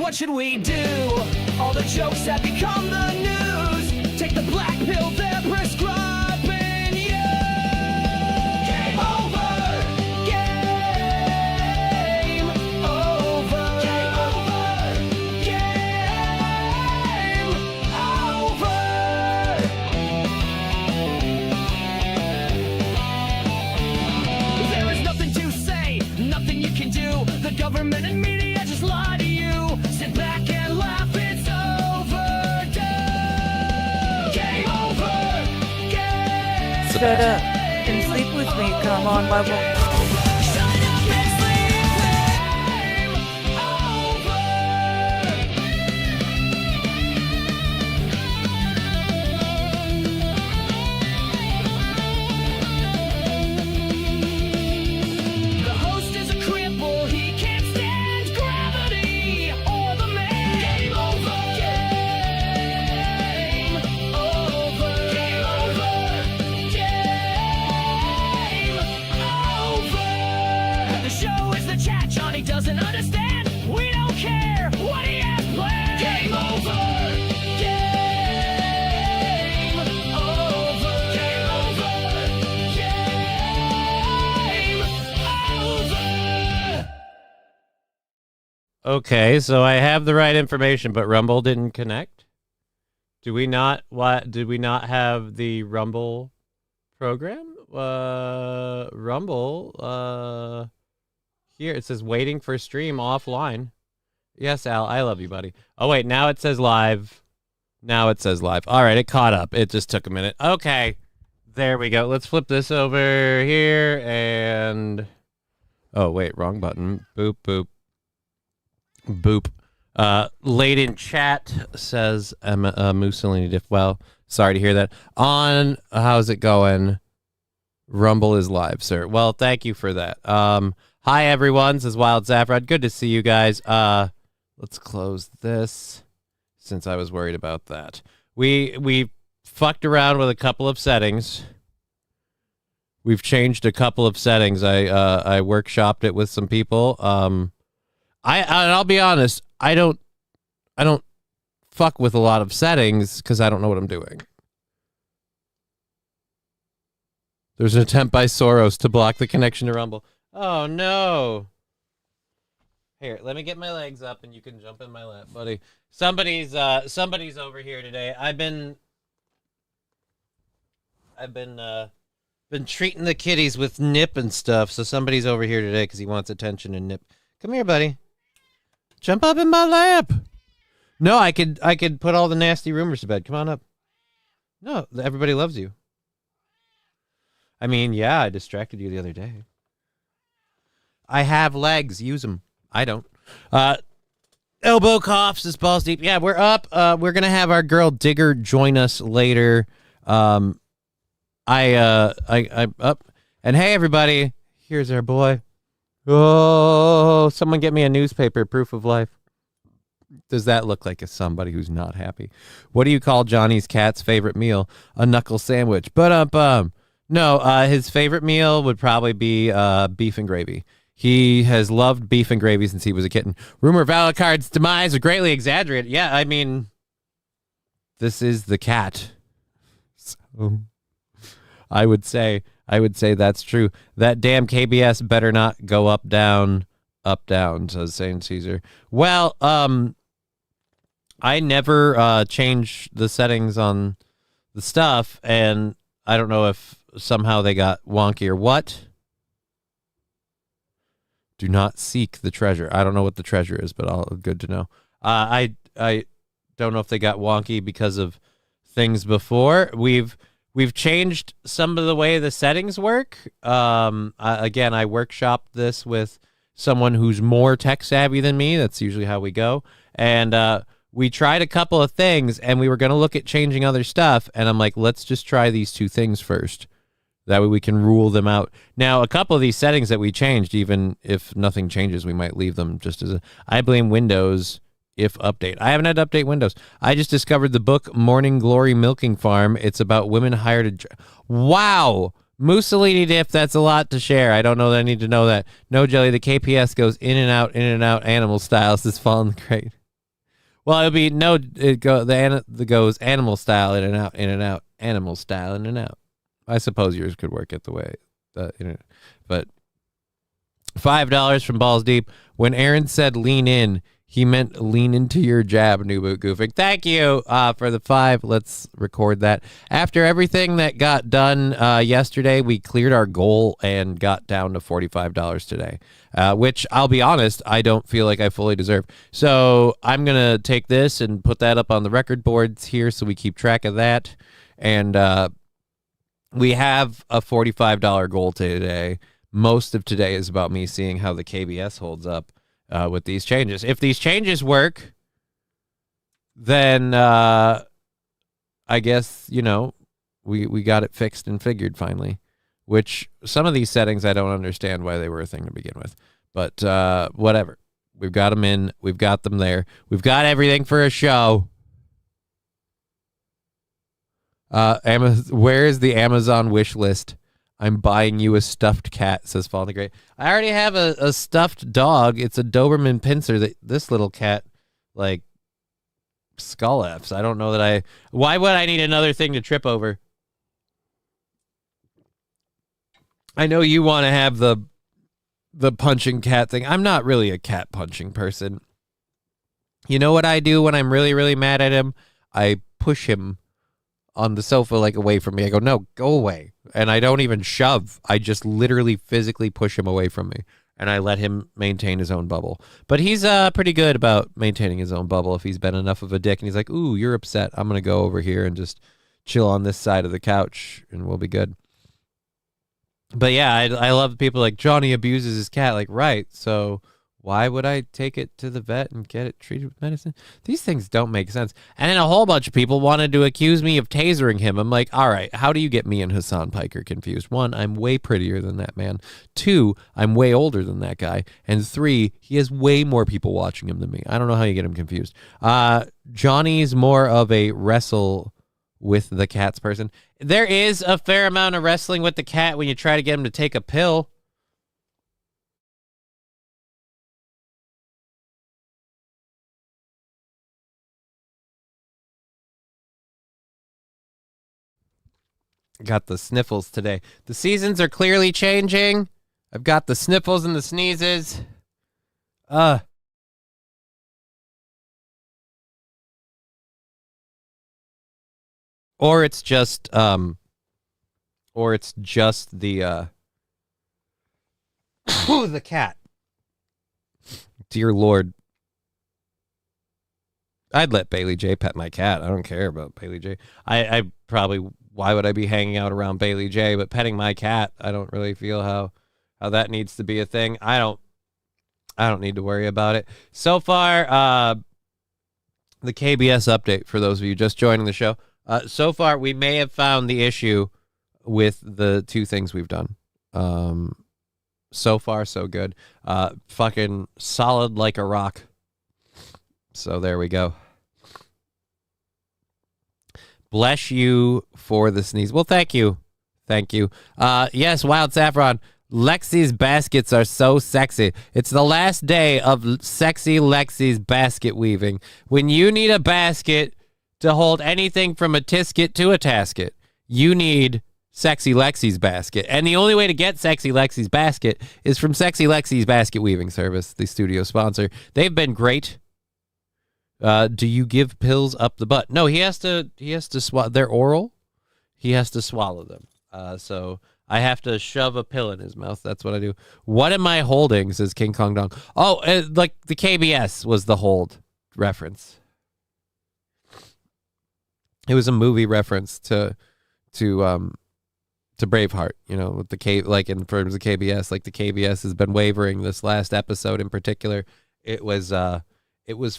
what should we do? All the jokes have become the news. Take the black pill they're prescribing you. Game over. Game over. Game over. Game over. There is nothing to say, nothing you can do. The government and media just lie to you. Sit back and laugh, it's overdue. Game over. Game. Shut up and sleep with me. Come on, my boy. Shut up and sleep. Game over. The host is a cripple, he can't stand gravity or the man. Game over. Game over. Game over. Game over. The show is the chat Johnny doesn't understand. We don't care what he has planned. Game over. Game over. Game over. Game over. Okay, so I have the right information, but Rumble didn't connect. Do we not? What did we not have the Rumble program? Rumble. Here it says waiting for stream offline. Yes, Al, I love you, buddy. Oh wait, now it says live. Now it says live. All right, it caught up. It just took a minute. Okay, there we go. Let's flip this over here and. Oh wait, wrong button. Boop boop. Boop. Late in chat says Mussolini Diff. Well, sorry to hear that. On how's it going? Rumble is live, sir. Well, thank you for that. Hi everyone, says Wild Zaffrod. Good to see you guys. Let's close this since I was worried about that. We fucked around with a couple of settings. We've changed a couple of settings. I workshopped it with some people. I'll be honest, I don't fuck with a lot of settings because I don't know what I'm doing. There's an attempt by Soros to block the connection to Rumble. Oh no. Here, let me get my legs up and you can jump in my lap, buddy. Somebody's over here today. I've been treating the kitties with nip and stuff, so somebody's over here today because he wants attention and nip. Come here, buddy. Jump up in my lap. No, I could put all the nasty rumors to bed. Come on up. No, everybody loves you. I mean, yeah, I distracted you the other day. I have legs. Use them. I don't. Elbow coughs is balls deep. Yeah, we're up. We're going to have our girl Digger join us later. I'm up. And hey, everybody. Here's our boy. Oh, someone get me a newspaper, proof of life. Does that look like somebody who's not happy? What do you call Johnny's cat's favorite meal? A knuckle sandwich. But no, his favorite meal would probably be beef and gravy. He has loved beef and gravy since he was a kitten. Rumor of Alucard's demise was greatly exaggerated. Yeah, I mean, this is the cat. So I would say that's true. That damn KBS better not go up, down, says Saint Caesar. Well, I never change the settings on the stuff, and I don't know if somehow they got wonky or what. Do not seek the treasure. I don't know what the treasure is, but good to know. I don't know if they got wonky because of things before. We've changed some of the way the settings work. Again, I workshopped this with someone who's more tech savvy than me. That's usually how we go. And we tried a couple of things, and we were going to look at changing other stuff. And I'm like, let's just try these two things first. That way we can rule them out. Now, a couple of these settings that we changed, even if nothing changes, we might leave them just as a... I blame Windows if update. I haven't had to update Windows. I just discovered the book Morning Glory Milking Farm. It's about women hired to... Wow! Mussolini Dip, that's a lot to share. I don't know that I need to know that. No, Jelly, the KPS goes in and out, animal styles. This fallen crate. Well, it'll be no. It goes animal style in and out, animal style in and out. I suppose yours could work it the way the internet, but $5 from Balls Deep. When Aaron said lean in, he meant lean into your jab, New Boot Goofing. Thank you for the 5. Let's record that. After everything that got done yesterday, we cleared our goal and got down to $45 today, which I'll be honest, I don't feel like I fully deserve. So I'm going to take this and put that up on the record boards here so we keep track of that. And we have a $45 goal today. Most of today is about me seeing how the KBS holds up with these changes. If these changes work, then I guess, we got it fixed and figured finally, which some of these settings I don't understand why they were a thing to begin with. But whatever. We've got them in. We've got them there. We've got everything for a show. Where is the Amazon wish list? I'm buying you a stuffed cat, says Fallen the Great. I already have a stuffed dog. It's a Doberman Pinscher that this little cat, skull F's. I don't know that why would I need another thing to trip over? I know you want to have the punching cat thing. I'm not really a cat punching person. You know what I do when I'm really, really mad at him? I push him on the sofa, away from me. I go, no, go away. And I don't even shove. I just literally physically push him away from me. And I let him maintain his own bubble. But he's pretty good about maintaining his own bubble if he's been enough of a dick. And he's like, ooh, you're upset. I'm going to go over here and just chill on this side of the couch and we'll be good. But yeah, I love people like Johnny abuses his cat. Right. So why would I take it to the vet and get it treated with medicine? These things don't make sense. And then a whole bunch of people wanted to accuse me of tasering him. I'm like, all right, how do you get me and Hassan Piker confused? 1, I'm way prettier than that man. 2, I'm way older than that guy. And 3, he has way more people watching him than me. I don't know how you get him confused. Johnny's more of a wrestle with the cats person. There is a fair amount of wrestling with the cat when you try to get him to take a pill. Got the sniffles today. The seasons are clearly changing. I've got the sniffles and the sneezes. Or it's just the the cat. Dear Lord. I'd let Bailey J pet my cat. I don't care about Bailey J. I probably, why would I be hanging out around Bailey J? But petting my cat, I don't really feel how that needs to be a thing. I don't need to worry about it. So far, the KBS update for those of you just joining the show. So far, we may have found the issue with the 2 things we've done. So far, so good. Fucking solid like a rock. So there we go. Bless you for the sneeze. Well, thank you. Thank you. Yes, Wild Saffron. Lexi's baskets are so sexy. It's the last day of sexy Lexi's basket weaving. When you need a basket to hold anything from a tisket to a tasket, you need Sexy Lexi's basket. And the only way to get Sexy Lexi's basket is from Sexy Lexi's basket weaving service, the studio sponsor. They've been great. Do you give pills up the butt? No, he has to swallow. They're oral. He has to swallow them. So I have to shove a pill in his mouth. That's what I do. What am I holding? Says King Kong Dong. Oh, the KBS was the hold reference. It was a movie reference to Braveheart, with the in terms of KBS, the KBS has been wavering this last episode in particular. It was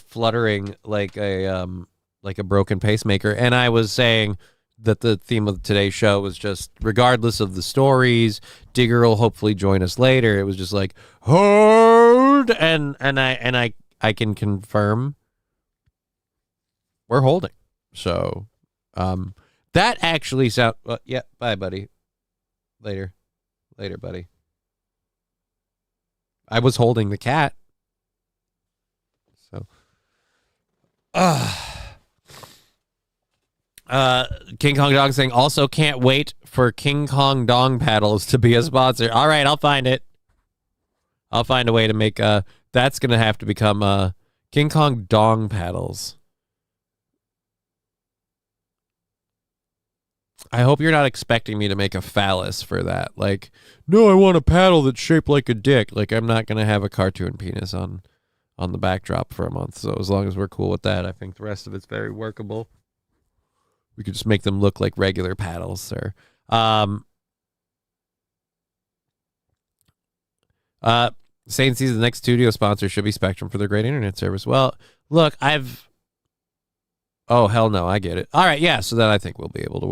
fluttering like a broken pacemaker. And I was saying that the theme of today's show was just, regardless of the stories, Digger will hopefully join us later. It was just hold, and I can confirm we're holding. So, that actually sound. Well, yeah. Bye, buddy. Later, buddy. I was holding the cat. So, King Kong Dong saying also can't wait for King Kong Dong paddles to be a sponsor. All right, I'll find it. I'll find a way to make that's gonna have to become King Kong Dong paddles. I hope you're not expecting me to make a phallus for that. Like, no, I want a paddle that's shaped like a dick. Like, I'm not gonna have a cartoon penis on the backdrop for a month. So as long as we're cool with that, I think the rest of it's very workable. We could just make them look like regular paddles, sir. Satan sees the next studio sponsor should be Spectrum for their great internet service. Well, look, oh, hell no, I get it. All right, yeah, so then I think we'll be able to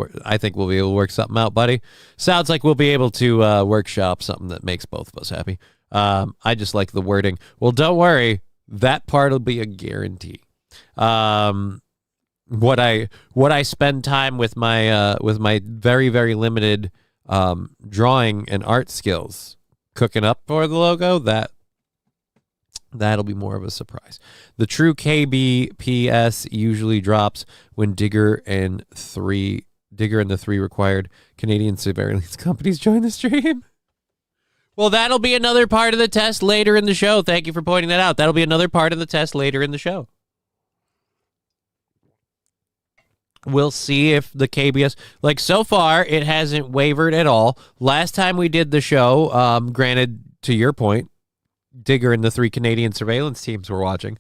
work something out, buddy. Sounds like we'll be able to workshop something that makes both of us happy. I just like the wording. Well, don't worry, that part will be a guarantee. What I spend time with my very, very limited drawing and art skills cooking up for the logo, that'll be more of a surprise. The true KBPS usually drops when Digger and the three required Canadian surveillance companies join the stream. Well, that'll be another part of the test later in the show. Thank you for pointing that out. That'll be another part of the test later in the show. We'll see if the KBS, like so far, it hasn't wavered at all. Last time we did the show, granted, to your point, Digger and the three Canadian surveillance teams were watching.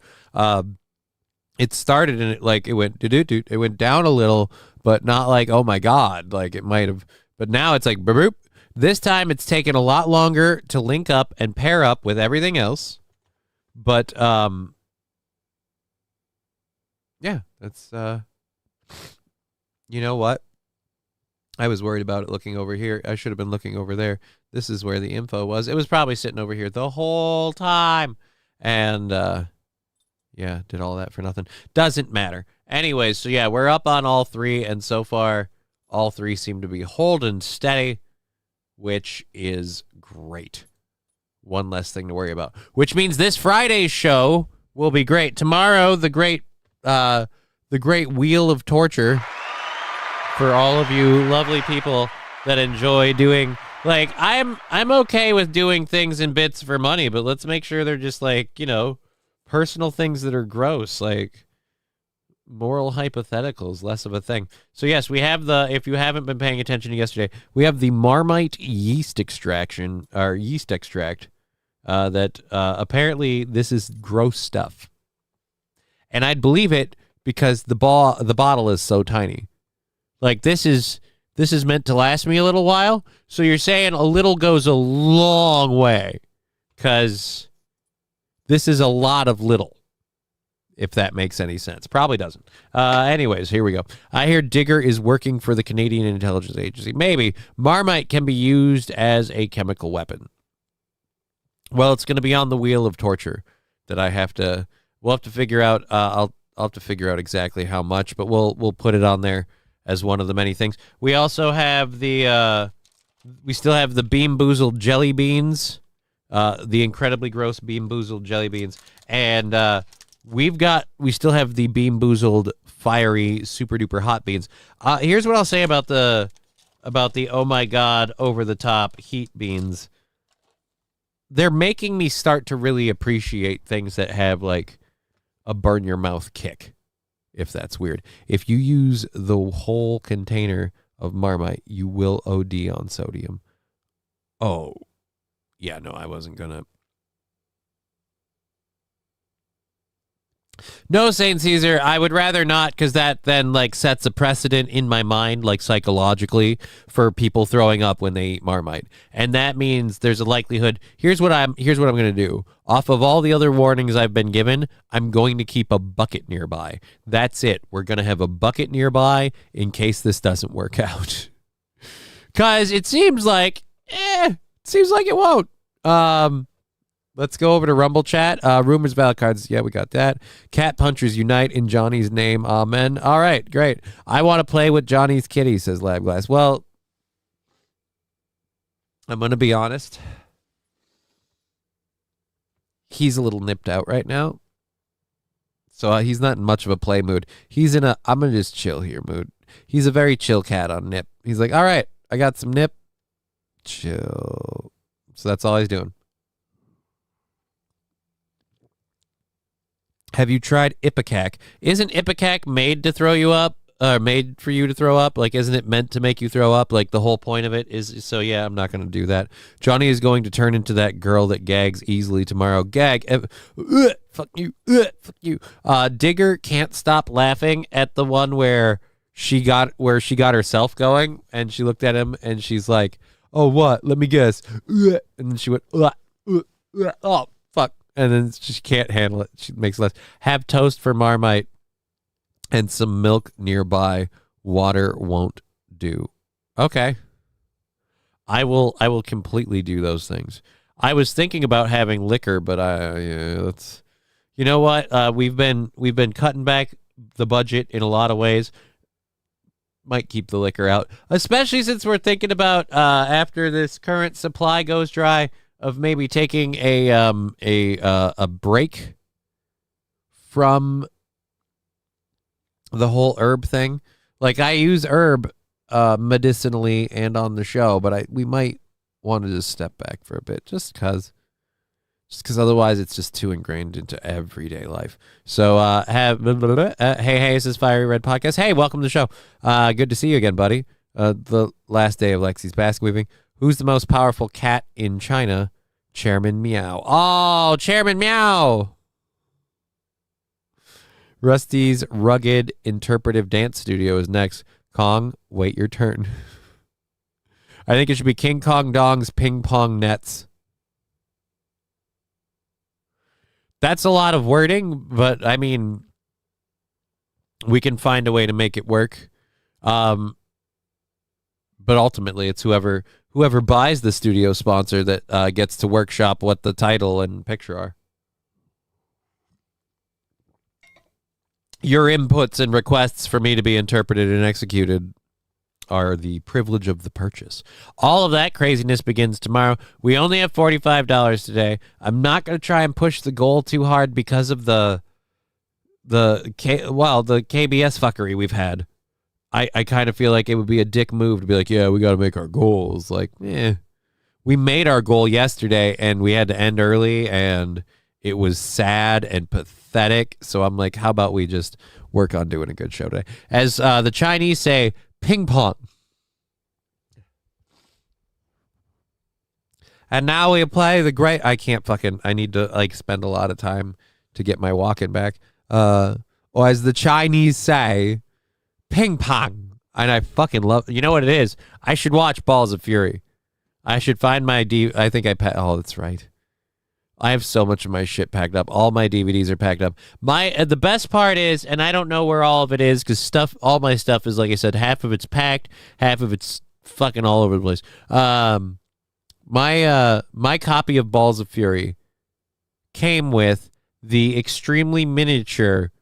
It started and it went it went down a little, but not like, oh my God, like it might have. But now it's like boop. This time it's taken a lot longer to link up and pair up with everything else. But yeah, that's you know what? I was worried about it looking over here. I should have been looking over there. This is where the info was. It was probably sitting over here the whole time. And yeah, did all that for nothing. Doesn't matter. Anyways, so yeah, we're up on all three, and so far all three seem to be holding steady, which is great. One less thing to worry about. Which means this Friday's show will be great. Tomorrow, the great wheel of torture for all of you lovely people that enjoy doing, like, I'm okay with doing things in bits for money, but let's make sure they're just like, personal things that are gross, like moral hypotheticals, less of a thing. So yes, we have if you haven't been paying attention to yesterday, we have the Marmite yeast extract, that apparently this is gross stuff. And I'd believe it because the bottle is so tiny. Like, this is meant to last me a little while. So you're saying a little goes a long way, because this is a lot of little, if that makes any sense. Probably doesn't. Anyways, here we go. I hear Digger is working for the Canadian Intelligence Agency. Maybe. Marmite can be used as a chemical weapon. Well, it's going to be on the wheel of torture that we'll have to figure out. I'll have to figure out exactly how much, but we'll put it on there as one of the many things. We also have we still have the Bean Boozled jelly beans, the incredibly gross Bean Boozled jelly beans, and we still have the Bean Boozled fiery super duper hot beans. Here's what I'll say about the oh my God over the top heat beans. They're making me start to really appreciate things that have like a burn your mouth kick. If that's weird. If you use the whole container of Marmite, you will OD on sodium. Oh, yeah, no, I wasn't going to. No, St. Caesar, I would rather not, because that then like sets a precedent in my mind, like psychologically, for people throwing up when they eat Marmite. And that means there's a likelihood. Here's what I'm going to do. Off of all the other warnings I've been given, I'm going to keep a bucket nearby. That's it. We're going to have a bucket nearby in case this doesn't work out. Because it seems like it won't. Let's go over to Rumble chat. Rumors, valid cards. Yeah, we got that. Cat punchers unite in Johnny's name. Amen. All right, great. I want to play with Johnny's kitty, says Labglass. Well, I'm going to be honest. He's a little nipped out right now. So he's not in much of a play mood. He's in a I'm gonna just chill here mood. He's a very chill cat on nip. He's like, all right, I got some nip. Chill. So that's all he's doing. Have you tried Ipecac? Isn't Ipecac made to throw you up? Made for you to throw up? Like, isn't it meant to make you throw up? Like, the whole point of it is, so yeah, I'm not going to do that. Johnny is going to turn into that girl that gags easily tomorrow. Gag. Fuck you. Fuck you. Digger can't stop laughing at the one where she got herself going, and she looked at him, and she's like, oh, what? Let me guess. And then she went, oh, fuck. And then she can't handle it. She makes less. Have toast for Marmite and some milk nearby. Water won't do. Okay. I will completely do those things. I was thinking about having liquor, but that's, you know what? We've been cutting back the budget in a lot of ways. Might keep the liquor out, especially since we're thinking about after this current supply goes dry, of maybe taking a break from the whole herb thing. Like, I use herb medicinally and on the show, but we might want to just step back for a bit, just because otherwise it's just too ingrained into everyday life. So hey, this is Fiery Red Podcast. Hey, welcome to the show. Good to see you again, buddy. The last day of Lexi's basket weaving. Who's the most powerful cat in China? Chairman Meow. Oh, Chairman Meow. Rusty's rugged interpretive dance studio is next. Kong, wait your turn. I think it should be King Kong Dong's ping pong nets. That's a lot of wording, but I mean, we can find a way to make it work. But ultimately, it's whoever buys the studio sponsor that gets to workshop what the title and picture are. Your inputs and requests for me to be interpreted and executed are the privilege of the purchase. All of that craziness begins tomorrow. We only have $45 today. I'm not going to try and push the goal too hard because of the KBS fuckery we've had. I kind of feel like it would be a dick move to be like, yeah, we got to make our goals. Like, we made our goal yesterday and we had to end early and it was sad and pathetic. So I'm like, how about we just work on doing a good show today? As the Chinese say, ping pong. And now we apply the great. I need to spend a lot of time to get my walking back. Or as the Chinese say, ping pong. And I fucking love, you know what it is? I should watch Balls of Fury. I should find my I think oh, that's right. I have so much of my shit packed up. All my DVDs are packed up. The best part is, and I don't know where all of it is, because all my stuff is, like I said, half of it's packed, half of it's fucking all over the place. My copy of Balls of Fury came with the extremely miniature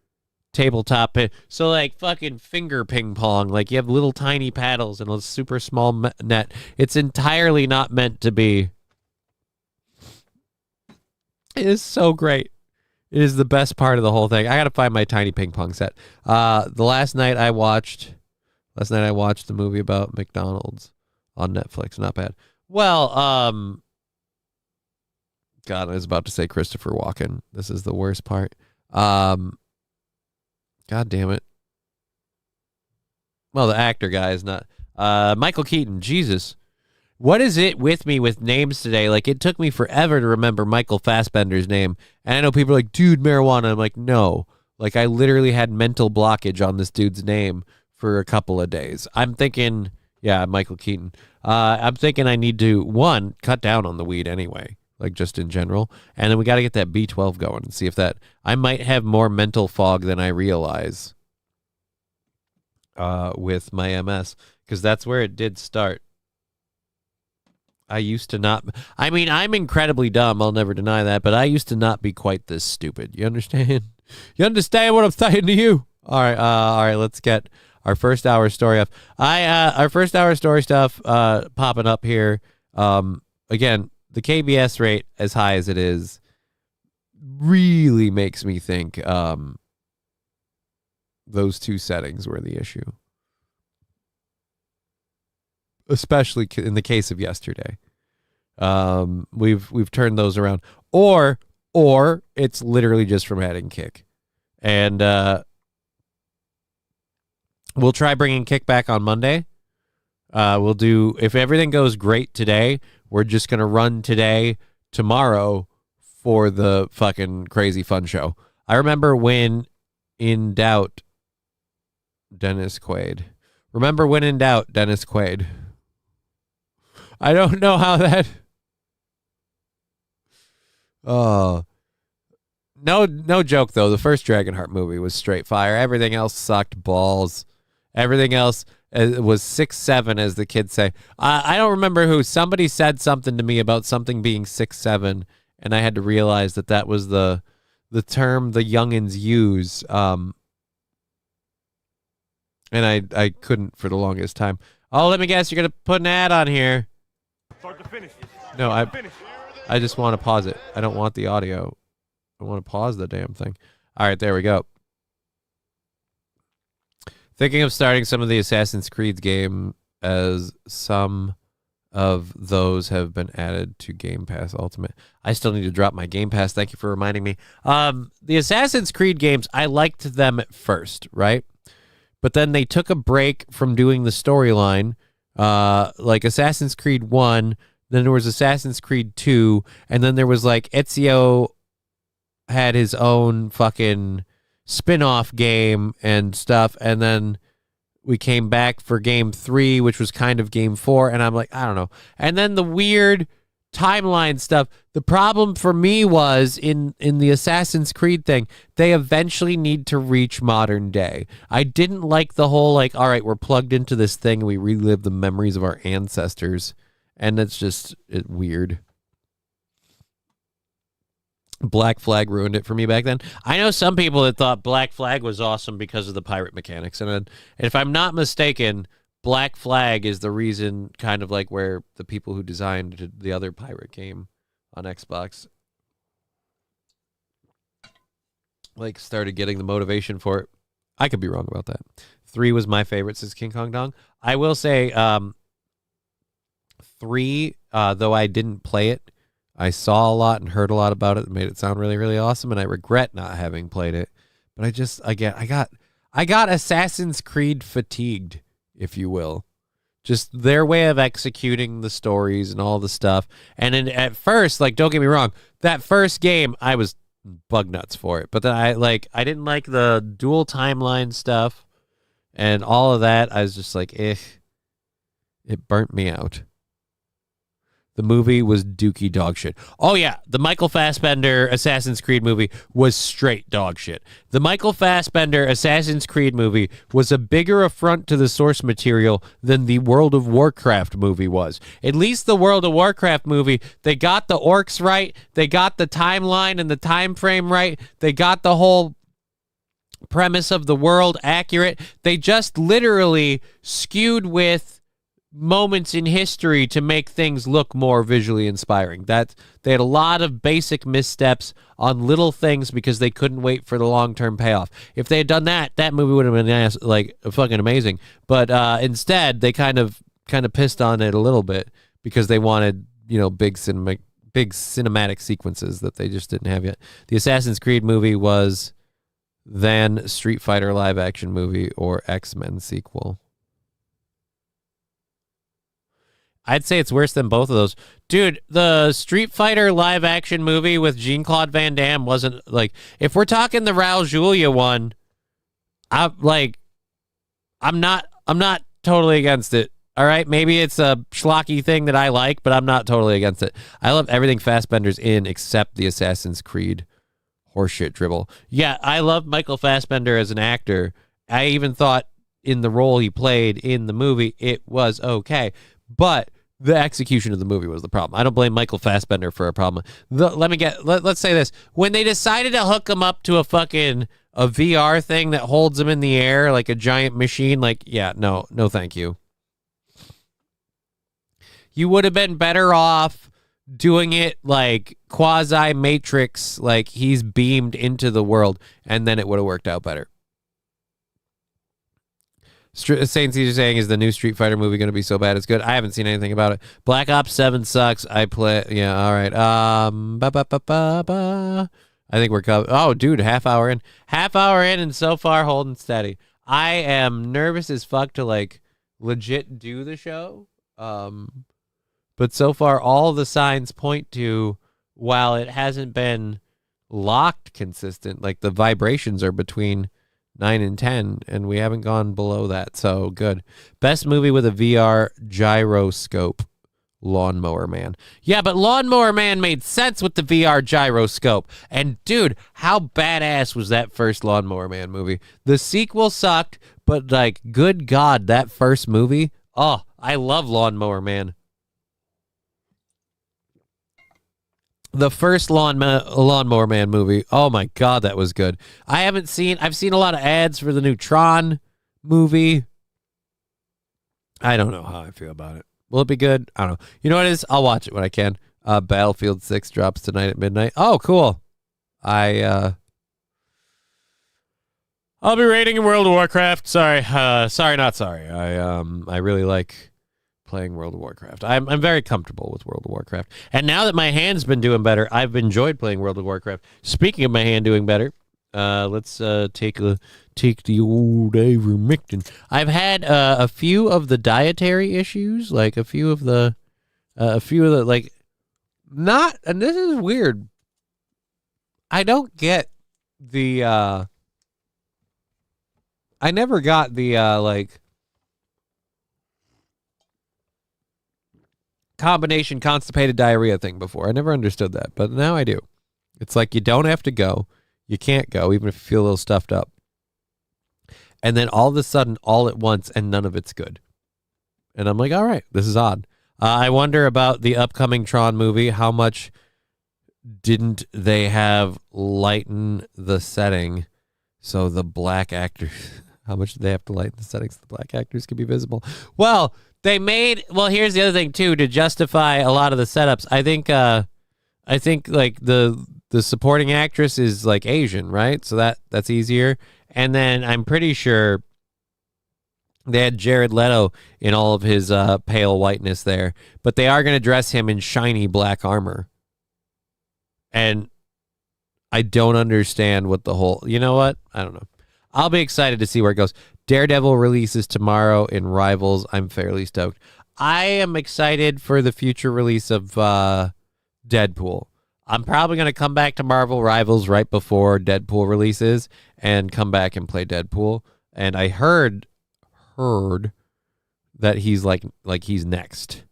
tabletop so like fucking finger ping pong, like you have little tiny paddles and a super small net. It's entirely not meant to be. It is so great. It is the best part of the whole thing. I gotta find my tiny ping pong set. Last night I watched the movie about McDonald's on Netflix. Not bad. Well, God, I was about to say Christopher Walken. This is the worst part. God damn it. Well, the actor guy is not. Michael Keaton. Jesus. What is it with me with names today? Like, it took me forever to remember Michael Fassbender's name. And I know people are like, dude, marijuana. I'm like, no. Like, I literally had mental blockage on this dude's name for a couple of days. I'm thinking, yeah, Michael Keaton. I'm thinking I need to, one, cut down on the weed anyway, like just in general. And then we got to get that B12 going and see if I might have more mental fog than I realize with my MS, because that's where it did start. I used to not. I mean, I'm incredibly dumb. I'll never deny that. But I used to not be quite this stupid. You understand? You understand what I'm saying to you? All right. Let's get our first hour story up. Our first hour story stuff popping up here. Again, the KBS rate, as high as it is, really makes me think those two settings were the issue. Especially in the case of yesterday. We've turned those around. Or it's literally just from adding kick. And we'll try bringing kick back on Monday. We'll do, if everything goes great today, we're just going to run today, tomorrow for the fucking crazy fun show. I remember when in doubt, Dennis Quaid. Remember when in doubt, Dennis Quaid. I don't know how that... Oh, no joke though. The first Dragonheart movie was straight fire. Everything else sucked balls. Everything else was 6'7", as the kids say. I don't remember who. Somebody said something to me about something being 6'7", and I had to realize that was the term the youngins use. And I couldn't for the longest time. Oh, let me guess. You're gonna put an ad on here. Start to finish. No, I just want to pause it. I don't want the audio. I want to pause the damn thing. All right, there we go. Thinking of starting some of the Assassin's Creed game, as some of those have been added to Game Pass Ultimate. I still need to drop my Game Pass. Thank you for reminding me. The Assassin's Creed games, I liked them at first, right? But then they took a break from doing the storyline, like Assassin's Creed 1, then there was Assassin's Creed 2, and then there was like Ezio had his own fucking spin-off game and stuff, and then we came back for game 3, which was kind of game 4, and I'm like, I don't know. And then the weird timeline stuff. The problem for me was in the Assassin's Creed thing, they eventually need to reach modern day. I didn't like the whole like, all right, we're plugged into this thing and we relive the memories of our ancestors. And that's just weird. Black Flag ruined it for me back then. I know some people that thought Black Flag was awesome because of the pirate mechanics. And if I'm not mistaken, Black Flag is the reason, kind of like where the people who designed the other pirate game on Xbox like started getting the motivation for it. I could be wrong about that. 3 was my favorite since King Kong Dong. I will say 3, though I didn't play it, I saw a lot and heard a lot about it and made it sound really, really awesome, and I regret not having played it. But I got Assassin's Creed fatigued, if you will. Just their way of executing the stories and all the stuff. And at first, like, don't get me wrong, that first game, I was bug nuts for it. But then I didn't like the dual timeline stuff and all of that. I was just like, it burnt me out. The movie was dookie dog shit. Oh, yeah. The Michael Fassbender Assassin's Creed movie was straight dog shit. The Michael Fassbender Assassin's Creed movie was a bigger affront to the source material than the World of Warcraft movie was. At least the World of Warcraft movie, they got the orcs right. They got the timeline and the time frame right. They got the whole premise of the world accurate. They just literally skewed with moments in history to make things look more visually inspiring. That they had a lot of basic missteps on little things because they couldn't wait for the long-term payoff. If they had done that, that movie would have been like fucking amazing. But instead, they kind of pissed on it a little bit because they wanted, big cinematic sequences that they just didn't have yet. The Assassin's Creed movie was then Street Fighter live action movie or X-Men sequel. I'd say it's worse than both of those. Dude, the Street Fighter live action movie with Jean-Claude Van Damme wasn't like, if we're talking the Raul Julia one, I'm not totally against it. All right, maybe it's a schlocky thing that I like, but I'm not totally against it. I love everything Fassbender's in except the Assassin's Creed horseshit dribble. Yeah, I love Michael Fassbender as an actor. I even thought in the role he played in the movie, it was okay. But the execution of the movie was the problem. I don't blame Michael Fassbender for a problem. Let's say this. When they decided to hook him up to a VR thing that holds him in the air like a giant machine, no thank you. You would have been better off doing it like quasi-Matrix, like he's beamed into the world, and then it would have worked out better. Saint Caesar saying, is the new Street Fighter movie going to be so bad it's good? I haven't seen anything about it. Black Ops 7 sucks. I play. Yeah, all right. I think we're covered. Oh, dude, half hour in, and so far holding steady. I am nervous as fuck to like legit do the show. But so far, all the signs point to, while it hasn't been locked consistent, like the vibrations are between 9 and 10, and we haven't gone below that. So good. Best movie with a VR gyroscope, Lawnmower Man. Yeah, but Lawnmower Man made sense with the VR gyroscope. And dude, how badass was that first Lawnmower Man movie? The sequel sucked, but like, good God, that first movie. Oh, I love Lawnmower Man. The first Lawnmower Man movie. Oh my God, that was good. I've seen a lot of ads for the new Tron movie. I don't know how I feel about it. Will it be good? I don't know. You know what it is? I'll watch it when I can. Battlefield 6 drops tonight at midnight. Oh, cool. I'll be raiding in World of Warcraft. Sorry, not sorry. I really like playing World of Warcraft. I'm very comfortable with World of Warcraft. And now that my hand's been doing better, I've enjoyed playing World of Warcraft. Speaking of my hand doing better, let's take the old ivermectin. I've had a few of the dietary issues, like a few of the like, not, and this is weird. I don't get the I never got the like combination constipated diarrhea thing before. I never understood that, but now I do. It's like you don't have to go. You can't go, even if you feel a little stuffed up. And then all of a sudden, all at once, and none of it's good. And I'm like, all right, this is odd. I wonder about the upcoming Tron movie. How much didn't they have lighten the setting so the black actors... How much did they have to lighten the settings so the black actors could be visible? Well, here's the other thing, too, to justify a lot of the setups. I think like the supporting actress is like Asian, right? So that's easier. And then I'm pretty sure they had Jared Leto in all of his pale whiteness there, but they are going to dress him in shiny black armor. And I don't understand what the whole, you know what? I don't know. I'll be excited to see where it goes. Daredevil releases tomorrow in Rivals. I'm fairly stoked. I am excited for the future release of Deadpool. I'm probably going to come back to Marvel Rivals right before Deadpool releases and come back and play Deadpool. And I heard that he's like he's next.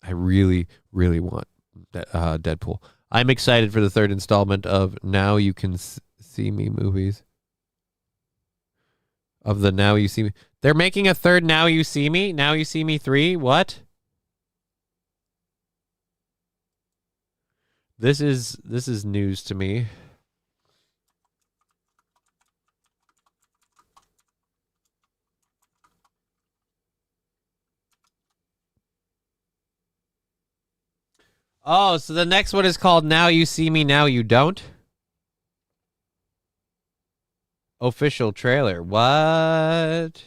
I really, really want Deadpool. I'm excited for the third installment of Now You Can See Me movies. Of the Now You See Me. They're making a third Now You See Me? Now You See Me 3? What? This is news to me. Oh, so the next one is called Now You See Me, Now You Don't? Official trailer. What?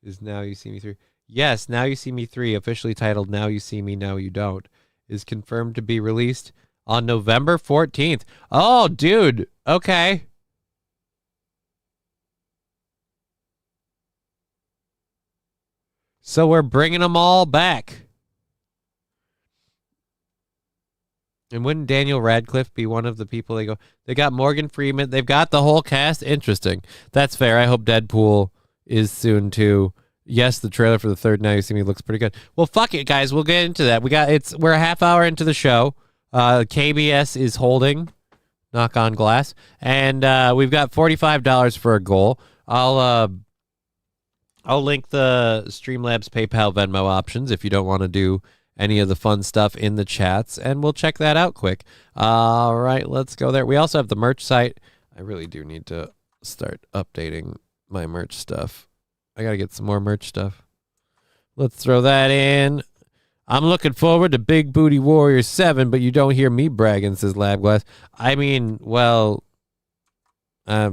Is Now You See Me 3? Yes, Now You See Me 3, officially titled Now You See Me, Now You Don't, is confirmed to be released on November 14th. Oh, dude. Okay. So we're bringing them all back. And wouldn't Daniel Radcliffe be one of the people they go? They got Morgan Freeman. They've got the whole cast. Interesting. That's fair. I hope Deadpool is soon too. Yes, the trailer for the third Now You See Me looks pretty good. Well, fuck it, guys. We'll get into that. We're a half hour into the show. KBS is holding. Knock on glass. And we've got $45 for a goal. I'll link the Streamlabs PayPal Venmo options if you don't want to do any of the fun stuff in the chats, and we'll check that out quick. All right, let's go there. We also have the merch site. I really do need to start updating my merch stuff. I got to get some more merch stuff. Let's throw that in. I'm looking forward to Big Booty Warrior 7, but you don't hear me bragging, says Labglass. I mean, well, I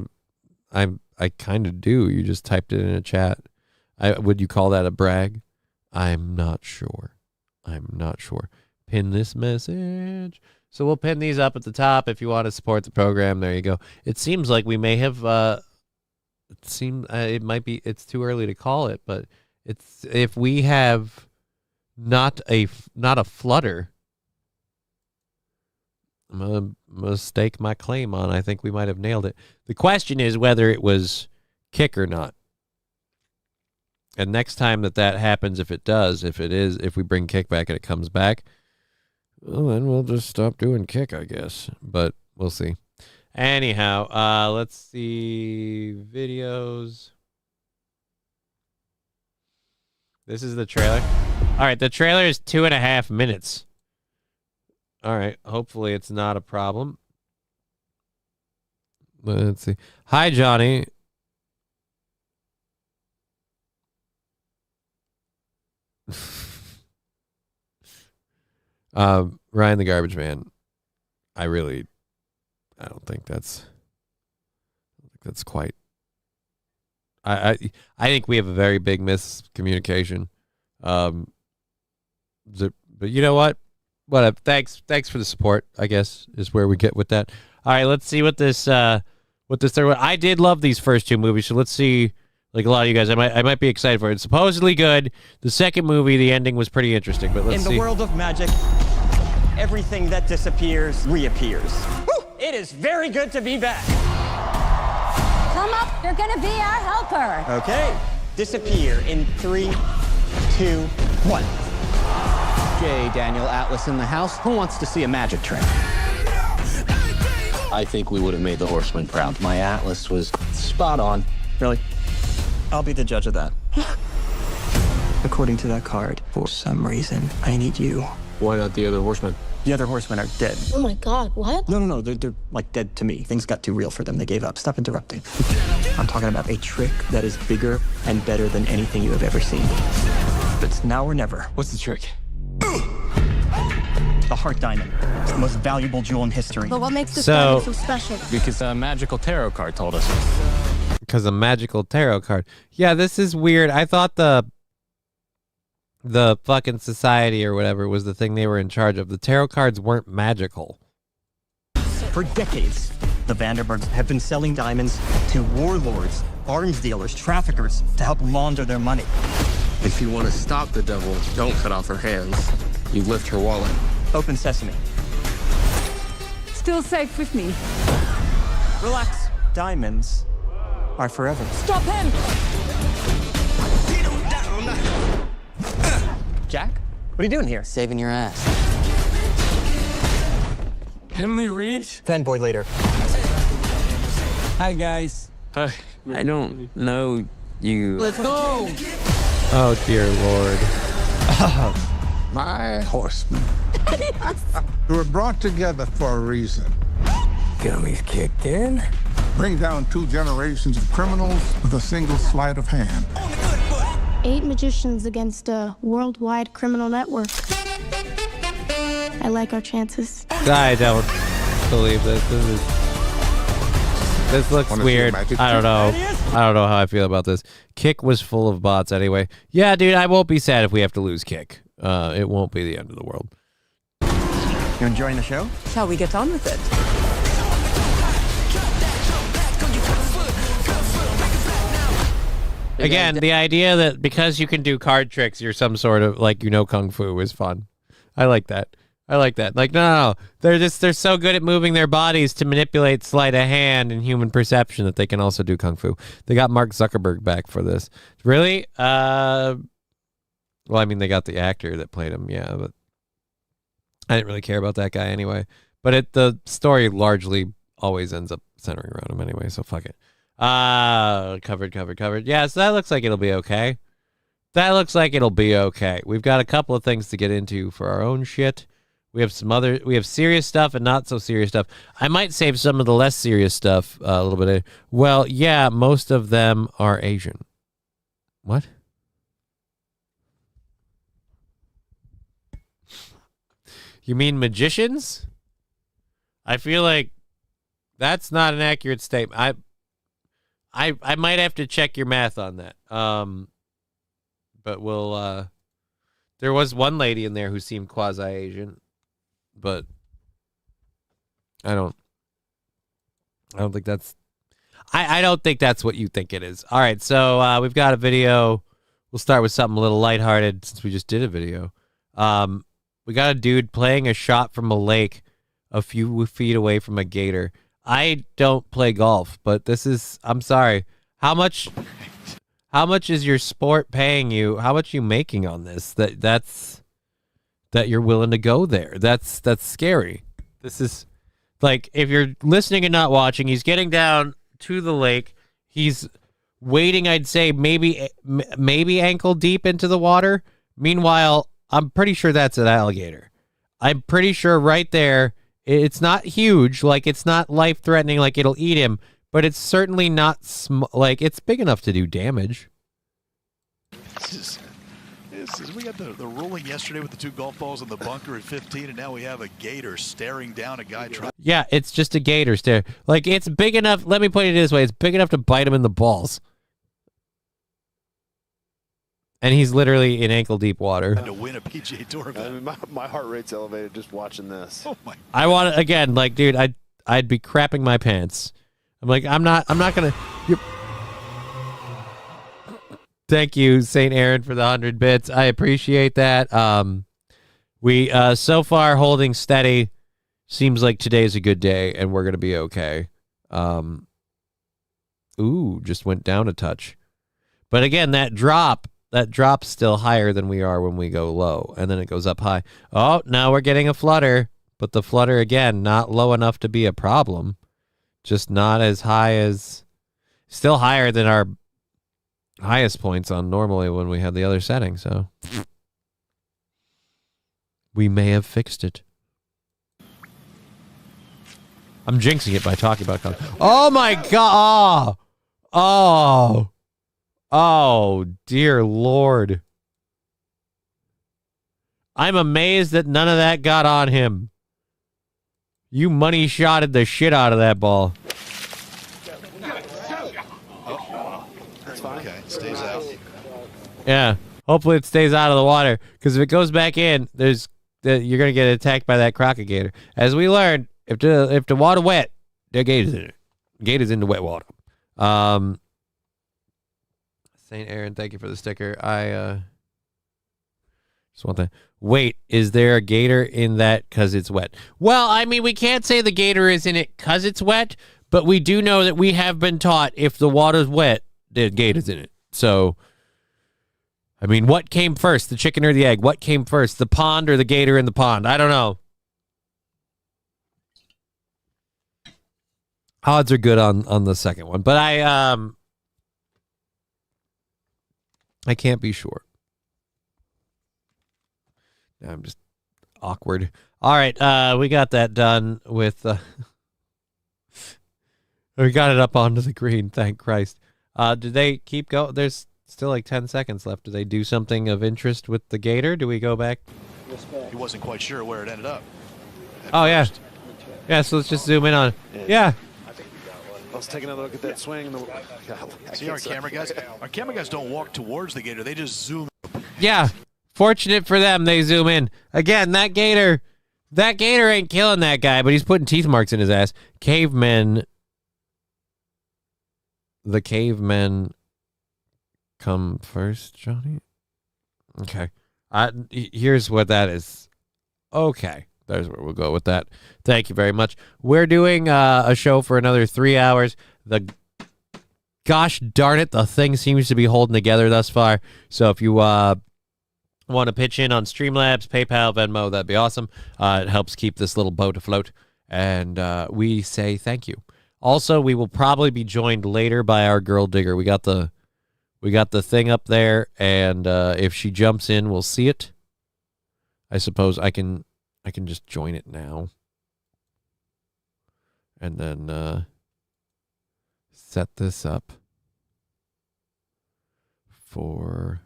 kind of do. You just typed it in a chat. Would you call that a brag? I'm not sure. Pin this message. So we'll pin these up at the top if you want to support the program. There you go. It seems like we may have. It might be. It's too early to call it, but it's if we have not a flutter. I'm gonna stake my claim on. I think we might have nailed it. The question is whether it was kick or not. And next time that happens, if we bring kick back and it comes back, well, then we'll just stop doing kick, I guess. But we'll see. Anyhow, let's see videos. This is the trailer. All right, the trailer is 2.5 minutes. All right, hopefully it's not a problem. Let's see. Hi, Johnny. Ryan the Garbage Man. I don't think that's quite. I think we have a very big miscommunication. But you know what? Whatever. Thanks for the support, I guess, is where we get with that. All right, let's see what this third one. I did love these first two movies, so let's see. Like a lot of you guys, I might be excited for it. It's supposedly good. The second movie, the ending was pretty interesting, but let's see. In the world of magic, everything that disappears reappears. Whew, it is very good to be back. Come up, you're gonna be our helper. Okay, disappear in 3, 2, 1. J. Daniel Atlas in the house. Who wants to see a magic trick? I think we would have made the Horsemen proud. My Atlas was spot on. Really? I'll be the judge of that. According to that card, for some reason, I need you. Why not the other Horsemen? The other horsemen are dead. Oh my God, what? No, they're like dead to me. Things got too real for them. They gave up. Stop interrupting. I'm talking about a trick that is bigger and better than anything you have ever seen. It's now or never. What's the trick? The heart diamond. It's the most valuable jewel in history. But what makes this So- diamond so special? Because a magical tarot card told us. Because a magical tarot card. Yeah, this is weird. I thought the fucking society or whatever was the thing they were in charge of. The tarot cards weren't magical. For decades, the Vanderbergs have been selling diamonds to warlords, arms dealers, traffickers to help launder their money. If you want to stop the devil, don't cut off her hands. You lift her wallet. Open sesame. Still safe with me. Relax. Diamonds are forever. Stop him! Jack? What are you doing here? Saving your ass. Emily Reed? Fanboy later. Hi, guys. Hi. I don't know you. Let's go! Oh, dear Lord. My horsemen. We were brought together for a reason. Gummies kicked in. Bring down 2 generations of criminals with a single sleight of hand. 8 magicians against a worldwide criminal network. I like our chances. I don't believe this. This looks Wanna see a weird. magic I don't know. trick? I don't know how I feel about this. Kick was full of bots anyway. Yeah, dude, I won't be sad if we have to lose Kick. It won't be the end of the world. You enjoying the show? Shall we get on with it? Again, the idea that because you can do card tricks, you're some sort of like kung fu is fun. I like that. Like no, they're so good at moving their bodies to manipulate sleight of hand and human perception that they can also do kung fu. They got Mark Zuckerberg back for this. Really? Well, I mean, they got the actor that played him, yeah, but I didn't really care about that guy anyway. But the story largely always ends up centering around him anyway, so fuck it. Covered. Yeah, so that looks like it'll be okay. We've got a couple of things to get into for our own shit. We have serious stuff and not so serious stuff. I might save some of the less serious stuff a little bit. Well, yeah, most of them are Asian. What? You mean magicians? I feel like That's not an accurate statement. I might have to check your math on that. But we'll there was one lady in there who seemed quasi Asian, but I don't think that's I don't think that's what you think it is. All right, so we've got a video. We'll start with something a little lighthearted since we just did a video. We got a dude playing a shot from a lake a few feet away from a gator. I don't play golf, but this is, I'm sorry. How much is your sport paying you? How much are you making on this? That you're willing to go there. That's scary. This is like, if you're listening and not watching, he's getting down to the lake. He's wading, I'd say maybe ankle deep into the water. Meanwhile, I'm pretty sure that's an alligator. I'm pretty sure right there, it's not huge, like it's not life-threatening, like it'll eat him, but it's certainly not like it's big enough to do damage. We got the ruling yesterday with the 2 golf balls in the bunker at 15, and now we have a gator staring down a guy trying. Yeah, it's just a gator stare. Like, it's big enough, let me put it this way, it's big enough to bite him in the balls. And he's literally in ankle-deep water. To win a PGA Tour event. I mean, my heart rate's elevated just watching this. Oh my! I want to, again, like, dude, I'd be crapping my pants. I'm like, I'm not gonna. Thank you, St. Aaron, for the 100 bits. I appreciate that. We so far holding steady. Seems like today's a good day, and we're gonna be okay. Ooh, just went down a touch. But again, that drop's still higher than we are when we go low, and then it goes up high. Oh, now we're getting a flutter, but the flutter, again, not low enough to be a problem. Just not as high as, still higher than our highest points on normally when we had the other setting, so we may have fixed it. I'm jinxing it by talking about college. Oh my god! Oh, dear Lord. I'm amazed that none of that got on him. You money shotted the shit out of that ball. That's fine. Okay, stays out. Yeah, hopefully it stays out of the water, because if it goes back in, you're going to get attacked by that crocodile. As we learned, if the water wet, there are gators in it. Gators in the wet water. St. Aaron, thank you for the sticker. I just want to wait. Is there a gator in that because it's wet? Well, I mean, we can't say the gator is in it because it's wet, but we do know that we have been taught if the water's wet, the gator's in it. So, I mean, what came first, the chicken or the egg? What came first, the pond or the gator in the pond? I don't know. Odds are good on the second one, but I can't be sure. I'm just awkward. All right, we got that done with. We got it up onto the green. Thank Christ. Did they keep going? There's still like 10 seconds left. Do they do something of interest with the gator? Do we go back? He wasn't quite sure where it ended up. Oh yeah, yeah. So let's just zoom in on. Yeah. Let's take another look at that swing. See, our camera guys don't walk towards the gator. They just zoom. Yeah. Fortunate for them, they zoom in. Again, that gator ain't killing that guy, but he's putting teeth marks in his ass. The cavemen come first, Johnny? Okay. Here's what that is. Okay. There's where we'll go with that. Thank you very much. We're doing a show for another 3 hours. Gosh darn it, the thing seems to be holding together thus far. So if you want to pitch in on Streamlabs, PayPal, Venmo, that'd be awesome. It helps keep this little boat afloat. And we say thank you. Also, we will probably be joined later by our girl digger. We got the thing up there, and if she jumps in, we'll see it. I suppose I can just join it now. And then set this up for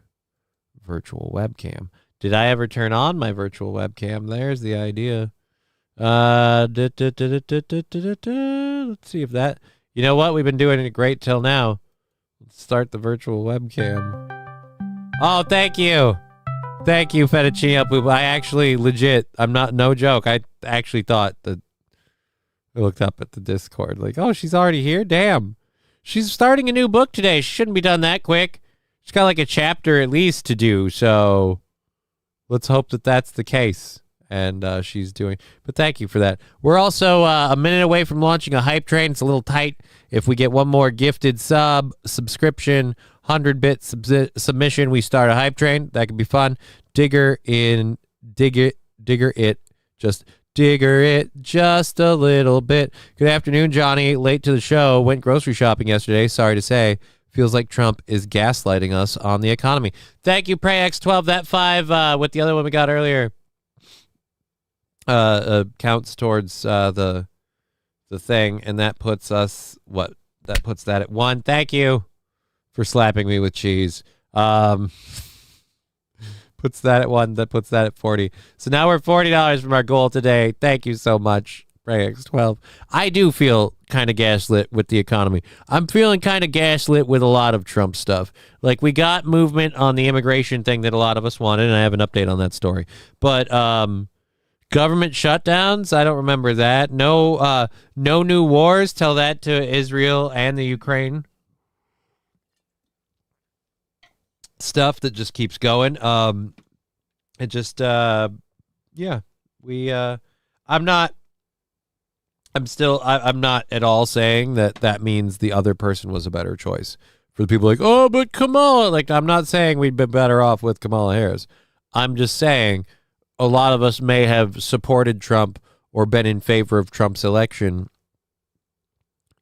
virtual webcam. Did I ever turn on my virtual webcam? There's the idea. let's see if that. You know what? We've been doing it great till now. Let's start the virtual webcam. Oh, thank you. Thank you, Fettuccine Poop. I actually legit, I'm not, no joke. I actually thought that I looked up at the Discord like, oh, she's already here? Damn. She's starting a new book today. She shouldn't be done that quick. She's got like a chapter at least to do. So let's hope that that's the case. And she's doing, but thank you for that. We're also a minute away from launching a hype train. It's a little tight. If we get one more gifted subscription, 100-bit submission, we start a hype train. That could be fun. Digger it just a little bit. Good afternoon, Johnny. Late to the show. Went grocery shopping yesterday. Sorry to say. Feels like Trump is gaslighting us on the economy. Thank you, PreyX12. That 5 with the other one we got earlier counts towards the thing, and that puts us that puts that at 1. Thank you for slapping me with cheese. Puts that at 1. That puts that at 40. So now we're $40 from our goal today. Thank you so much, PreyX12. I do feel kind of gaslit with the economy. I'm feeling kind of gaslit with a lot of Trump stuff. Like, we got movement on the immigration thing that a lot of us wanted, and I have an update on that story. But government shutdowns, I don't remember that. No new wars. Tell that to Israel and the Ukraine. Stuff that just keeps going. It just yeah, we I'm not at all saying that means the other person was a better choice. For the people like, oh, but Kamala, like, I'm not saying we'd be better off with Kamala Harris. I'm just saying a lot of us may have supported Trump or been in favor of Trump's election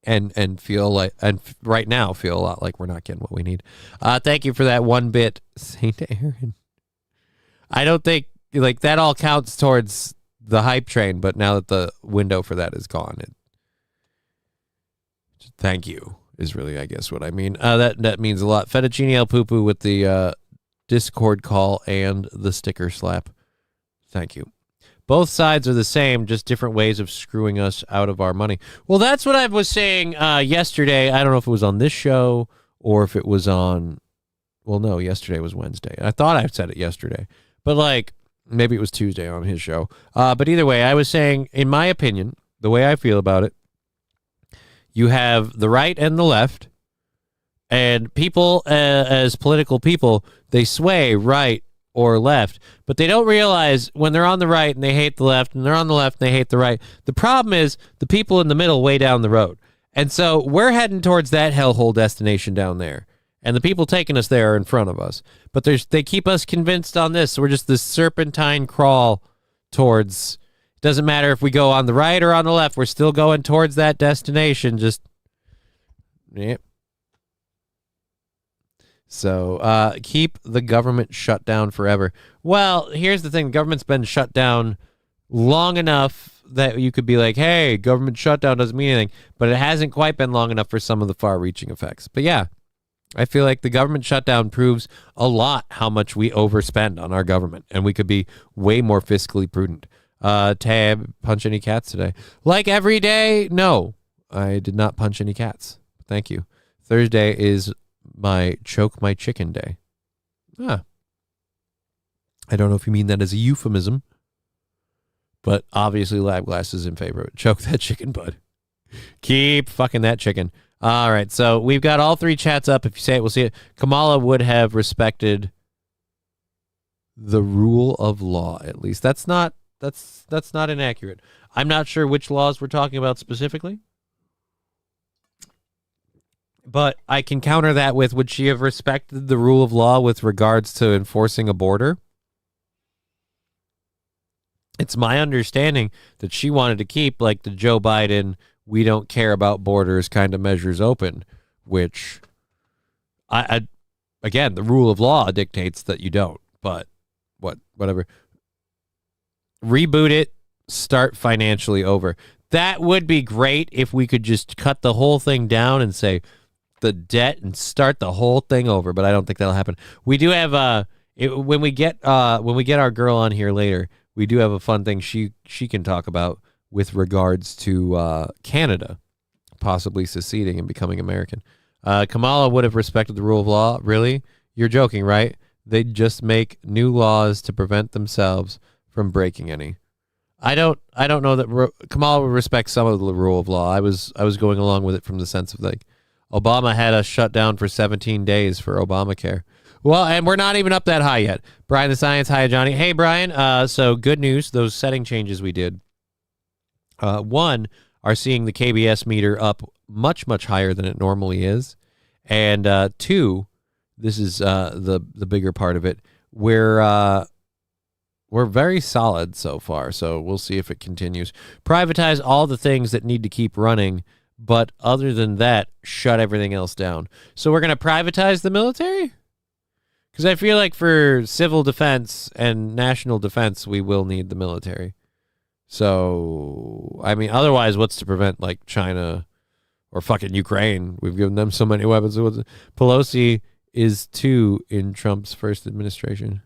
and feel like, and right now feel a lot like we're not getting what we need. Thank you for that 1 bit, Saint Aaron. I don't think like that all counts towards the hype train, but now that the window for that is gone, thank you is really, I guess, what I mean. That means a lot. Fettuccine El Poo with the Discord call and the sticker slap. Thank you. Both sides are the same, just different ways of screwing us out of our money. Well, that's what I was saying yesterday. I don't know if it was on this show or if it was on, well, no, yesterday was Wednesday. I thought I said it yesterday, but like maybe it was Tuesday on his show. But either way, I was saying, in my opinion, the way I feel about it, you have the right and the left, and people as political people, they sway right or left, but they don't realize when they're on the right and they hate the left, and they're on the left and they hate the right. The problem is the people in the middle way down the road. And so we're heading towards that hellhole destination down there. And the people taking us there are in front of us. But they keep us convinced on this. So we're just this serpentine crawl towards, it doesn't matter if we go on the right or on the left, we're still going towards that destination. Just, yep. So keep the government shut down forever. Well, here's the thing. The government's been shut down long enough that you could be like, hey, government shutdown doesn't mean anything. But it hasn't quite been long enough for some of the far-reaching effects. But yeah, I feel like the government shutdown proves a lot how much we overspend on our government. And we could be way more fiscally prudent. Tab, punch any cats today? Like every day? No, I did not punch any cats. Thank you. Thursday is my choke my chicken day. I don't know if you mean that as a euphemism, but obviously Lab Glass is in favor of it. Choke that chicken, bud. Keep fucking that chicken. All right, so we've got all 3 chats up. If you say it, we'll see it. Kamala would have respected the rule of law, at least. That's not inaccurate. I'm not sure which laws we're talking about specifically, but I can counter that with, would she have respected the rule of law with regards to enforcing a border? It's my understanding that she wanted to keep like the Joe Biden, we don't care about borders kind of measures open, which I again, the rule of law dictates that you don't, but whatever. Reboot it, start financially over. That would be great if we could just cut the whole thing down and say the debt and start the whole thing over, but I don't think that'll happen. We do have when we get our girl on here later, we do have a fun thing she can talk about with regards to Canada possibly seceding and becoming American. Kamala would have respected the rule of law. Really? You're joking, right? They'd just make new laws to prevent themselves from breaking any. I don't know that Kamala would respect some of the rule of law. I was going along with it from the sense of like Obama had us shut down for 17 days for Obamacare. Well, and we're not even up that high yet. Brian the Science, hi Johnny. Hey Brian, so good news, those setting changes we did. One, are seeing the KBS meter up much, much higher than it normally is. And two, this is the bigger part of it, we're very solid so far, so we'll see if it continues. Privatize all the things that need to keep running, but other than that, shut everything else down. So we're going to privatize the military? Because I feel like for civil defense and national defense, we will need the military. So, I mean, otherwise, what's to prevent, like, China or fucking Ukraine? We've given them so many weapons. Pelosi is too in Trump's first administration.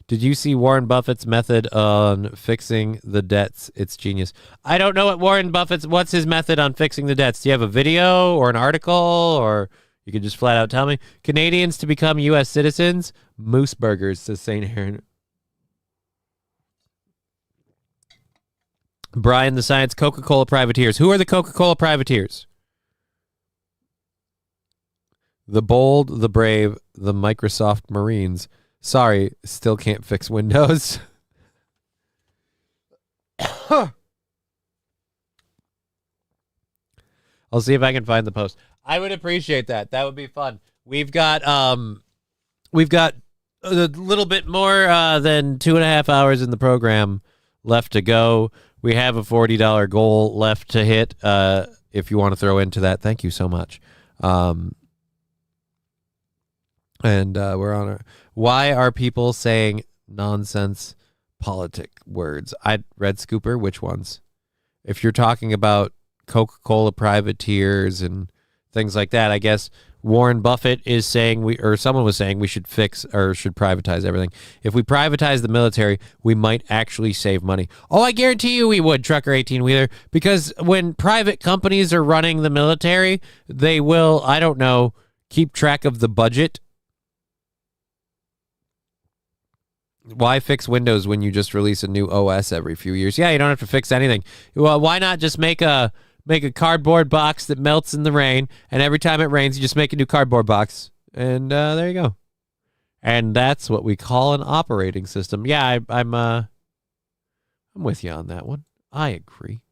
Did you see Warren Buffett's method on fixing the debts? It's genius. I don't know what's his method on fixing the debts. Do you have a video or an article, or you could just flat out tell me? Canadians to become U.S. citizens? Moose burgers, says St. Aaron. Brian the Science, Coca-Cola privateers. Who are the Coca-Cola privateers? The bold, the brave, the Microsoft Marines. Sorry, still can't fix Windows. I'll see if I can find the post. I would appreciate that. That would be fun. We've got a little bit more than 2.5 hours in the program left to go. We have a $40 goal left to hit. If you want to throw into that, thank you so much. And we're on our... Why are people saying nonsense politic words? Red Scooper, which ones? If you're talking about Coca-Cola privateers and things like that, I guess Warren Buffett is saying someone was saying we should fix or should privatize everything. If we privatize the military, we might actually save money. Oh, I guarantee you we would, Trucker 18-wheeler, because when private companies are running the military, they will, I don't know, keep track of the budget. Why fix Windows when you just release a new OS every few years? Yeah, you don't have to fix anything. Well, why not just make a cardboard box that melts in the rain, and every time it rains, you just make a new cardboard box, and there you go. And that's what we call an operating system. Yeah, I'm with you on that one. I agree.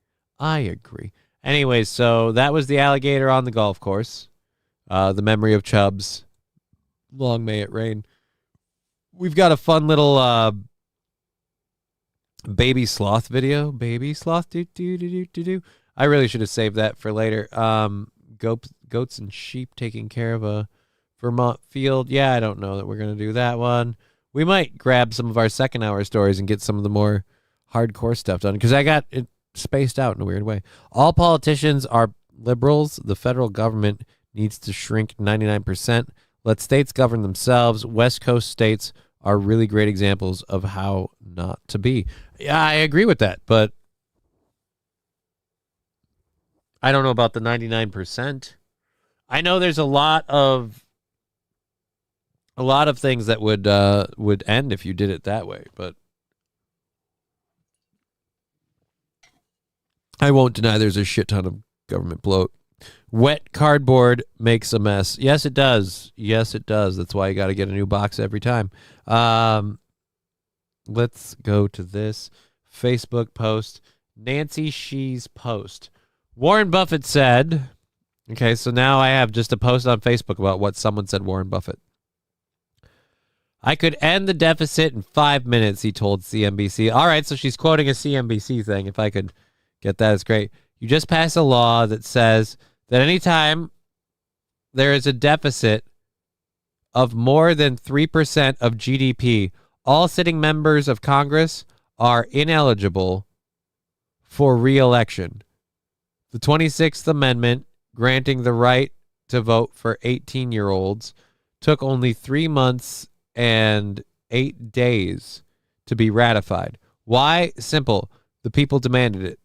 Anyways, so that was the alligator on the golf course. The memory of Chubbs. Long may it rain. We've got a fun little baby sloth video. Baby sloth, do. I really should have saved that for later. Goats and sheep taking care of a Vermont field. Yeah, I don't know that we're going to do that one. We might grab some of our second hour stories and get some of the more hardcore stuff done, because I got it spaced out in a weird way. All politicians are liberals. The federal government needs to shrink 99%. Let states govern themselves. West Coast states are really great examples of how not to be. Yeah, I agree with that, but I don't know about the 99%. I know there's a lot of things that would end if you did it that way, but I won't deny there's a shit ton of government bloat. Wet cardboard makes a mess. Yes, it does. That's why you got to get a new box every time. Let's go to this Facebook post. Nancy Shee's post. Warren Buffett said, okay, so now I have just a post on Facebook about what someone said Warren Buffett. I could end the deficit in 5 minutes, he told CNBC. All right, so she's quoting a CNBC thing. If I could get that, it's great. You just passed a law that says that anytime there is a deficit of more than 3% of GDP, all sitting members of Congress are ineligible for re-election. The 26th Amendment, granting the right to vote for 18-year-olds, took only 3 months and 8 days to be ratified. Why? Simple. The people demanded it.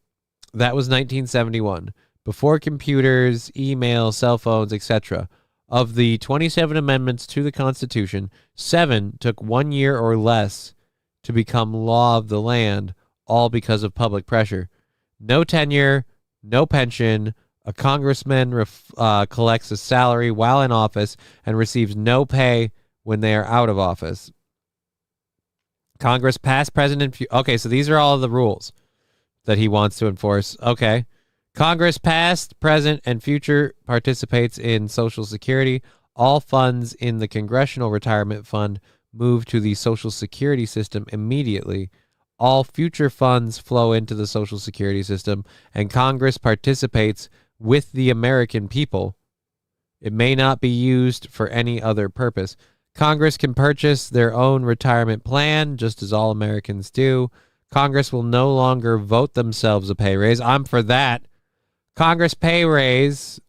That was 1971. Before computers, email, cell phones, etc. Of the 27 amendments to the Constitution, 7 took 1 year or less to become law of the land, all because of public pressure. No tenure, no pension. A congressman collects a salary while in office and receives no pay when they are out of office. Congress, past, present, and future. Okay, so these are all the rules that he wants to enforce. Okay. Congress, past, present, and future, participates in Social Security. All funds in the Congressional Retirement Fund move to the Social Security system immediately. All future funds flow into the Social Security system, and Congress participates with the American people. It may not be used for any other purpose. Congress can purchase their own retirement plan, just as all Americans do. Congress will no longer vote themselves a pay raise. I'm for that. Congress pay raise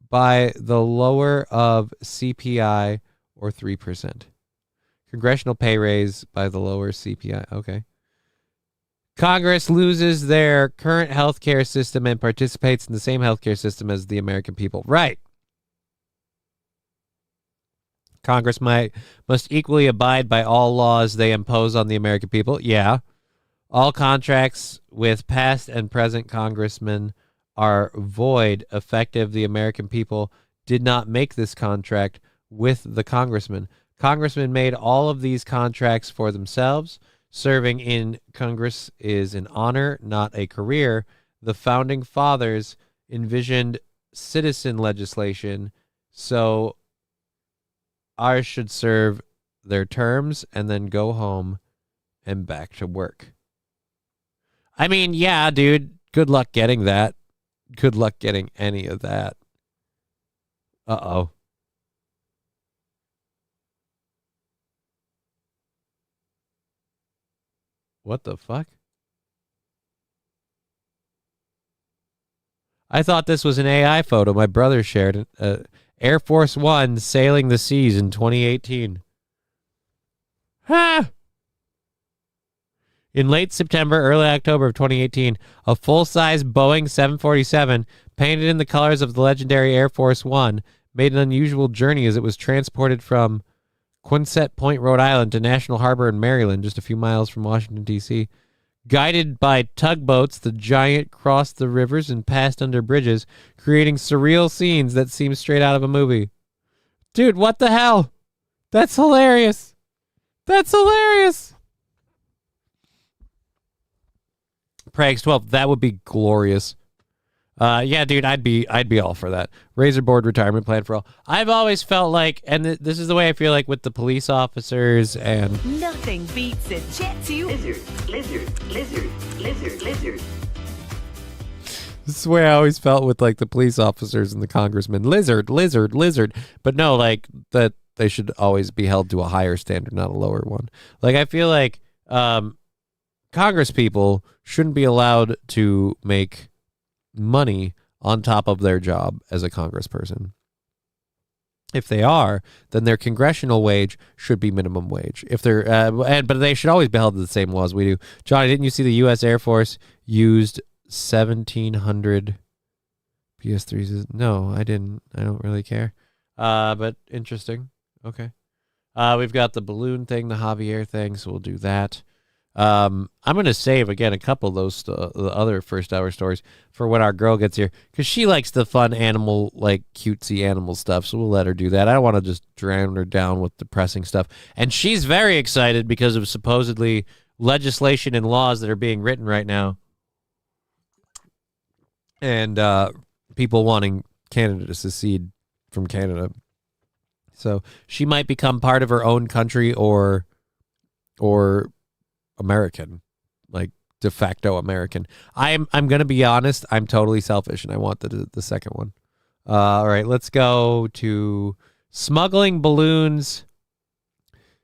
by the lower of CPI or 3%. Congressional pay raise by the lower CPI. Okay. Congress loses their current healthcare system and participates in the same healthcare system as the American people. Right. Congress must equally abide by all laws they impose on the American people. Yeah. All contracts with past and present congressmen are void, effective. The American people did not make this contract with the congressman. Congressmen made all of these contracts for themselves. Serving in Congress is an honor, not a career. The founding fathers envisioned citizen legislation, so ours should serve their terms and then go home and back to work. I mean, yeah, dude, good luck getting that. Good luck getting any of that. Uh-oh. What the fuck? I thought this was an AI photo my brother shared. Air Force One sailing the seas in 2018. Ha! In late September, early October of 2018, a full-size Boeing 747, painted in the colors of the legendary Air Force One, made an unusual journey as it was transported from Quonset Point, Rhode Island to National Harbor in Maryland, just a few miles from Washington, D.C. Guided by tugboats, the giant crossed the rivers and passed under bridges, creating surreal scenes that seem straight out of a movie. Dude, what the hell? That's hilarious. That's hilarious. Prags 12, that would be glorious. Yeah, dude, I'd be all for that. Razor board retirement plan for all. I've always felt like, and this is the way I feel like with the police officers and... Nothing beats a jet to lizard. This is the way I always felt with like the police officers and the congressmen. Lizard. But no, like that they should always be held to a higher standard, not a lower one. Like I feel like Congress people shouldn't be allowed to make money on top of their job as a congressperson. If they are, then their congressional wage should be minimum wage. If they're, but they should always be held to the same laws we do. Johnny, didn't you see the U.S. Air Force used 1,700 PS3s? No, I didn't. I don't really care. But interesting. Okay. We've got the balloon thing, the Javier thing, so we'll do that. I'm going to save, again, a couple of those, the other first hour stories for when our girl gets here, because she likes the fun animal, like cutesy animal stuff, so we'll let her do that. I don't want to just drown her down with depressing stuff. And she's very excited because of supposedly legislation and laws that are being written right now. And people wanting Canada to secede from Canada. So she might become part of her own country or American, like de facto American. I'm going to be honest. I'm totally selfish, and I want the second one. All right, let's go to smuggling balloons.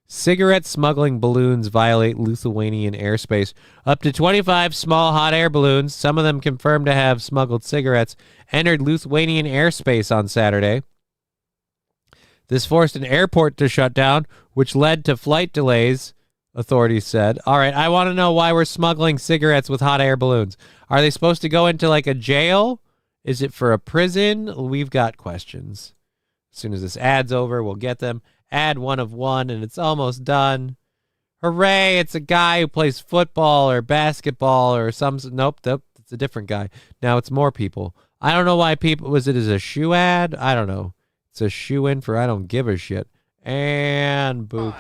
Cigarette smuggling balloons violate Lithuanian airspace. Up to 25 small hot air balloons, some of them confirmed to have smuggled cigarettes, entered Lithuanian airspace on Saturday. This forced an airport to shut down, which led to flight delays authorities said. All right, I want to know why we're smuggling cigarettes with hot air balloons. Are they supposed to go into like a jail? Is it for a prison? We've got questions. As soon as this ad's over, we'll get them. Ad 1 of 1, and it's almost done. Hooray, it's a guy who plays football or basketball or some... Nope, it's a different guy. Now it's more people. I don't know why people... Was it as a shoe ad? I don't know. It's a shoe in for I don't give a shit. And boop.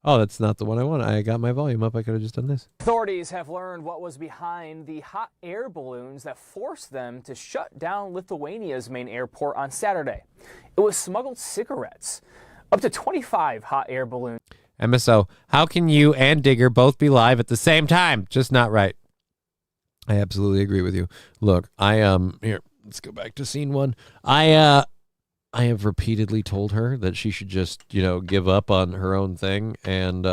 Oh, that's not the one I want. I got my volume up. I could have just done this. Authorities have learned what was behind the hot air balloons that forced them to shut down Lithuania's main airport on Saturday. It was smuggled cigarettes. Up to 25 hot air balloons. MSO, how can you and Digger both be live at the same time? Just not right. I absolutely agree with you. Look, here, let's go back to scene 1. I have repeatedly told her that she should just, give up on her own thing and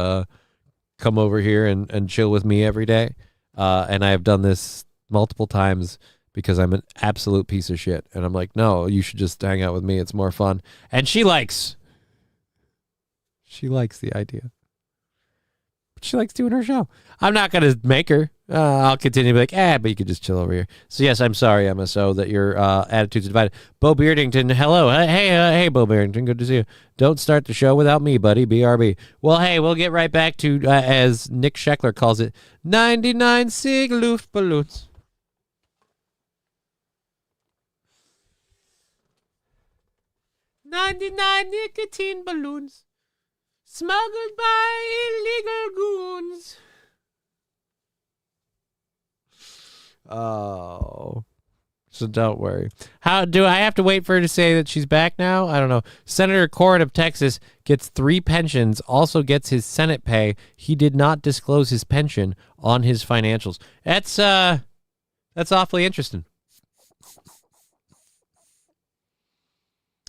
come over here and chill with me every day. And I have done this multiple times because I'm an absolute piece of shit. And I'm like, no, you should just hang out with me. It's more fun. And she likes the idea. But she likes doing her show. I'm not going to make her. I'll continue to be like, but you could just chill over here. So, yes, I'm sorry, MSO, that your attitudes are divided. Bo Beardington, hello. Hey, Bo Beardington, good to see you. Don't start the show without me, buddy, BRB. Well, hey, we'll get right back to, as Nick Scheckler calls it, 99 Sig Luftballons. "99 nicotine balloons smuggled by illegal goons." Oh, so don't worry. How do I have to wait for her to say that she's back now? I don't know. Senator Corrin of Texas gets 3 pensions, also gets his Senate pay. He did not disclose his pension on his financials. That's awfully interesting.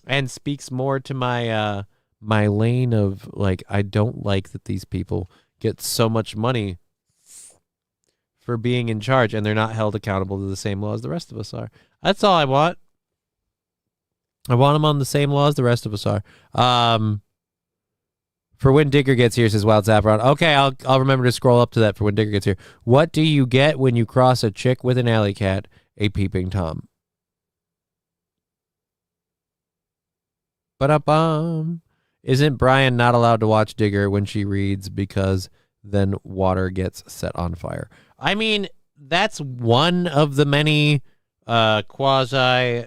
And speaks more to my my lane of I don't like that these people get so much money for being in charge, and they're not held accountable to the same law as the rest of us are. That's all I want. I want them on the same law as the rest of us are. For when Digger gets here, says Wild Saffron. Okay, I'll remember to scroll up to that for when Digger gets here. What do you get when you cross a chick with an alley cat? A peeping Tom. Ba-da-bum. Isn't Brian not allowed to watch Digger when she reads because then water gets set on fire? I mean, that's one of the many quasi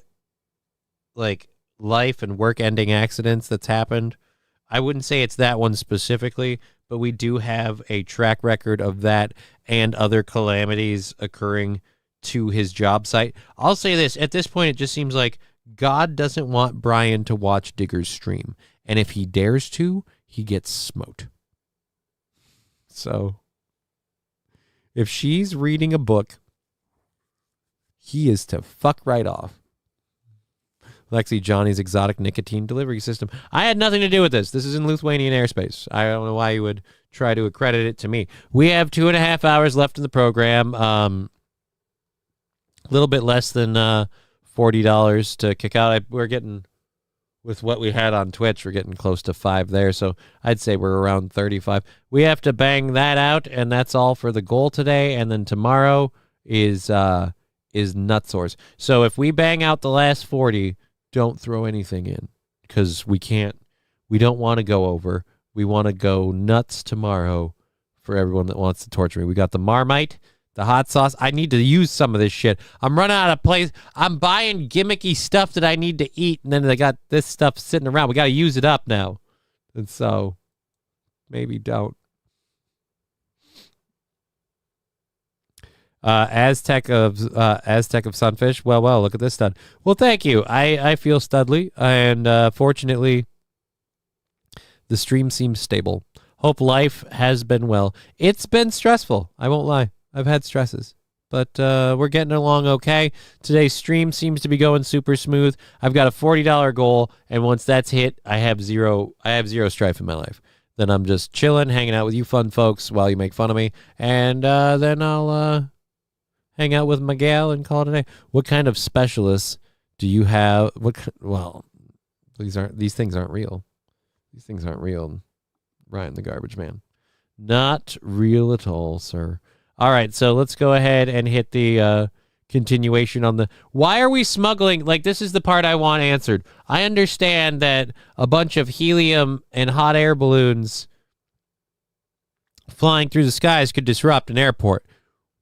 life and work ending accidents that's happened. I wouldn't say it's that one specifically, but we do have a track record of that and other calamities occurring to his job site. I'll say this, at this point it just seems like God doesn't want Brian to watch Digger's stream, and if he dares to, he gets smote. So if she's reading a book, he is to fuck right off. Lexi, Johnny's exotic nicotine delivery system. I had nothing to do with this. This is in Lithuanian airspace. I don't know why you would try to accredit it to me. We have 2.5 hours left in the program. A little bit less than $40 to kick out. We're getting, with what we had on Twitch, we're getting close to 5 there. So I'd say we're around 35. We have to bang that out, and that's all for the goal today. And then tomorrow is Nutsores. So if we bang out the last 40, don't throw anything in because we don't want to go over. We want to go nuts tomorrow for everyone that wants to torture me. We got the Marmite, the hot sauce. I need to use some of this shit. I'm running out of place. I'm buying gimmicky stuff that I need to eat, and then they got this stuff sitting around. We got to use it up now. And so maybe don't. Aztec of Sunfish. Well, look at this stud. Well, thank you. I feel studly, and fortunately, the stream seems stable. Hope life has been well. It's been stressful. I won't lie. I've had stresses, but we're getting along okay. Today's stream seems to be going super smooth. I've got a $40 goal, and once that's hit, I have zero strife in my life. Then I'm just chilling, hanging out with you fun folks while you make fun of me, and then I'll hang out with my gal and call it a day. What kind of specialists do you have? Well, these things aren't real. These things aren't real. Ryan the Garbage Man. Not real at all, sir. All right, so let's go ahead and hit the continuation on the... Why are we smuggling? Like, this is the part I want answered. I understand that a bunch of helium and hot air balloons flying through the skies could disrupt an airport.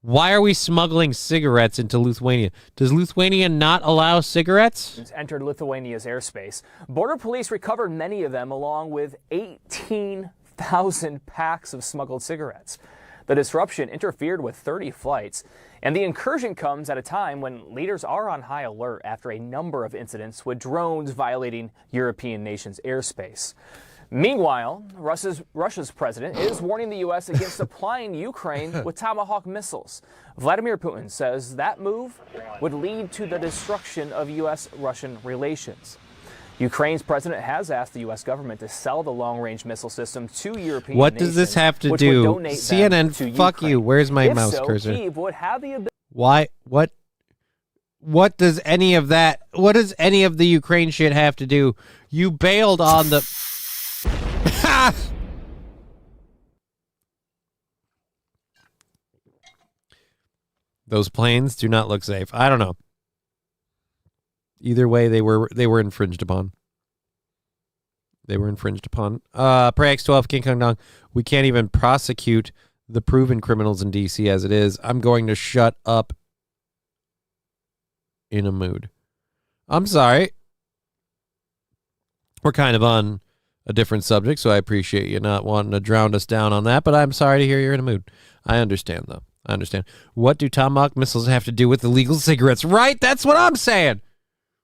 Why are we smuggling cigarettes into Lithuania? Does Lithuania not allow cigarettes? Entered Lithuania's airspace. Border police recovered many of them, along with 18,000 packs of smuggled cigarettes. The disruption interfered with 30 flights, and the incursion comes at a time when leaders are on high alert after a number of incidents with drones violating European nations' airspace. Meanwhile, Russia's president is warning the U.S. against supplying Ukraine with Tomahawk missiles. Vladimir Putin says that move would lead to the destruction of U.S.-Russian relations. Ukraine's president has asked the U.S. government to sell the long-range missile system to European What nations, does this have to which do? would donate CNN, them to fuck Ukraine. you. Where's my If mouse so, cursor? Kyiv would have the ability. Why? What does any of that? What does any of the Ukraine shit have to do? You bailed on the. Those planes do not look safe. I don't know. Either way, they were infringed upon. They were infringed upon. Prey X12, King Kong Dong. We can't even prosecute the proven criminals in DC as it is. I'm going to shut up in a mood. I'm sorry. We're kind of on a different subject, so I appreciate you not wanting to drown us down on that, but I'm sorry to hear you're in a mood. I understand, though. I understand. What do Tomahawk missiles have to do with illegal cigarettes? Right? That's what I'm saying.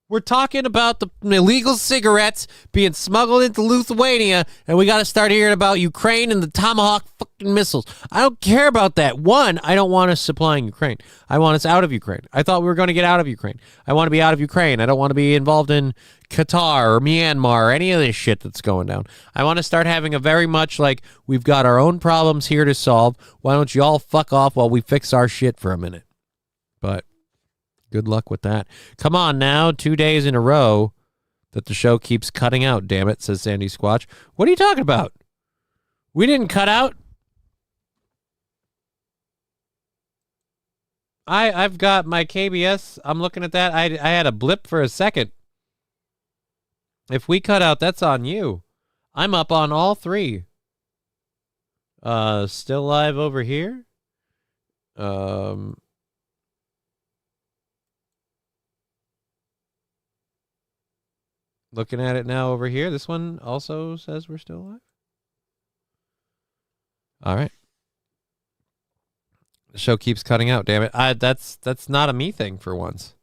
We're talking about the illegal cigarettes being smuggled into Lithuania, and we got to start hearing about Ukraine and the Tomahawk fucking missiles. I don't care about that. One, I don't want us supplying Ukraine. I want us out of Ukraine. I thought we were going to get out of Ukraine. I want to be out of Ukraine. I don't want to be involved in Qatar or Myanmar or any of this shit that's going down. I want to start having a very much like, we've got our own problems here to solve. Why don't you all fuck off while we fix our shit for a minute? But good luck with that. Come on now, 2 days in a row that the show keeps cutting out, damn it, says Sandy Squatch. What are you talking about? We didn't cut out. I've got my KBS. I'm looking at that. I had a blip for a second. If we cut out, that's on you. I'm up on all three. Still live over here. Looking at it now over here. This one also says we're still alive. All right. The show keeps cutting out, damn it. That's not a me thing for once.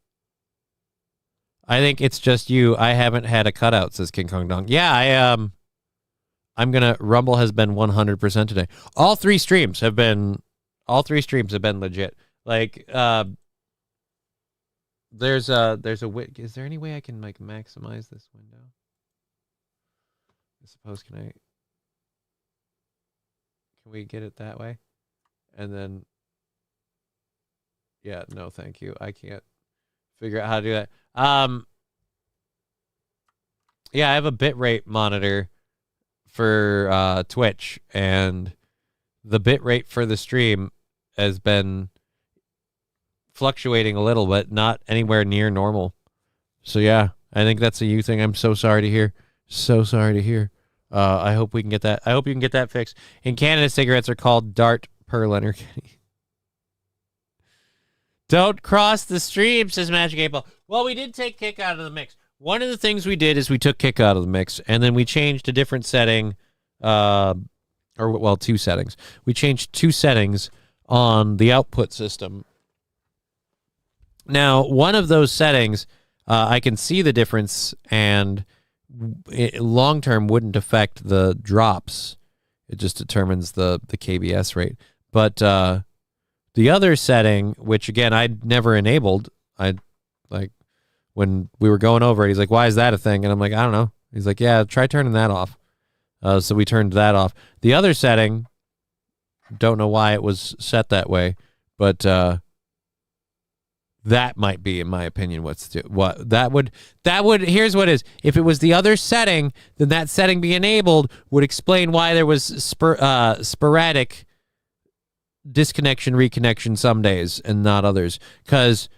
I think it's just you. I haven't had a cutout, says King Kong Dong. Yeah, I'm gonna Rumble has been 100% today. All three streams have been legit. Like there's a is there any way I can like maximize this window? I suppose can we get it that way? And then yeah, no thank you. I can't figure out how to do that. Yeah, I have a bitrate monitor for Twitch, and the bitrate for the stream has been fluctuating a little, but not anywhere near normal. So yeah, I think that's a you thing. I'm so sorry to hear. So sorry to hear. I hope we can get that. I hope you can get that fixed. In Canada, cigarettes are called Dart per Letterkenny. Don't cross the stream, says Magic 8 Ball. Well, we did take Kick out of the mix. One of the things we did is we took Kick out of the mix, and then we changed a different setting, two settings. We changed 2 settings on the output system. Now, one of those settings, I can see the difference, and long-term wouldn't affect the drops. It just determines the KBS rate. But the other setting, which, again, I'd never enabled, when we were going over it, he's like, why is that a thing? And I'm like, I don't know. He's like, yeah, try turning that off. So we turned that off. The other setting, don't know why it was set that way, but That might be, in my opinion, here's what is. If it was the other setting, then that setting being enabled would explain why there was sporadic disconnection, reconnection some days and not others, because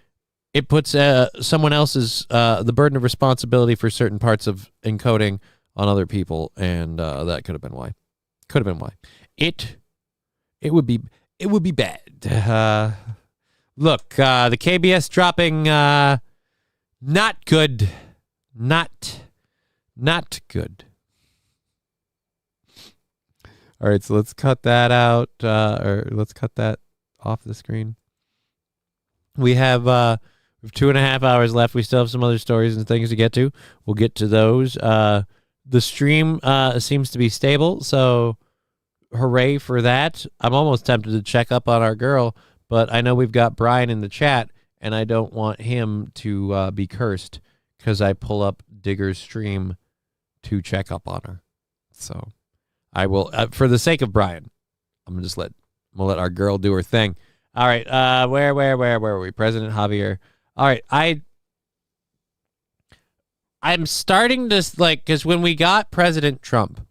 it puts someone else's the burden of responsibility for certain parts of encoding on other people, and that could have been why. It would be bad. Look, the KBS dropping, not good. Not good. All right, so let's cut that out, or let's cut that off the screen. We have 2.5 hours left. We still have some other stories and things to get to. We'll get to those. The stream seems to be stable, so hooray for that. I'm almost tempted to check up on our girl, but I know we've got Brian in the chat, and I don't want him to be cursed because I pull up Digger's stream to check up on her. So I will, for the sake of Brian, I'm gonna let our girl do her thing. All right, where were we? President Javier. All right, I'm starting to because when we got President Trump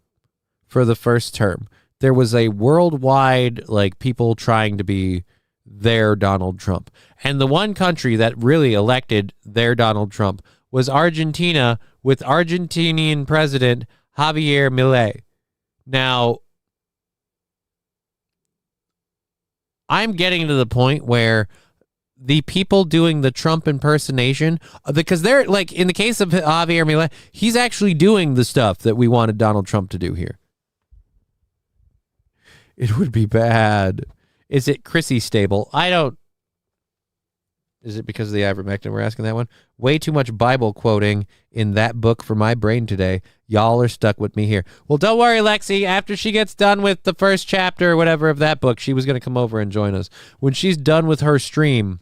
for the first term, there was a worldwide people trying to be their Donald Trump. And the one country that really elected their Donald Trump was Argentina, with Argentinian President Javier Milei. Now, I'm getting to the point where the people doing the Trump impersonation, because they're in the case of Javier Milei, he's actually doing the stuff that we wanted Donald Trump to do here. It would be bad. Is it Chrissy stable? Is it because of the ivermectin we're asking that one? Way too much Bible quoting in that book for my brain today. Y'all are stuck with me here. Well, don't worry, Lexi. After she gets done with the first chapter or whatever of that book, she was going to come over and join us. When she's done with her stream,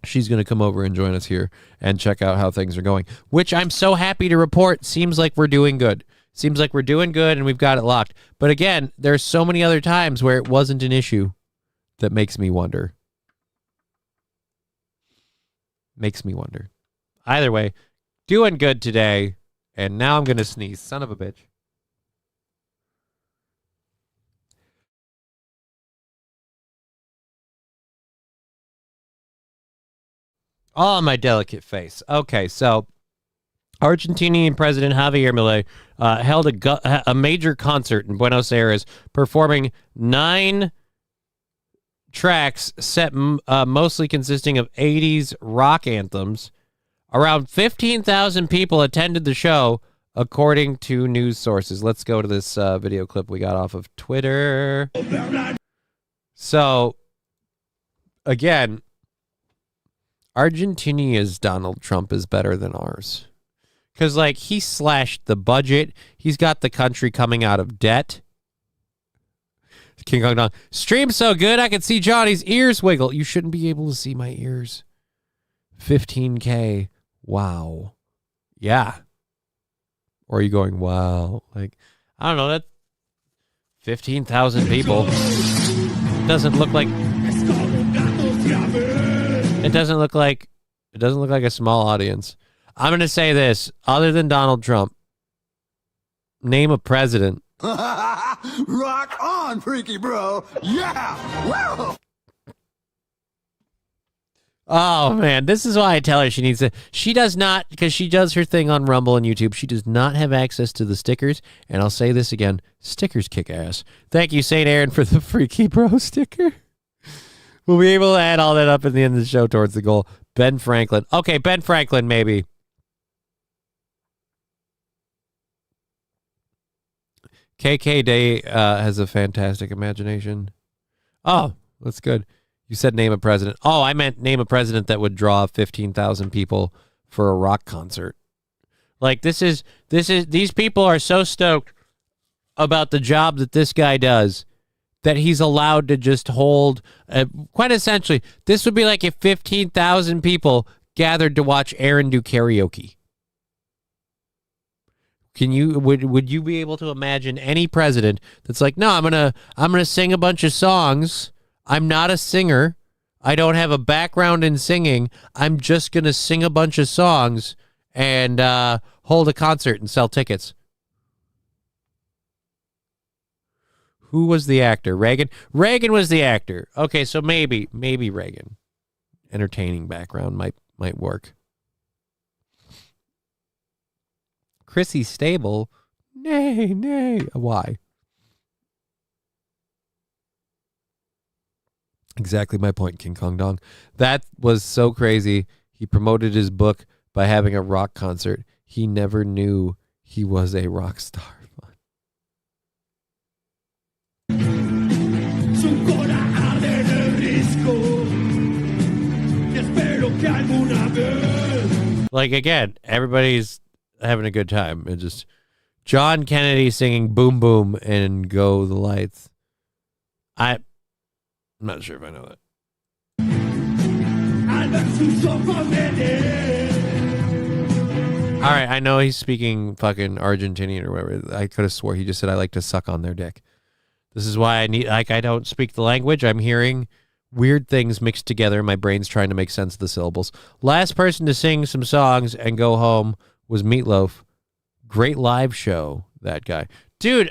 she's going to come over and join us here and check out how things are going, which I'm so happy to report seems like we're doing good. Seems like we're doing good and we've got it locked. But again, there's so many other times where it wasn't an issue that makes me wonder. Either way, doing good today. And now I'm going to sneeze. Son of a bitch. Oh, my delicate face. Okay, so Argentinian President Javier Milei held a major concert in Buenos Aires, performing 9 tracks set mostly consisting of 80s rock anthems. Around 15,000 people attended the show, according to news sources. Let's go to this video clip we got off of Twitter. So, again, Argentinia's Donald Trump is better than ours. Because, he slashed the budget. He's got the country coming out of debt. King Kong Dong. Stream so good I can see Johnny's ears wiggle. You shouldn't be able to see my ears. 15K. Wow. Yeah. Or are you going, wow? I don't know. That 15,000 people. Doesn't look like... It doesn't look like a small audience. I'm going to say this. Other than Donald Trump, name a president. Rock on, freaky bro. Yeah. Woo! Oh, man. This is why I tell her she does not, because she does her thing on Rumble and YouTube, she does not have access to the stickers. And I'll say this again. Stickers kick ass. Thank you, St. Aaron, for the freaky bro sticker. We'll be able to add all that up at the end of the show towards the goal. Ben Franklin. Okay, Ben Franklin, maybe. KK Day has a fantastic imagination. Oh, that's good. You said name a president. Oh, I meant name a president that would draw 15,000 people for a rock concert. These people are so stoked about the job that this guy does that he's allowed to just hold, quite essentially, this would be like if 15,000 people gathered to watch Aaron do karaoke. Would you be able to imagine any president that's like, no, I'm gonna sing a bunch of songs. I'm not a singer. I don't have a background in singing. I'm just going to sing a bunch of songs and hold a concert and sell tickets. Who was the actor? Reagan? Reagan was the actor. Okay, so maybe Reagan. Entertaining background might work. Chrissy Stable? Nay. Why? Exactly my point, King Kong Dong. That was so crazy. He promoted his book by having a rock concert. He never knew he was a rock star. Like, again, everybody's having a good time. It just John Kennedy singing Boom Boom and Go the Lights. I'm not sure if I know that. All right, I know he's speaking fucking Argentinian or whatever. I could have swore he just said I like to suck on their dick. This is why I don't speak the language. I'm hearing weird things mixed together. My brain's trying to make sense of the syllables. Last person to sing some songs and go home was Meatloaf. Great live show, that guy. Dude,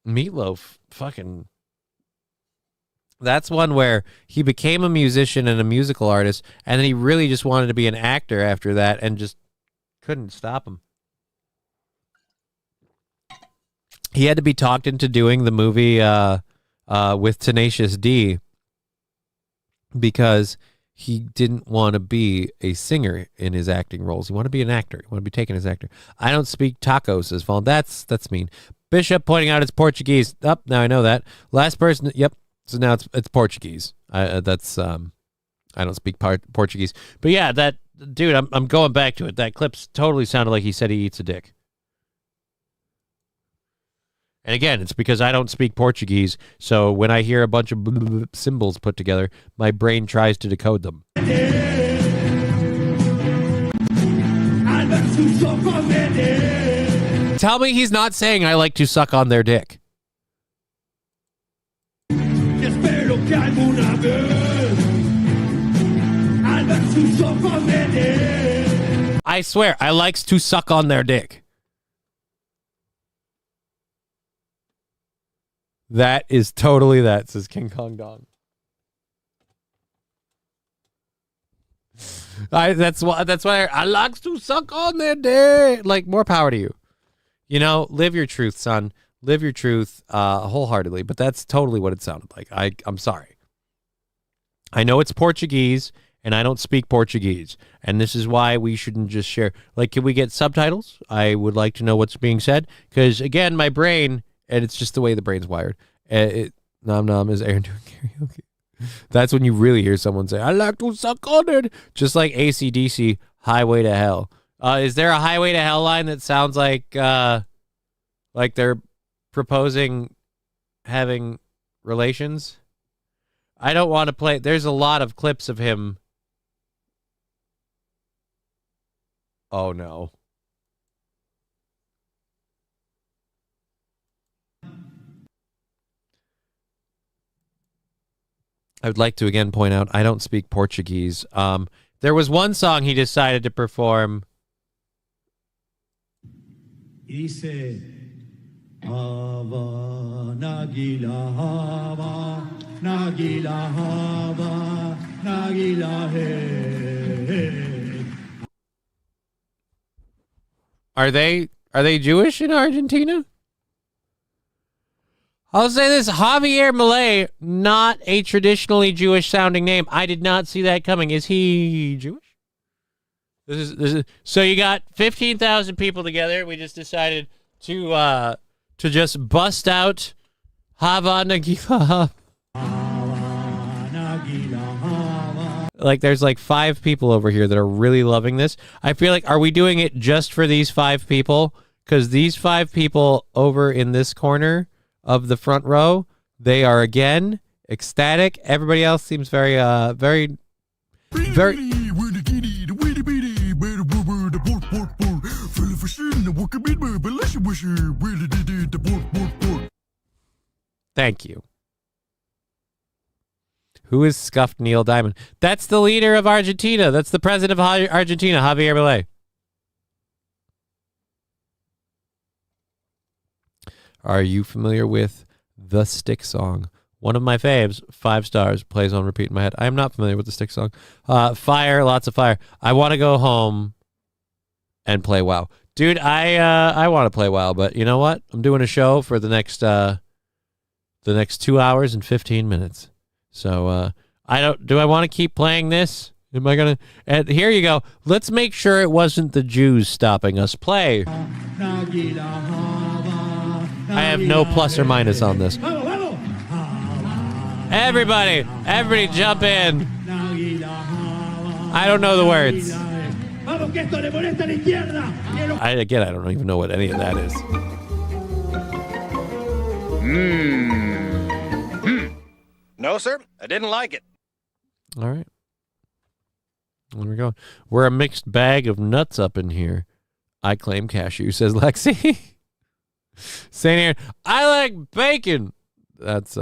Meatloaf, fucking... That's one where he became a musician and a musical artist, and then he really just wanted to be an actor after that and just couldn't stop him. He had to be talked into doing the movie with Tenacious D because he didn't want to be a singer in his acting roles. He wanted to be an actor. He wanted to be taken as actor. I don't speak tacos as well. That's mean. Bishop pointing out it's Portuguese. Now I know that. Last person. Yep. So now it's Portuguese. I don't speak Portuguese. But yeah, that dude. I'm going back to it. That clip totally sounded like he said he eats a dick. And again, it's because I don't speak Portuguese, so when I hear a bunch of symbols put together, my brain tries to decode them. Tell me he's not saying I like to suck on their dick. I swear, I likes to suck on their dick. That is totally that, says King Kong Dong. That's why I likes to suck on their dick. Like, more power to you. You know, live your truth, son. Live your truth wholeheartedly. But that's totally what it sounded like. I'm sorry. I know it's Portuguese, and I don't speak Portuguese. And this is why we shouldn't just share. Like, can we get subtitles? I would like to know what's being said. Because, again, my brain... And it's just the way the brain's wired. Nom nom is Aaron doing karaoke. That's when you really hear someone say, I like to suck on it. Just like AC/DC, Highway to Hell. Is there a Highway to Hell line that sounds like they're proposing having relations? I don't want to play. There's a lot of clips of him. Oh, no. I would like to again point out I don't speak Portuguese. There was one song he decided to perform. Dice, Hava, Nagila, Hava, Nagila, Hava, Nagila, hey. Are they Jewish in Argentina? I'll say this, Javier Milei, not a traditionally Jewish-sounding name. I did not see that coming. Is he Jewish? This is so you got 15,000 people together. We just decided to just bust out Hava Nagila. Like, there's like 5 people over here that are really loving this. I feel like, are we doing it just for these 5 people? Because these 5 people over in this corner of the front row, they are again ecstatic. Everybody else seems very thank you. Who is scuffed Neil Diamond? That's the leader of Argentina. That's the president of Argentina, Javier Milei. Are you familiar with the Stick song? One of my faves, 5 stars, plays on repeat in my head. I am not familiar with the Stick song. Fire, lots of fire. I want to go home and play WoW. Dude, I want to play WoW, but you know what? I'm doing a show for the next 2 hours and 15 minutes. So do I want to keep playing this? Am I gonna? And here you go. Let's make sure it wasn't the Jews stopping us. Play. I have no plus or minus on this. Everybody jump in. I don't know the words. I don't even know what any of that is. No, sir. I didn't like it. All right. Where we going? We're a mixed bag of nuts up in here. I claim cashew, says Lexi. St. Aaron, I like bacon. That's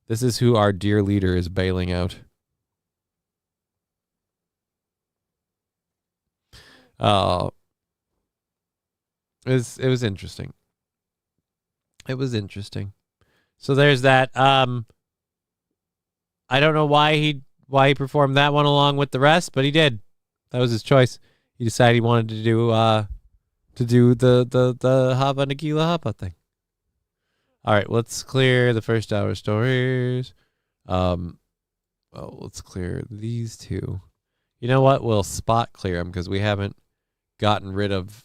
this is who our dear leader is bailing out. Oh. It was interesting. It was interesting. So there's that. I don't know why he performed that one along with the rest, but he did. That was his choice. He decided he wanted to do the Hava Nagila Hava thing. All right, let's clear the first hour stories. Let's clear these two. You know what? We'll spot clear them because we haven't gotten rid of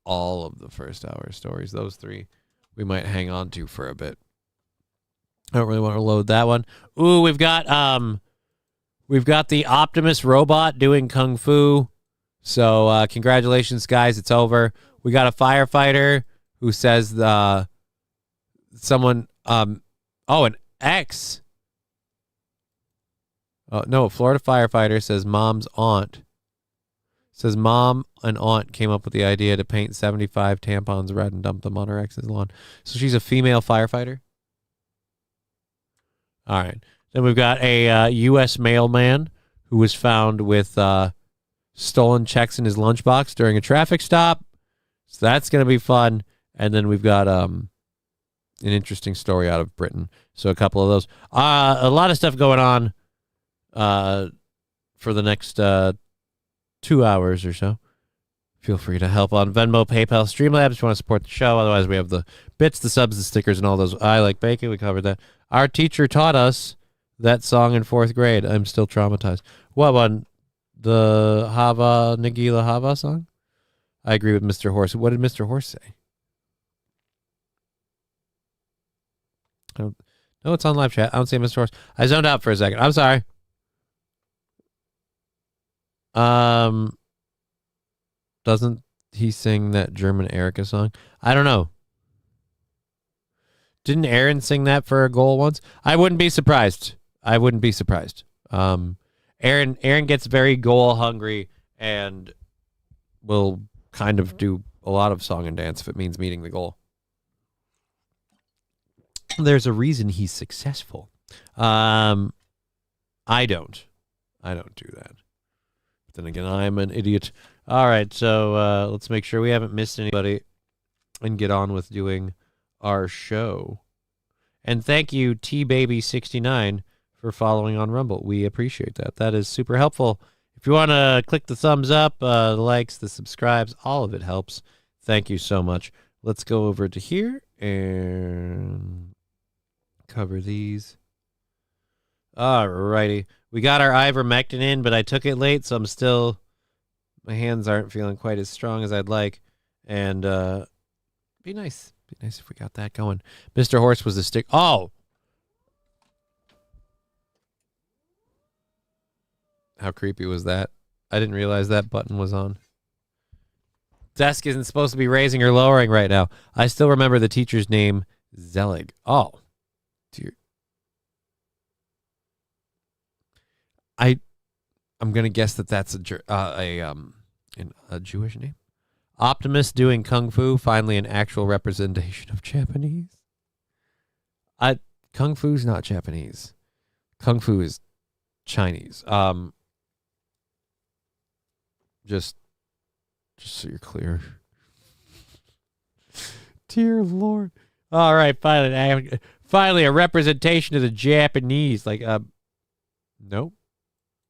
all of the first hour stories. Those 3 we might hang on to for a bit. I don't really want to load that one. Ooh, we've got the Optimus robot doing kung fu. So congratulations, guys! It's over. We got a firefighter who says an ex. Oh no, a Florida firefighter says mom's aunt. Says mom and aunt came up with the idea to paint 75 tampons red and dump them on her ex's lawn. So she's a female firefighter. All right. Then we've got a U.S. mailman who was found with stolen checks in his lunchbox during a traffic stop. So that's going to be fun. And then we've got an interesting story out of Britain. So a couple of those. A lot of stuff going on for the next 2 hours or so. Feel free to help on Venmo, PayPal, Streamlabs if you want to support the show. Otherwise, we have the bits, the subs, the stickers, and all those. I like bacon. We covered that. Our teacher taught us that song in 4th grade. I'm still traumatized. What one? The Hava Nagila Hava song? I agree with Mr. Horse. What did Mr. Horse say? No, it's on live chat. I don't see Mr. Horse. I zoned out for a second. I'm sorry. Doesn't he sing that German Erica song? I don't know. Didn't Aaron sing that for a goal once? I wouldn't be surprised. Aaron gets very goal hungry and will kind of do a lot of song and dance if it means meeting the goal. There's a reason he's successful. I don't do that. But then again, I'm an idiot. All right, so let's make sure we haven't missed anybody and get on with doing our show. And thank you, TBaby69, for following on Rumble. We appreciate that. That is super helpful. If you want to click the thumbs up, the likes, the subscribes, all of it helps. Thank you so much. Let's go over to here and cover these. All righty. We got our ivermectin in, but I took it late, so my hands aren't feeling quite as strong as I'd like. And be nice. Be nice if we got that going. Mr. Horse was the stick. Oh! How creepy was that? I didn't realize that button was on. Desk isn't supposed to be raising or lowering right now. I still remember the teacher's name, Zelig. Oh, dear. I'm gonna guess that's a Jewish name. Optimus doing kung fu. Finally, an actual representation of Japanese. Kung fu's not Japanese. Kung Fu is Chinese. Just so you're clear. Dear Lord. All right, finally a representation of the Japanese. Like, nope,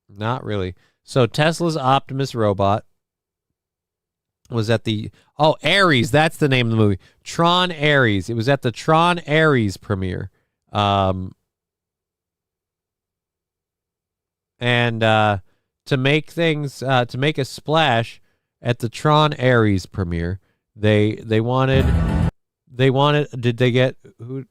not really. So Tesla's Optimus robot was at the Ares. That's the name of the movie. Tron Ares. It was at the Tron Ares premiere. And to make a splash at the Tron Ares premiere, they wanted. Did they get who?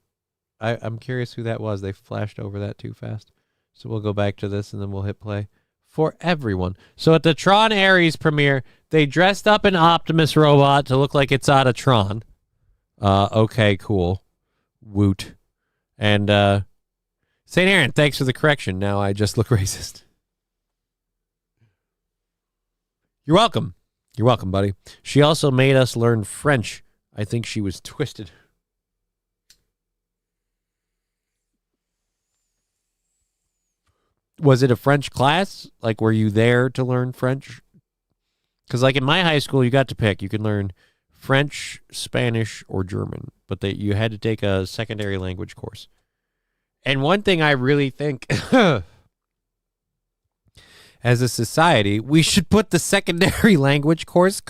I'm curious who that was. They flashed over that too fast. So we'll go back to this and then we'll hit play for everyone. So at the Tron Ares premiere, they dressed up an Optimus robot to look like it's out of Tron. Okay, cool. Woot. And St. Aaron, thanks for the correction. Now I just look racist. You're welcome. You're welcome, buddy. She also made us learn French. I think she was twisted. Was it a French class? Like, were you there to learn French? Because, like, in my high school, you got to pick. You could learn French, Spanish, or German. But you had to take a secondary language course. And one thing I really think, as a society, we should put the secondary language courses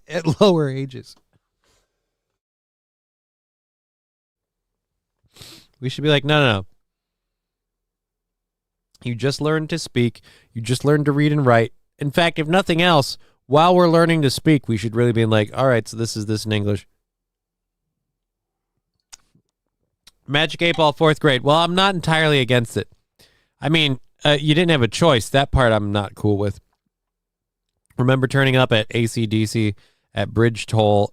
at lower ages. We should be like, no. You just learn to speak. You just learn to read and write. In fact, if nothing else, while we're learning to speak, we should really be like, all right, so this is this in English. Magic 8 Ball, 4th grade. Well, I'm not entirely against it. I mean, you didn't have a choice. That part I'm not cool with. Remember turning up at AC/DC at Bridge Toll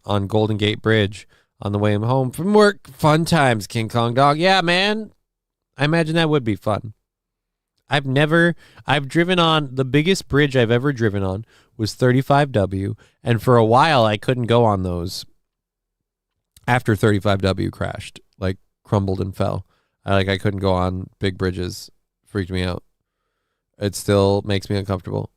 on Golden Gate Bridge on the way home from work. Fun times, King Kong Dog. Yeah, man. I imagine that would be fun. I've driven on, the biggest bridge I've ever driven on was 35W, and for a while I couldn't go on those after 35W crashed, like crumbled and fell. I couldn't go on big bridges. Freaked me out. It still makes me uncomfortable.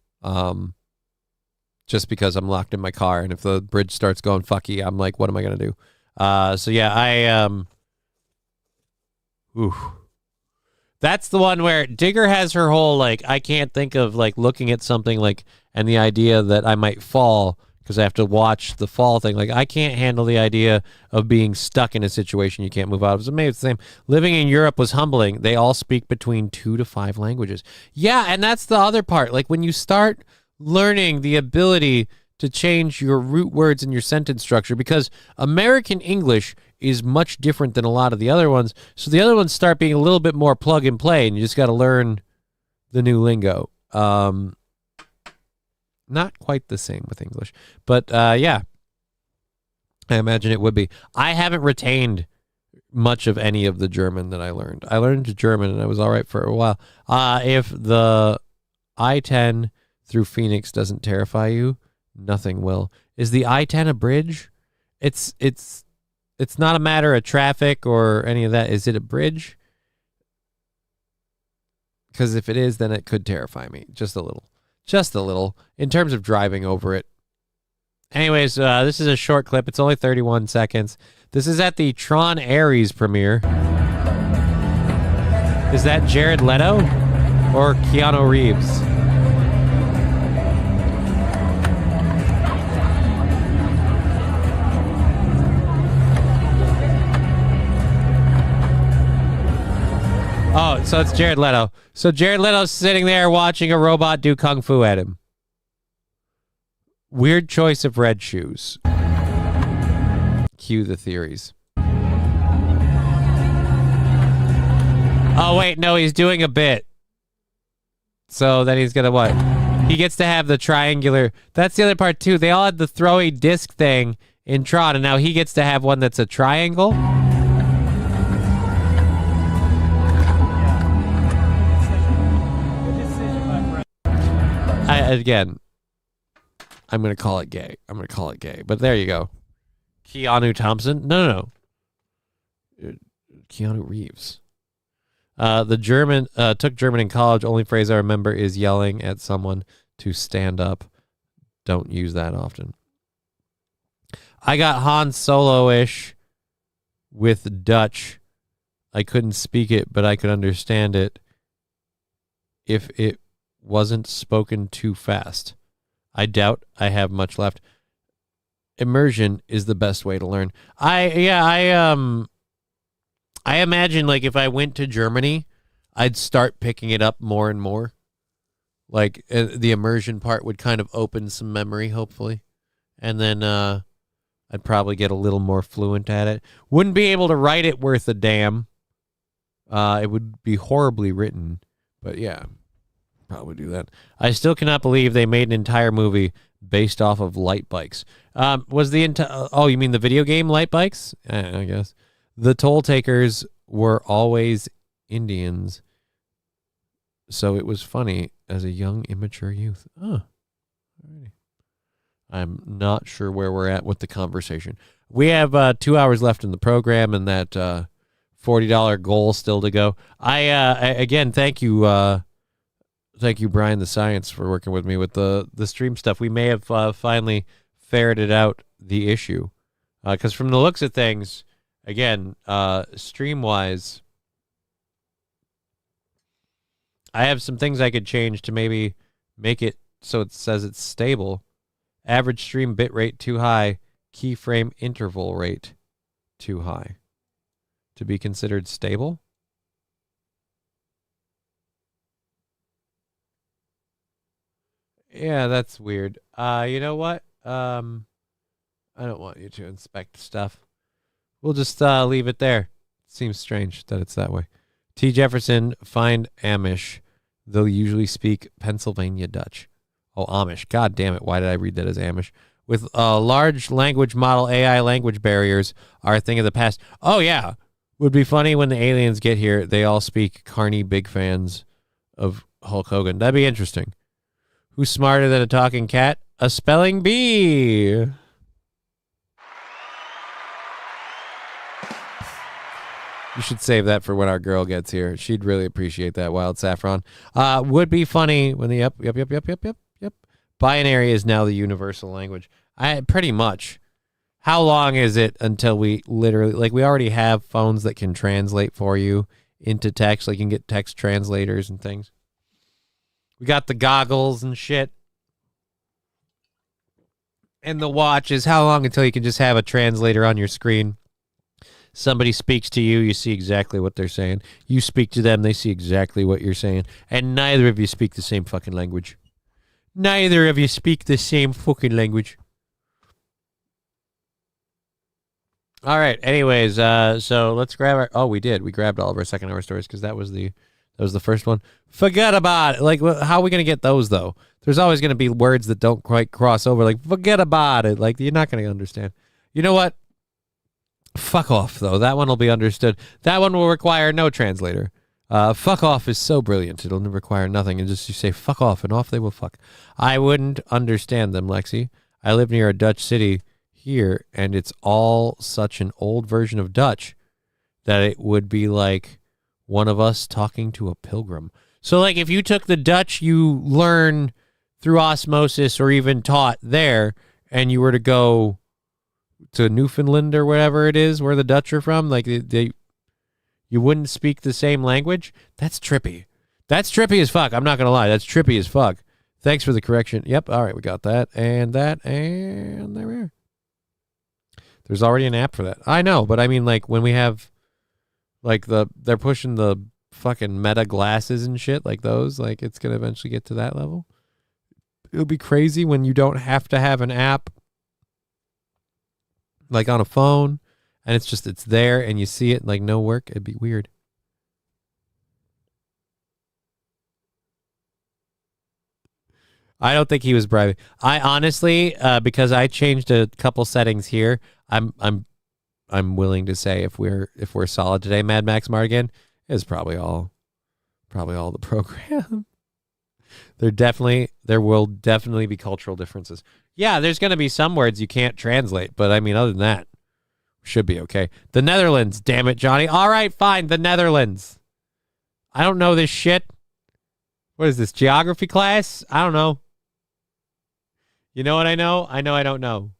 Just because I'm locked in my car, and if the bridge starts going fucky, I'm like, what am I gonna do? So yeah, that's the one where Digger has her whole, like, I can't think of, like, looking at something, like, and the idea that I might fall because I have to watch the fall thing. Like, I can't handle the idea of being stuck in a situation you can't move out of. So maybe it's the same. Living in Europe was humbling. They all speak between 2 to 5 languages. Yeah, and that's the other part. Like, when you start learning the ability to change your root words in your sentence structure, because American English is much different than a lot of the other ones. So the other ones start being a little bit more plug and play, and you just got to learn the new lingo. Not quite the same with English, but yeah, I imagine it would be. I haven't retained much of any of the German that I learned. I learned German, and I was all right for a while. If the I-10 through Phoenix doesn't terrify you, nothing will. Is the I-10 a bridge? It's not a matter of traffic or any of that. Is it a bridge? Because if it is, then it could terrify me just a little. Just a little, in terms of driving over it. Anyways, this is a short clip. It's only 31 seconds. This is at the Tron Ares premiere. Is that Jared Leto or Keanu Reeves? Oh, so it's Jared Leto. So Jared Leto's sitting there watching a robot do kung fu at him. Weird choice of red shoes. Cue the theories. Oh, wait, no, he's doing a bit. So then he's gonna what? He gets to have the triangular. That's the other part, too. They all had the throwy disc thing in Tron, and now he gets to have one that's a triangle. Again, I'm going to call it gay. But there you go. Keanu Thompson? No. Keanu Reeves. The German took German in college. Only phrase I remember is yelling at someone to stand up. Don't use that often. I got Han Solo-ish with Dutch. I couldn't speak it, but I could understand it if it wasn't spoken too fast. I doubt I have much left. Immersion is the best way to learn. I imagine like if I went to Germany, I'd start picking it up more and more. Like the immersion part would kind of open some memory, hopefully. And then I'd probably get a little more fluent at it. Wouldn't be able to write it worth a damn. It would be horribly written. But yeah, probably do that. I still cannot believe they made an entire movie based off of light bikes. Was the entire... Oh, you mean the video game light bikes? I guess. The toll takers were always Indians. So it was funny as a young, immature youth. Oh, alrighty. I'm not sure where we're at with the conversation. We have 2 hours left in the program and that $40 goal still to go. Again, thank you, Brian the Science, for working with me with the stream stuff. We may have finally ferreted out the issue. Because from the looks of things, again, stream-wise, I have some things I could change to maybe make it so it says it's stable. Average stream bit rate too high. Keyframe interval rate too high. To be considered stable? Yeah, that's weird. You know what? I don't want you to inspect stuff. We'll just leave it there. Seems strange that it's that way. T. Jefferson, find Amish. They'll usually speak Pennsylvania Dutch. Oh, Amish. God damn it. Why did I read that as Amish? With large language model AI language barriers are a thing of the past. Oh, yeah. Would be funny when the aliens get here. They all speak Carney, big fans of Hulk Hogan. That'd be interesting. Who's smarter than a talking cat? A spelling bee. You should save that for when our girl gets here. She'd really appreciate that, Wild Saffron. Would be funny when the yep. Binary is now the universal language. Pretty much. How long is it until we literally, like, we already have phones that can translate for you into text. Like, you can get text translators and things. We got the goggles and shit. And the watches. How long until you can just have a translator on your screen? Somebody speaks to you, you see exactly what they're saying. You speak to them, they see exactly what you're saying. And neither of you speak the same fucking language. Neither of you speak the same fucking language. All right. Anyways, so let's grab our... Oh, we did. We grabbed all of our second hour stories because that was the first one. Forget about it. Like, how are we going to get those, though? There's always going to be words that don't quite cross over. Like, forget about it. Like, you're not going to understand. You know what? Fuck off, though. That one will be understood. That one will require no translator. Fuck off is so brilliant. It'll require nothing. And just you say fuck off and off they will fuck. I wouldn't understand them, Lexi. I live near a Dutch city here, and it's all such an old version of Dutch that it would be like one of us talking to a pilgrim. So, like, if you took the Dutch you learn through osmosis or even taught there, and you were to go to Newfoundland or wherever it is where the Dutch are from, like, you wouldn't speak the same language? That's trippy. That's trippy as fuck. I'm not going to lie. That's trippy as fuck. Thanks for the correction. Yep. All right. We got that. And there we are. There's already an app for that. I know, but I mean, like, when we have, like, they're pushing the fucking Meta glasses and shit, like those, like, it's going to eventually get to that level. It'll be crazy when you don't have to have an app, like, on a phone, and it's there, and you see it, like, no work. It'd be weird. I don't think he was bribing. I honestly, because I changed a couple settings here, I'm willing to say if we're solid today, Mad Max Mardigan is probably all the program. There will definitely be cultural differences. Yeah, there's going to be some words you can't translate, but I mean, other than that, should be okay. The Netherlands, damn it, Johnny. All right, fine, the Netherlands. I don't know this shit. What is this, geography class? I don't know. You know what I know? I know I don't know.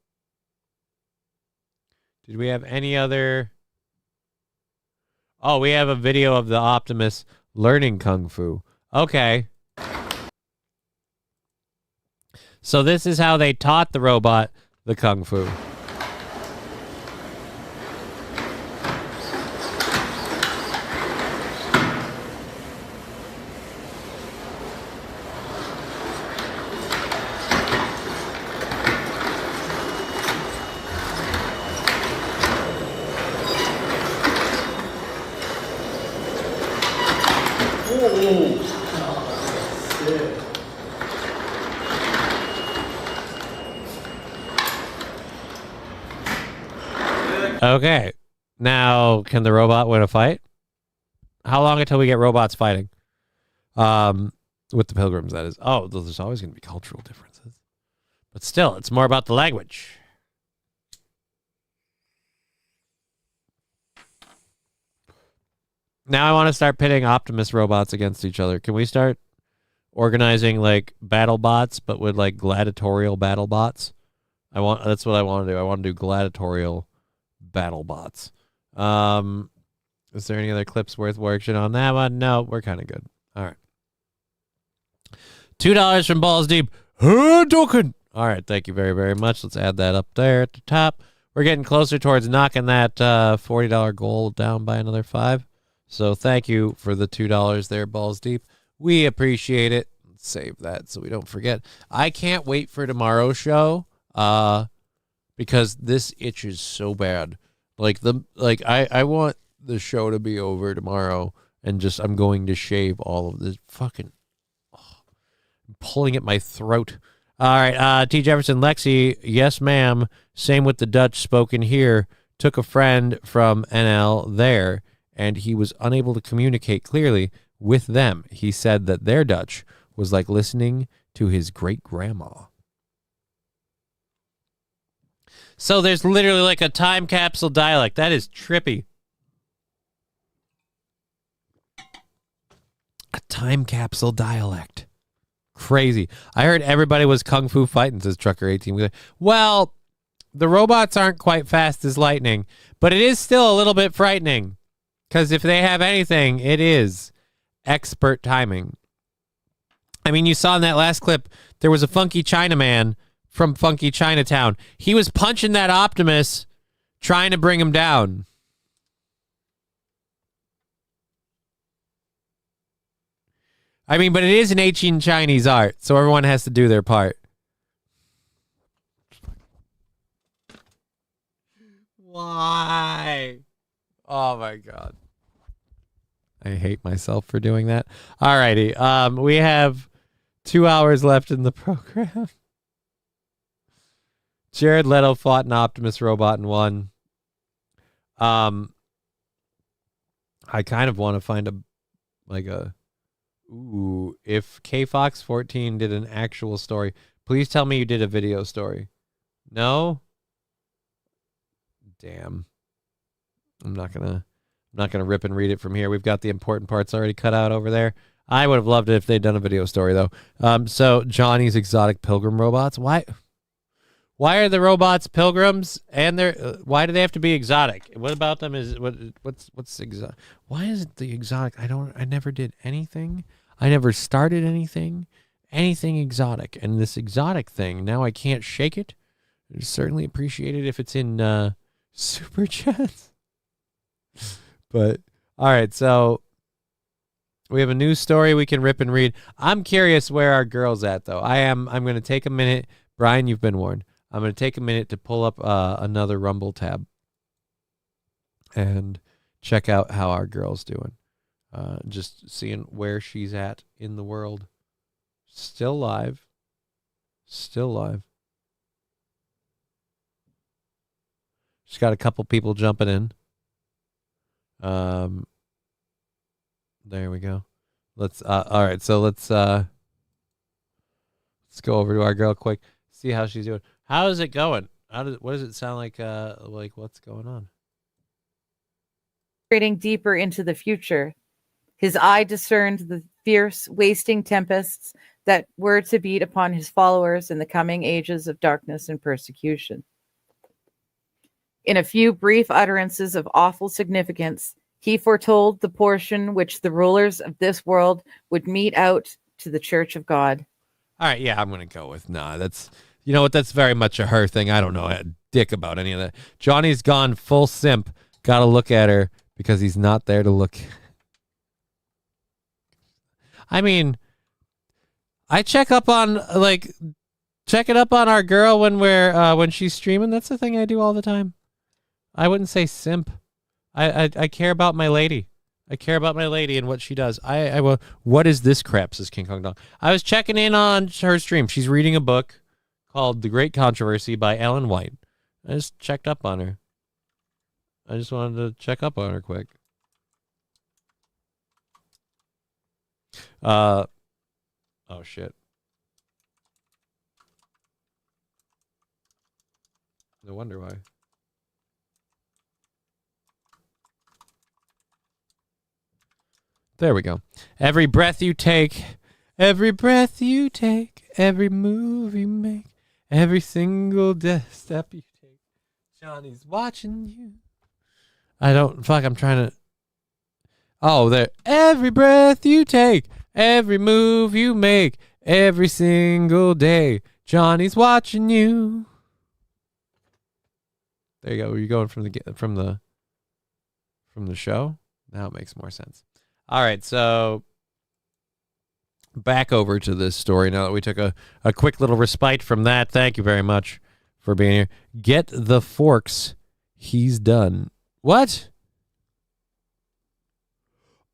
Did we have any other... Oh, we have a video of the Optimus learning Kung Fu. Okay. So this is how they taught the robot the Kung Fu. Okay. Now, can the robot win a fight? How long until we get robots fighting? With the pilgrims, that is. Oh, there's always going to be cultural differences. But still, it's more about the language. Now I want to start pitting Optimus robots against each other. Can we start organizing like battle bots, but with like gladiatorial battle bots? That's what I want to do. I want to do gladiatorial battle bots. Is there any other clips worth watching on that one? No, we're kind of good. All right. $2 from Balls Deep. Token. All right, thank you very, very much. Let's add that up there at the top. We're getting closer towards knocking that $40 goal down by another 5. So thank you for the $2 there, Balls Deep. We appreciate it. Let's save that so we don't forget. I can't wait for tomorrow's show because this itches so bad. I want the show to be over tomorrow and just I'm going to shave all of this fucking I'm pulling at my throat. All right, T. Jefferson, Lexi, yes, ma'am. Same with the Dutch spoken here. Took a friend from NL there, and he was unable to communicate clearly with them. He said that their Dutch was like listening to his great-grandma. So there's literally like a time capsule dialect. That is trippy. A time capsule dialect. Crazy. I heard everybody was kung fu fighting, says Trucker18. Well, the robots aren't quite fast as lightning, but it is still a little bit frightening. Because if they have anything, it is expert timing. I mean, you saw in that last clip, there was a funky Chinaman from Funky Chinatown. He was punching that Optimus, trying to bring him down. I mean, but it is an ancient Chinese art, so everyone has to do their part. Why? Oh, my God. I hate myself for doing that. All righty. We have 2 hours left in the program. Jared Leto fought an Optimus robot and won. I kind of want to find if KFox14 did an actual story, please tell me you did a video story. No? Damn. I'm not gonna rip and read it from here. We've got the important parts already cut out over there. I would have loved it if they'd done a video story though. So Johnny's exotic pilgrim robots. Why are the robots pilgrims and why do they have to be exotic? What about them is what's exotic? Why is it the exotic? I never did anything. I never started anything exotic. And this exotic thing, now I can't shake it. I'd certainly appreciate it if it's in super chats. But all right, so we have a news story we can rip and read. I'm curious where our girl's at though. I'm going to take a minute. Brian, you've been warned. I'm going to take a minute to pull up another Rumble tab and check out how our girl's doing. Just seeing where she's at in the world. Still live. Still live. She's got a couple people jumping in. There we go. Let's all right, so let's go over to our girl quick. See how she's doing. How is it going? What does it sound like what's going on? Trading deeper into the future. His eye discerned the fierce, wasting tempests that were to beat upon his followers in the coming ages of darkness and persecution. In a few brief utterances of awful significance, he foretold the portion which the rulers of this world would mete out to the Church of God. All right, yeah, I'm going to go with nah. That's, you know what, that's very much a her thing. I don't know a dick about any of that. Johnny's gone full simp. Got to look at her because he's not there to look. I mean, I check it up on our girl when she's streaming. That's the thing I do all the time. I wouldn't say simp. I care about my lady. I care about my lady and what she does. I will. What is this crap? Says King Kong Dong. I was checking in on her stream. She's reading a book called The Great Controversy by Ellen White. I just checked up on her. I just wanted to check up on her quick. Oh shit. No wonder why. There we go. Every breath you take, every breath you take, every move you make, every single step you take, Johnny's watching you. I'm trying to. Oh, there. Every breath you take, every move you make, every single day, Johnny's watching you. There you go. Are you going from the show? Now it makes more sense. All right, so back over to this story now that we took a quick little respite from that. Thank you very much for being here. Get the forks. He's done. What?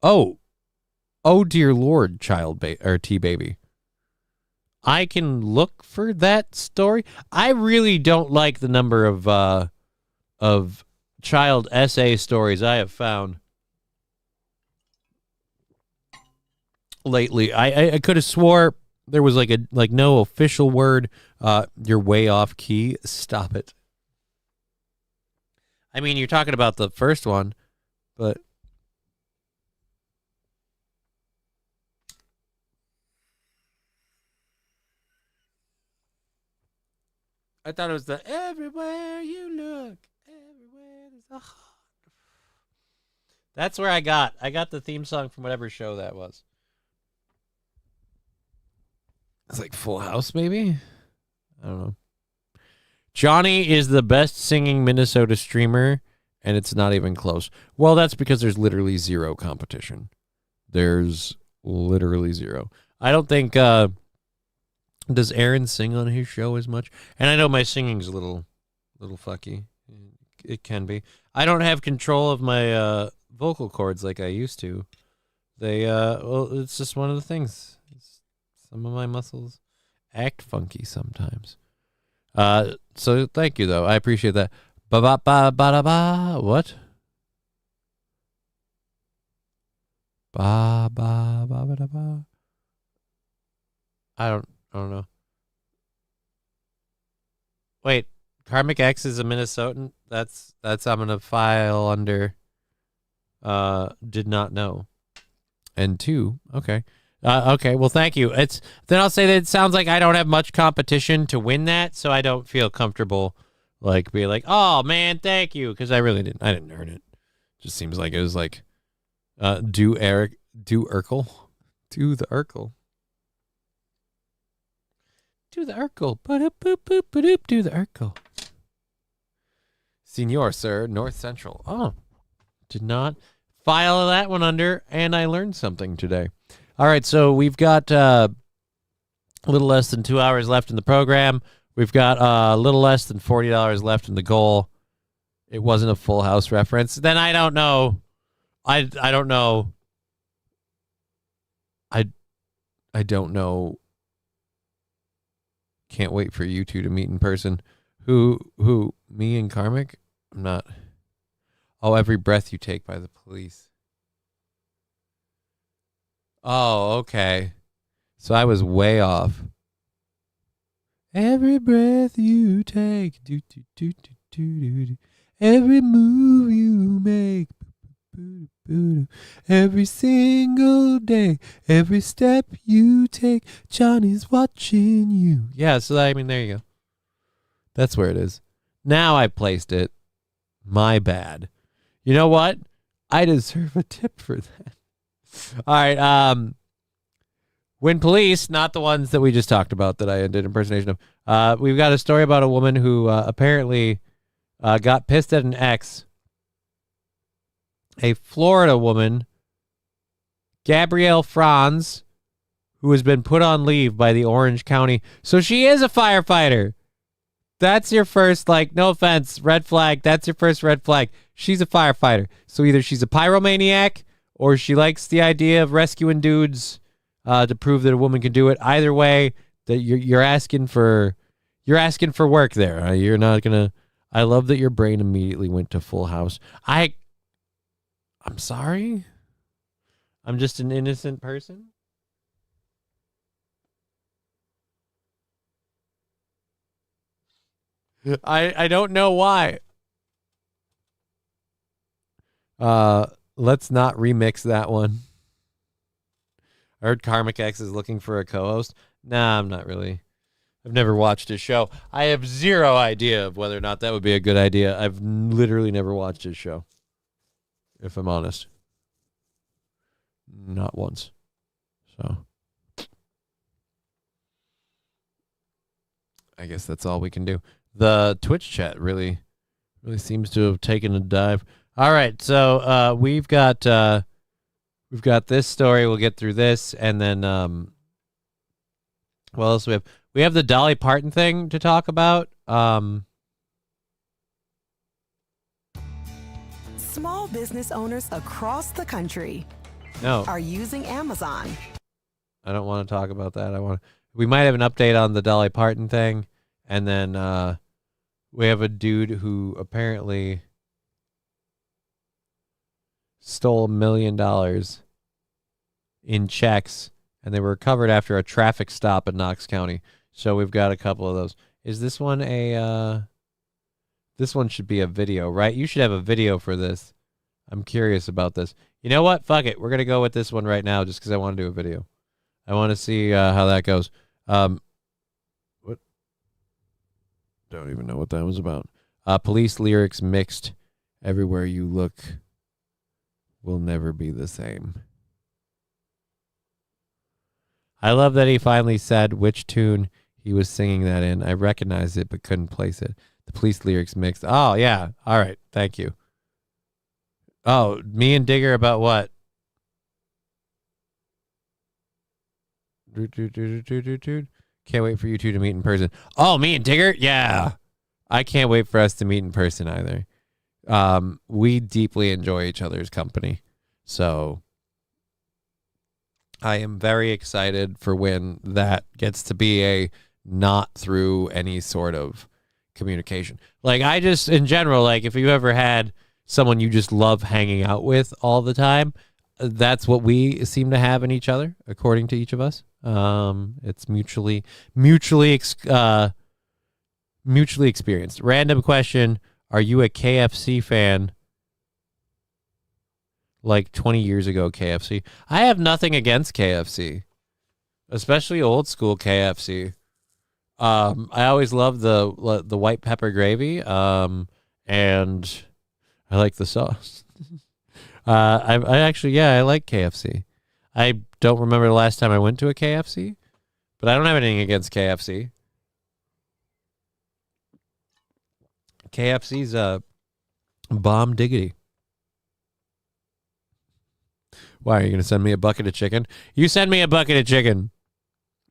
Oh dear Lord, T-Baby. I can look for that story. I really don't like the number of child essay stories I have found lately. I could have swore there was like no official word. You're way off key. Stop it. I mean, you're talking about the first one, but I thought it was the everywhere you look, everywhere there's a heart. That's where I got the theme song from whatever show that was. It's like Full House, maybe? I don't know. Johnny is the best singing Minnesota streamer, and it's not even close. Well, that's because there's literally zero competition. There's literally zero. I don't think, does Aaron sing on his show as much? And I know my singing's a little fucky. It can be. I don't have control of my vocal cords like I used to. It's just one of the things. Some of my muscles act funky sometimes. So thank you though. I appreciate that. Ba ba ba ba da ba. What? Ba ba ba ba da ba. I don't know. Wait, Karmic X is a Minnesotan? That's I'm gonna file under did not know. And 2, okay. Okay, well, thank you. Then I'll say that it sounds like I don't have much competition to win that, so I don't feel comfortable being like, oh man, thank you, because I didn't earn it. Just seems like it was like, do Urkel, do the Urkel, do the Urkel, do the Urkel. Senior, sir, North Central. Oh, did not file that one under, and I learned something today. All right, so we've got a little less than 2 hours left in the program. We've got a little less than $40 left in the goal. It wasn't a Full House reference. Then I don't know. I don't know. I don't know. Can't wait for you two to meet in person. Who? Me and Karmic? I'm not. Oh, Every Breath You Take by the Police. Oh, okay. So I was way off. Every breath you take, do do do do do do. Every move you make, Every single day, every step you take, Johnny's watching you. Yeah, so I mean, there you go. That's where it is. Now I placed it. My bad. You know what? I deserve a tip for that. All right. When police, not the ones that we just talked about that I did impersonation of, we've got a story about a woman who apparently got pissed at an ex. A Florida woman, Gabrielle Franz, who has been put on leave by the Orange County. So she is a firefighter. That's your first, like, no offense, red flag. That's your first red flag. She's a firefighter. So either she's a pyromaniac or she likes the idea of rescuing dudes to prove that a woman can do it. Either way, that you're asking for work there. You're not gonna. I love that your brain immediately went to Full House. I'm sorry. I'm just an innocent person. I don't know why. Let's not remix that one. I heard Karmic X is looking for a co-host. Nah, I'm not really. I've never watched his show. I have zero idea of whether or not that would be a good idea. I've literally never watched his show, if I'm honest. Not once. So I guess that's all we can do. The Twitch chat really seems to have taken a dive. All right, so we've got this story. We'll get through this, and then what else we have? We have the Dolly Parton thing to talk about. Small business owners across the country are using Amazon. I don't want to talk about that. We might have an update on the Dolly Parton thing, and then we have a dude who apparently stole $1 million in checks, and they were recovered after a traffic stop in Knox County. So we've got a couple of those. Is this one this one should be a video, right? You should have a video for this. I'm curious about this. You know what? Fuck it. We're going to go with this one right now just because I want to do a video. I want to see how that goes. What? Don't even know what that was about. Police lyrics mixed. Everywhere you look will never be the same. I love that he finally said which tune he was singing that in. I recognized it but couldn't place it. The police lyrics mixed. Oh, yeah. All right. Thank you. Oh, me and Digger about what? Can't wait for you two to meet in person. Oh, me and Digger? Yeah. I can't wait for us to meet in person either. We deeply enjoy each other's company. So I am very excited for when that gets to be a not through any sort of communication. Like, I just, in general, like, if you ever had someone you just love hanging out with all the time, that's what we seem to have in each other, according to each of us. It's mutually experienced. Random question. Are you a KFC fan? Like 20 years ago, KFC. I have nothing against KFC, especially old school KFC. I always loved the white pepper gravy, and I like the sauce. I actually, I like KFC. I don't remember the last time I went to a KFC, but I don't have anything against KFC. KFC's a bomb diggity. Why, are you going to send me a bucket of chicken? You send me a bucket of chicken.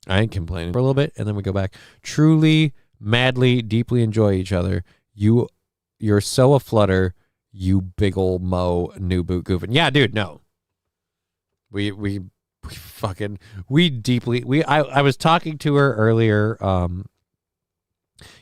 I ain't complaining for a little bit, and then we go back. Truly, madly, deeply enjoy each other. You're so aflutter, you big ol' mo new boot goofing. Yeah, dude, no. I was talking to her earlier.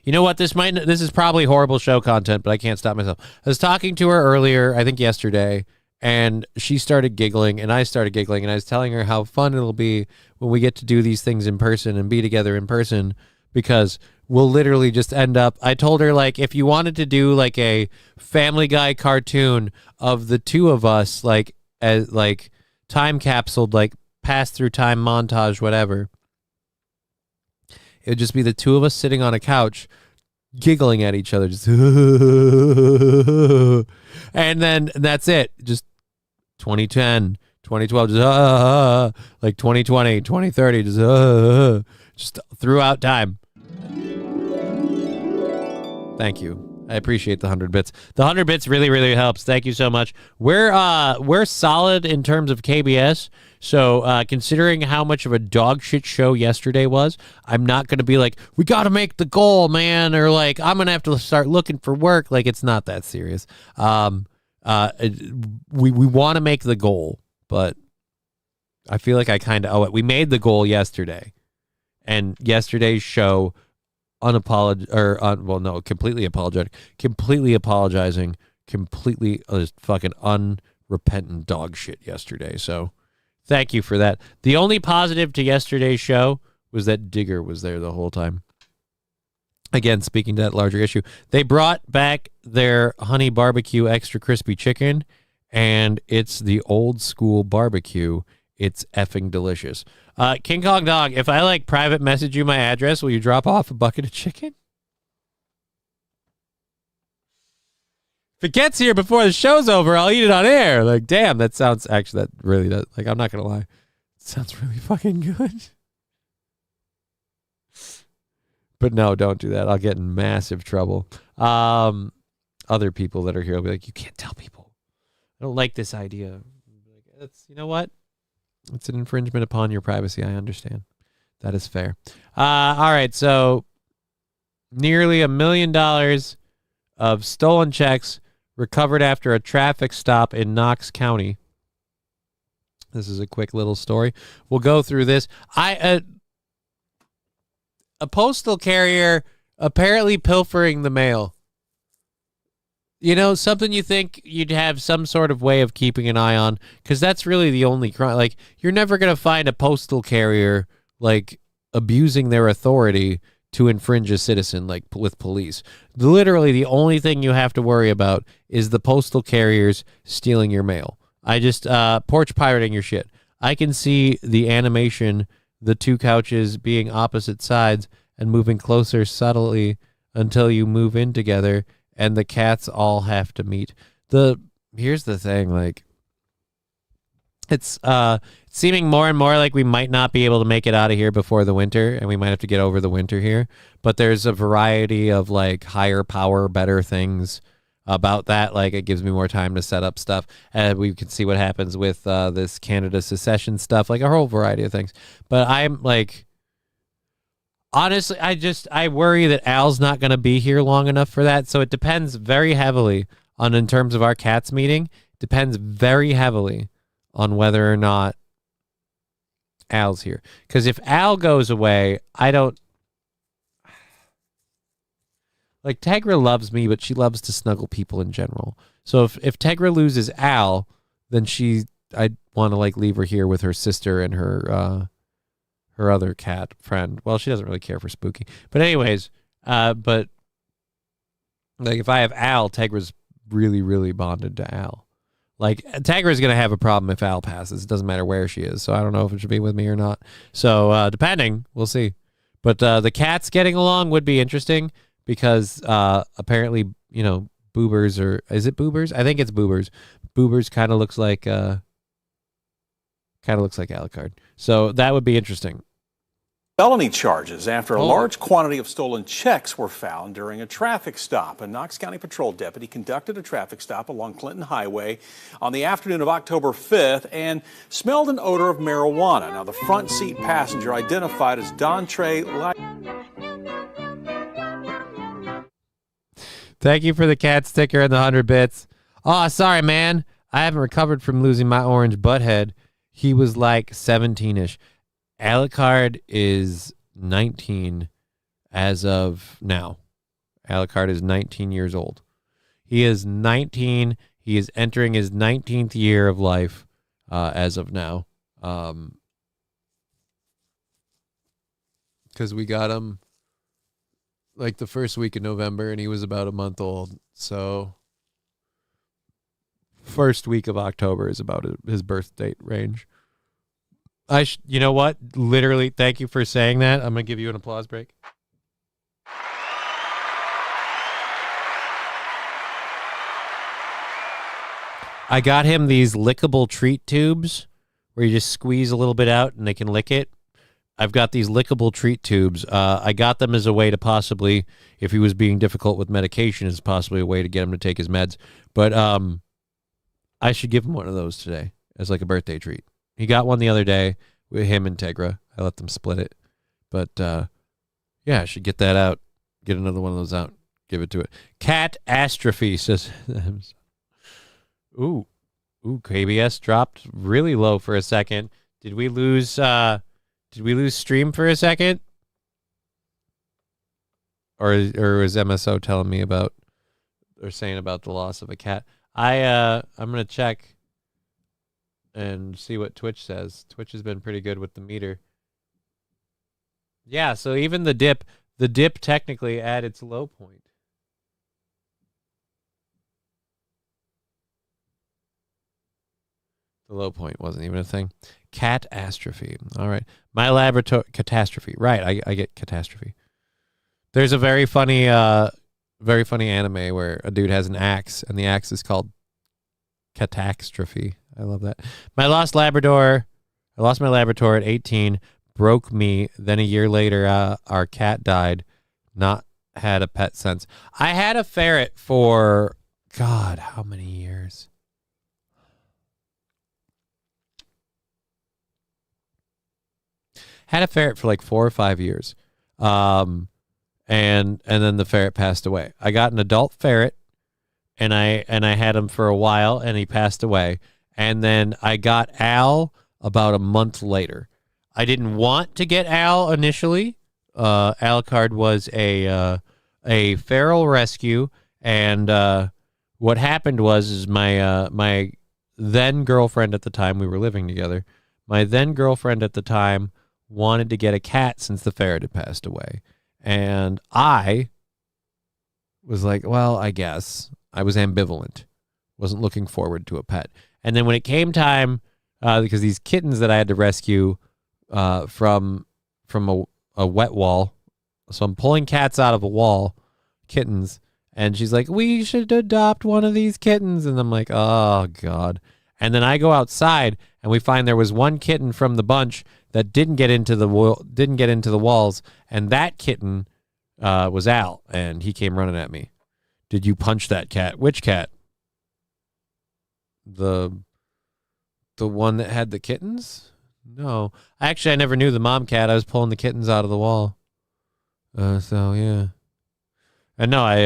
You know what? This is probably horrible show content, but I can't stop myself. I was talking to her earlier, I think yesterday, and she started giggling, and I started giggling, and I was telling her how fun it'll be when we get to do these things in person and be together in person, because will literally just end up. I told her, like, if you wanted to do like a Family Guy cartoon of the two of us, like as like time capsuled, like pass through time montage, whatever, it would just be the two of us sitting on a couch giggling at each other, just and then that's it. Just 2010, 2012, just like 2020, 2030, just throughout time. Thank you. I appreciate the 100 bits. The 100 bits really, really helps. Thank you so much. We're solid in terms of KBS. So considering how much of a dog shit show yesterday was, I'm not going to be like, we got to make the goal, man, or like, I'm going to have to start looking for work. Like, it's not that serious. We want to make the goal, but I feel like I kind of owe it. We made the goal yesterday, and yesterday's show completely apologetic, completely apologizing, completely fucking unrepentant dog shit yesterday. So thank you for that. The only positive to yesterday's show was that Digger was there the whole time. Again, speaking to that larger issue, they brought back their honey barbecue extra crispy chicken, and it's the old school barbecue. It's effing delicious. King Kong Dog, if I like private message you my address, will you drop off a bucket of chicken? If it gets here before the show's over, I'll eat it on air. Like, damn, that sounds, actually, that really does. Like, I'm not going to lie. It sounds really fucking good. But no, don't do that. I'll get in massive trouble. Other people that are here will be like, you can't tell people. I don't like this idea. That's, you know what? It's an infringement upon your privacy. I understand. That is fair. All right. So nearly $1 million of stolen checks recovered after a traffic stop in Knox County. This is a quick little story. We'll go through this. A postal carrier apparently pilfering the mail. You know, something you think you'd have some sort of way of keeping an eye on, because that's really the only crime. Like, you're never going to find a postal carrier, like, abusing their authority to infringe a citizen, like, with police. Literally, the only thing you have to worry about is the postal carriers stealing your mail. Porch pirating your shit. I can see the animation, the two couches being opposite sides and moving closer subtly until you move in together, and the cats all have to meet. Here's the thing, like, it's seeming more and more like we might not be able to make it out of here before the winter, and we might have to get over the winter here. But there's a variety of, like, higher power, better things about that. Like, it gives me more time to set up stuff, and we can see what happens with this Canada secession stuff, like a whole variety of things. But I'm like, honestly, I worry that Al's not going to be here long enough for that. So it depends very heavily on, in terms of our cats meeting, depends very heavily on whether or not Al's here. Because if Al goes away, like, Tegra loves me, but she loves to snuggle people in general. So if Tegra loses Al, then I'd want to, like, leave her here with her sister and her other cat friend. Well, she doesn't really care for Spooky. But anyways, but like, if I have Al, Tegra's really, really bonded to Al. Like, Tegra's going to have a problem if Al passes. It doesn't matter where she is. So I don't know if it should be with me or not. So depending, we'll see. But the cats getting along would be interesting, because apparently, you know, Boobers, or is it Boobers? I think it's Boobers. Boobers kind of looks like Alucard. So that would be interesting. Felony charges after a large quantity of stolen checks were found during a traffic stop. A Knox County patrol deputy conducted a traffic stop along Clinton Highway on the afternoon of October 5th and smelled an odor of marijuana. Now, the front seat passenger, identified as Dontre. Thank you for the cat sticker and the 100 bits. Oh, sorry, man. I haven't recovered from losing my orange butthead. He was like 17-ish. Alucard is 19 as of now. Alucard is 19 years old. He is 19. He is entering his 19th year of life as of now. Because we got him like the first week of November, and he was about a month old. So first week of October is about his birth date range. You know what? Literally, thank you for saying that. I'm going to give you an applause break. I got him these lickable treat tubes where you just squeeze a little bit out and they can lick it. I've got these lickable treat tubes. I got them as a way to possibly, if he was being difficult with medication, is possibly a way to get him to take his meds. But I should give him one of those today as like a birthday treat. He got one the other day with him and Tegra. I let them split it. But yeah, I should get that out. Get another one of those out. Give it to it. Catastrophe says... Ooh, KBS dropped really low for a second. Did we lose stream for a second? Or was MSO telling me about or saying about the loss of a cat? I'm gonna check and see what Twitch says. Twitch has been pretty good with the meter. Yeah, so even the dip technically at its low point. The low point wasn't even a thing. Catastrophe. All right. My laboratory catastrophe. Right. I get catastrophe. There's a very funny anime where a dude has an axe and the axe is called catastrophe. I love that. I lost my Labrador at 18, broke me. Then a year later, our cat died. Not had a pet since. I had a ferret for, God, how many years? Had a ferret for like 4 or 5 years. And then the ferret passed away. I got an adult ferret and I had him for a while and he passed away. And then I got Al about a month later. I didn't want to get Al initially. Alucard was a feral rescue, and what happened was my then girlfriend at the time, we were living together. My then girlfriend at the time wanted to get a cat since the ferret had passed away. And I was like, well, I guess. I was ambivalent. Wasn't looking forward to a pet. And then when it came time, because these kittens that I had to rescue from a wet wall, so I'm pulling cats out of a wall, kittens, and she's like, we should adopt one of these kittens. And I'm like, oh, God. And then I go outside, and we find there was one kitten from the bunch that didn't get into the walls, and that kitten was Al, and he came running at me. Did you punch that cat? Which cat? The one that had the kittens? No. Actually, I never knew the mom cat. I was pulling the kittens out of the wall. So, yeah. And no, I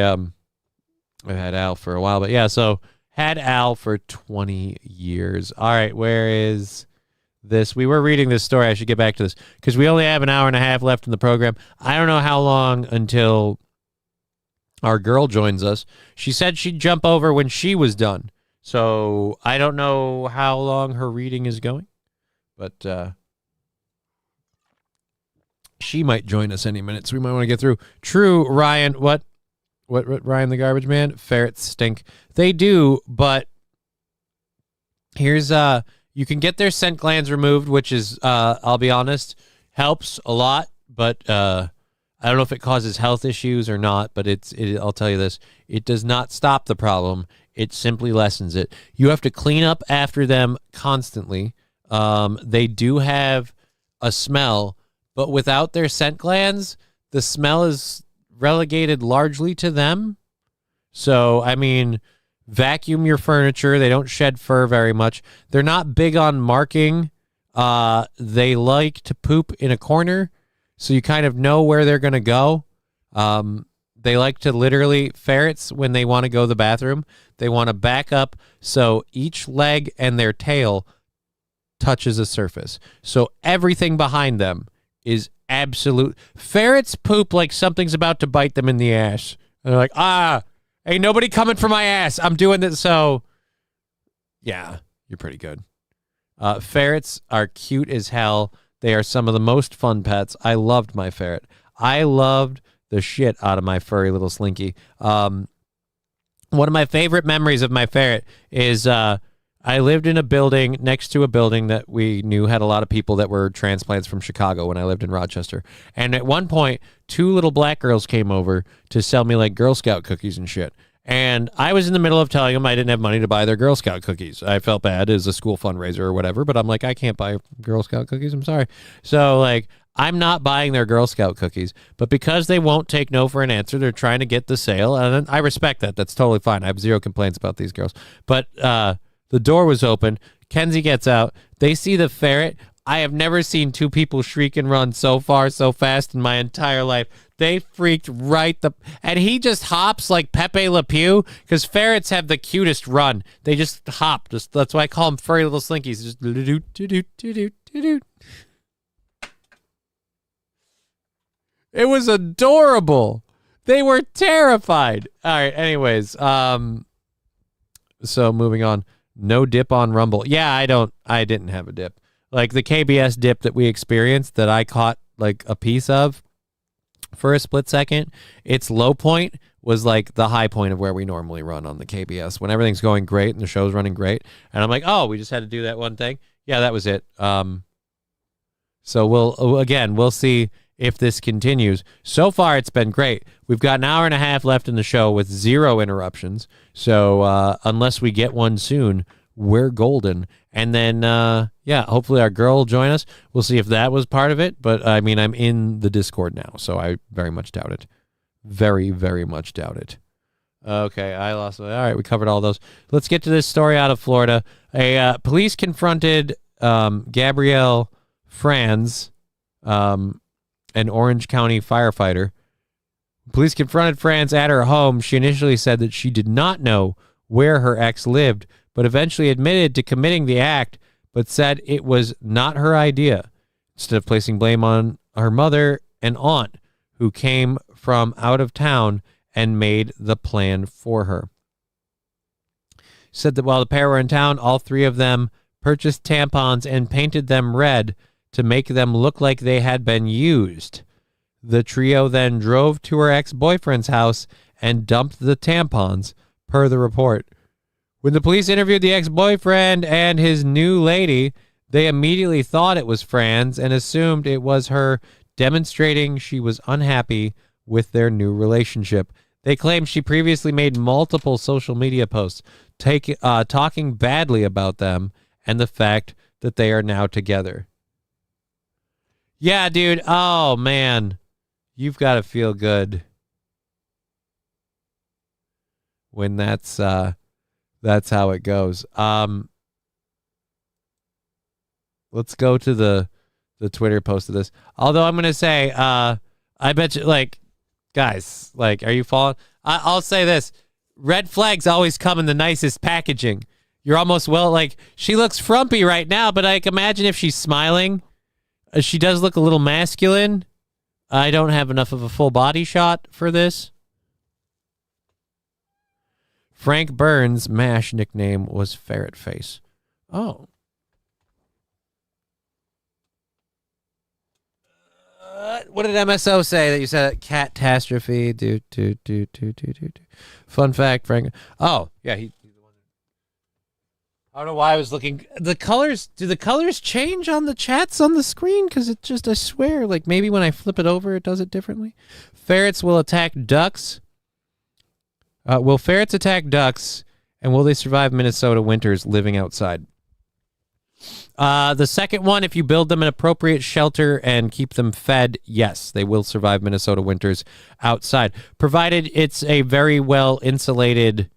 had Al for a while, but yeah, so had Al for 20 years. All right, where is this? We were reading this story. I should get back to this because we only have an hour and a half left in the program. I don't know how long until our girl joins us. She said she'd jump over when she was done. So I don't know how long her reading is going, but she might join us any minute. So we might want to get through. True, Ryan. What, Ryan the garbage man? Ferrets stink. They do, but here's you can get their scent glands removed, which is I'll be honest, helps a lot, but I don't know if it causes health issues or not, but I'll tell you this, it does not stop the problem. It simply lessens it. You have to clean up after them constantly. They do have a smell, but without their scent glands, the smell is relegated largely to them. So, I mean, vacuum your furniture. They don't shed fur very much. They're not big on marking. They like to poop in a corner, so you kind of know where they're going to go. They like to literally, ferrets, when they want to go to the bathroom, they want to back up so each leg and their tail touches a surface. So everything behind them is absolute. Ferrets poop like something's about to bite them in the ass. And they're like, ain't nobody coming for my ass. I'm doing this. So, yeah, you're pretty good. Ferrets are cute as hell. They are some of the most fun pets. I loved my ferret. I loved the shit out of my furry little slinky. One of my favorite memories of my ferret is I lived in a building next to a building that we knew had a lot of people that were transplants from Chicago when I lived in Rochester. And at one point, 2 little black girls came over to sell me like Girl Scout cookies and shit. And I was in the middle of telling them I didn't have money to buy their Girl Scout cookies. I felt bad as a school fundraiser or whatever, but I'm like, I can't buy Girl Scout cookies. I'm sorry. So like, I'm not buying their Girl Scout cookies, but because they won't take no for an answer, they're trying to get the sale. And I respect that. That's totally fine. I have 0 complaints about these girls. But the door was open. Kenzie gets out. They see the ferret. I have never seen 2 people shriek and run so far, so fast in my entire life. They freaked and he just hops like Pepe Le Pew, because ferrets have the cutest run. They just hop. That's why I call them furry little slinkies. Just do-do-do-do-do-do-do. It was adorable. They were terrified. All right. Anyways, so moving on. No dip on Rumble. Yeah, I didn't have a dip. Like the KBS dip that we experienced that I caught like a piece of for a split second, its low point was like the high point of where we normally run on the KBS when everything's going great and the show's running great. And I'm like, oh, we just had to do that one thing. Yeah, that was it. So we'll see if this continues. So far, it's been great. We've got an hour and a half left in the show with 0 interruptions. So unless we get one soon, we're golden. And then, hopefully our girl will join us. We'll see if that was part of it. But, I mean, I'm in the Discord now, so I very much doubt it. Very, very much doubt it. Okay, I lost it. All right, we covered all those. Let's get to this story out of Florida. Police confronted Gabrielle Franz, an Orange County firefighter. Police confronted Franz at her home. She initially said that she did not know where her ex lived, but eventually admitted to committing the act, but said it was not her idea. Instead of placing blame on her mother and aunt, who came from out of town and made the plan for her. Said that while the pair were in town, all 3 of them purchased tampons and painted them red to make them look like they had been used. The trio then drove to her ex-boyfriend's house and dumped the tampons, per the report. When the police interviewed the ex-boyfriend and his new lady, they immediately thought it was Franz and assumed it was her, demonstrating she was unhappy with their new relationship. They claimed she previously made multiple social media posts talking badly about them and the fact that they are now together. Yeah, dude. Oh, man. You've got to feel good when that's how it goes. Let's go to the Twitter post of this. Although I'm going to say, I bet you, like, guys, like, are you following? I'll say this. Red flags always come in the nicest packaging. You're almost, like, she looks frumpy right now, but like, imagine if she's smiling. She does look a little masculine. I don't have enough of a full body shot for this. Frank Burns' MASH nickname was Ferret Face. Oh. What did MSO say that you said? Catastrophe. Do. Fun fact, Frank. Oh, yeah, he's the one. I don't know why I was looking. The colors, do the colors change on the chats on the screen? Because it just, I swear, like maybe when I flip it over, it does it differently. Ferrets will attack ducks. Will ferrets attack ducks, and will they survive Minnesota winters living outside? The second one, if you build them an appropriate shelter and keep them fed, yes, they will survive Minnesota winters outside, provided it's a very well insulated,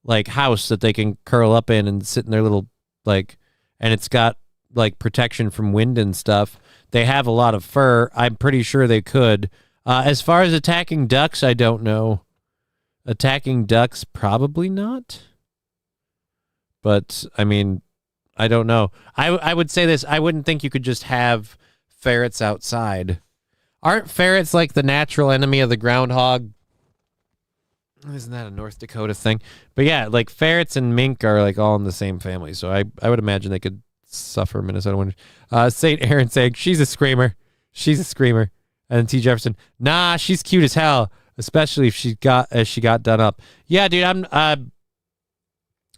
like, house that they can curl up in and sit in their little, like, and it's got, like, protection from wind and stuff. They have a lot of fur. I'm pretty sure they could. As far as attacking ducks, I don't know. Attacking ducks, probably not. But, I mean, I don't know. I would say this. I wouldn't think you could just have ferrets outside. Aren't ferrets like the natural enemy of the groundhog? Isn't that a North Dakota thing? But yeah, like ferrets and mink are like all in the same family. So I would imagine they could suffer Minnesota winters. St. Aaron saying, she's a screamer. She's a screamer. And T. Jefferson, nah, she's cute as hell, especially if she got done up. Yeah, dude,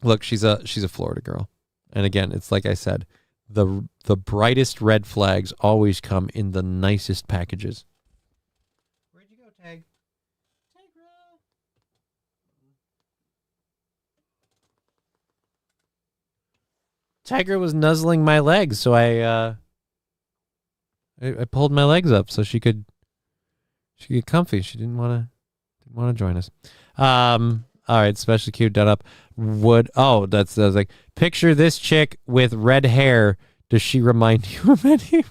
look, she's a Florida girl. And again, it's like I said, the brightest red flags always come in the nicest packages. Where'd you go, Tag? Tiger was nuzzling my legs, so I pulled my legs up so she could get comfy. She didn't want to join us. All right, especially cute, done up. I was like, picture this chick with red hair. Does she remind you of anyone?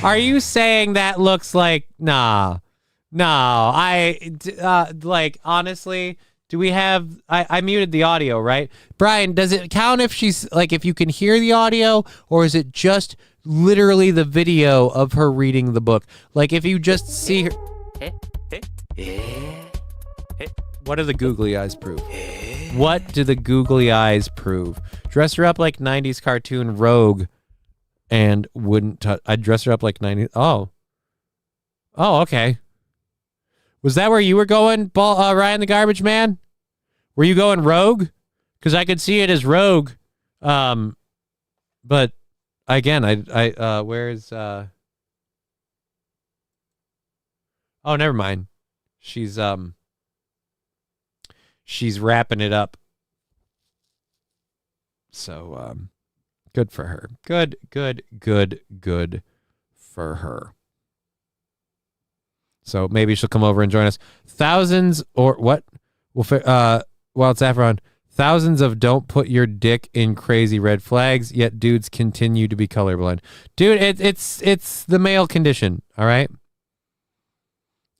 Are you saying that looks like nah? No, like honestly. Do we have, I muted the audio, right? Brian, does it count if she's, like, if you can hear the audio, or is it just literally the video of her reading the book? Like, if you just see her. What do the googly eyes prove? What do the googly eyes prove? Dress her up like 90s cartoon Rogue and wouldn't touch. I'd dress her up like 90s. Oh, okay. Was that where you were going, Ryan the Garbage Man? Were you going Rogue? Because I could see it as Rogue. But again, where's oh, never mind. She's wrapping it up. So good for her. Good for her. So maybe she'll come over and join us. Thousands or what? Well, it's Afron. Thousands of don't put your dick in crazy red flags, yet dudes continue to be colorblind. Dude, it's the male condition, all right?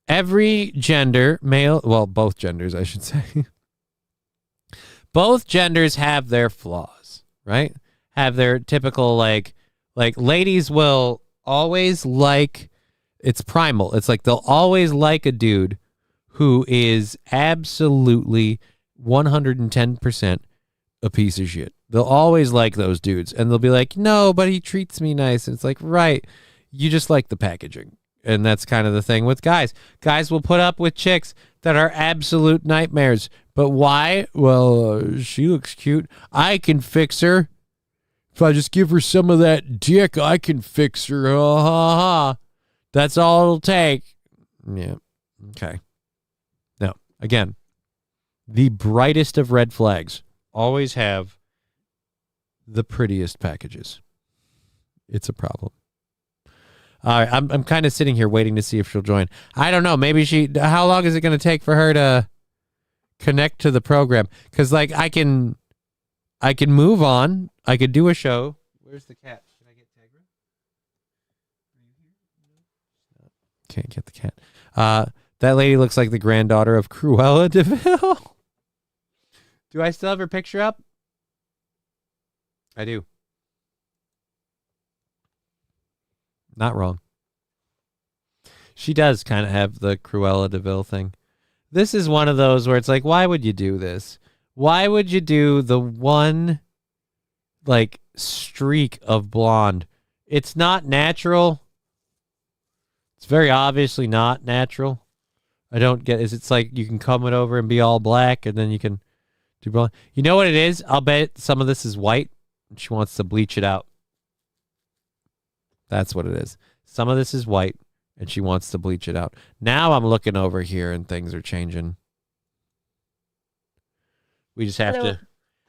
Every gender, male, well, both genders, I should say. Both genders have their flaws, right? Have their typical, like ladies will always like, it's primal. It's like they'll always like a dude who is absolutely 110% a piece of shit. They'll always like those dudes. And they'll be like, no, but he treats me nice. And it's like, right, you just like the packaging. And that's kind of the thing with guys. Guys will put up with chicks that are absolute nightmares. But why? Well, she looks cute. I can fix her. If I just give her some of that dick, I can fix her. Ha ha ha. That's all it'll take. Yeah. Okay. Now, again, the brightest of red flags always have the prettiest packages. It's a problem. All right, I'm kind of sitting here waiting to see if she'll join. I don't know. Maybe how long is it going to take for her to connect to the program? Because, like, I can move on. I could do a show. Where's the cat? Can I get Tegra? Can't get the cat. That lady looks like the granddaughter of Cruella de Vil. Do I still have her picture up? I do. Not wrong. She does kind of have the Cruella de Vil thing. This is one of those where it's like, why would you do this? Why would you do the one, like, streak of blonde? It's not natural. It's very obviously not natural. I don't get is it's like you can comb it over and be all black and then you can do blonde. You know what it is? I'll bet some of this is white and she wants to bleach it out. That's what it is. Some of this is white and she wants to bleach it out. Now I'm looking over here and things are changing. We just have to.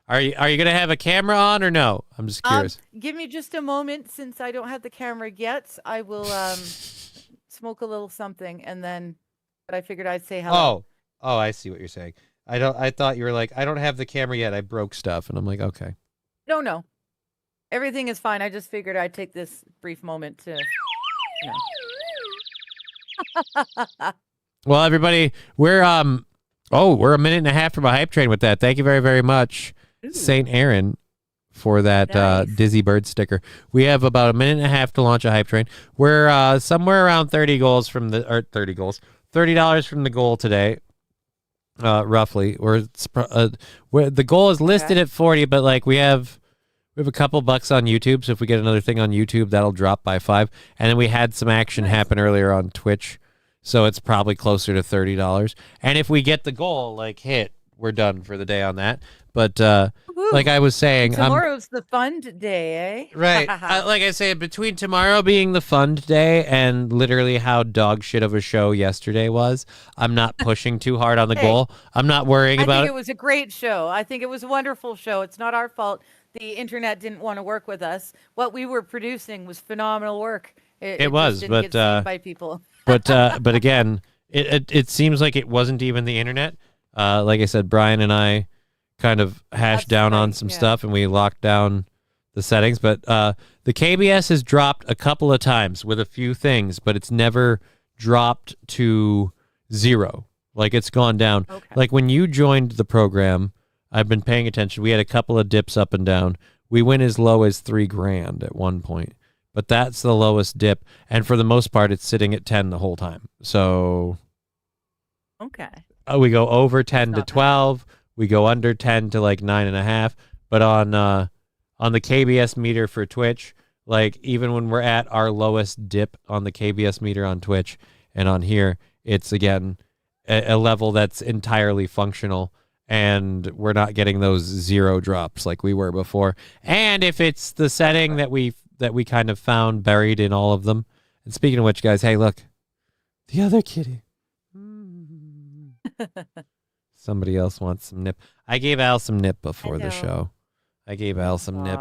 Are you going to have a camera on or no? I'm just curious. Give me just a moment since I don't have the camera yet. I will smoke a little something and then but I figured I'd say hello. Oh, I see what you're saying. I thought you were like, I don't have the camera yet. I broke stuff. And I'm like, okay. No. Everything is fine. I just figured I'd take this brief moment to, Well, everybody, we're a minute and a half from a hype train with that. Thank you very, very much, St. Aaron, for that nice. Dizzy Bird sticker. We have about a minute and a half to launch a hype train. We're somewhere around $30 from the goal today. Roughly, where the goal is listed at 40, but like we have We have a couple bucks on YouTube, so if we get another thing on YouTube, that'll drop by 5. And then we had some action happen earlier on Twitch, so it's probably closer to $30. And if we get the goal, like, hit, we're done for the day on that. But like I was saying, tomorrow's the fund day, eh? Right. Like I say, between tomorrow being the fund day and literally how dog shit of a show yesterday was, I'm not pushing too hard on the goal. I'm not worrying about I think it was a great show. I think it was a wonderful show. It's not our fault. The internet didn't want to work with us. What we were producing was phenomenal work. It was, just but didn't get seen by people. but again, it seems like it wasn't even the internet. Like I said, Brian and I kind of hashed down on some stuff and we locked down the settings. But the KBS has dropped a couple of times with a few things, but it's never dropped to 0. Like it's gone down. Okay. Like when you joined the program, I've been paying attention. We had a couple of dips up and down. We went as low as $3,000 at one point, but that's the lowest dip. And for the most part, it's sitting at 10 the whole time. So, okay. We go over 10 to 12. We go under 10 to like 9.5. But on the KBS meter for Twitch, like even when we're at our lowest dip on the KBS meter on Twitch and on here, it's again a level that's entirely functional. And we're not getting those 0 drops like we were before. And if it's the setting that we kind of found buried in all of them. And speaking of which, guys, hey, look, the other kitty. Somebody else wants some nip. I gave Al some nip before the show. I gave Al some nip.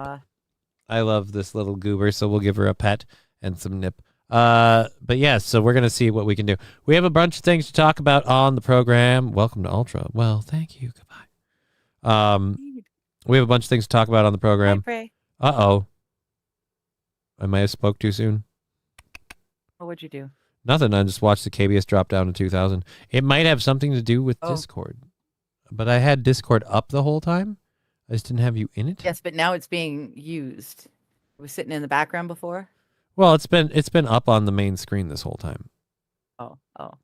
I love this little goober, so we'll give her a pet and some nip. But yes, so we're going to see what we can do. We have a bunch of things to talk about on the program. Welcome to Ultra. Well, thank you. Goodbye. We have a bunch of things to talk about on the program. Uh-oh. I might have spoke too soon. What would you do? Nothing. I just watched the KBS drop down to 2,000. It might have something to do with Discord. But I had Discord up the whole time. I just didn't have you in it. Yes, but now it's being used. It was sitting in the background before. Well, it's been up on the main screen this whole time. Oh,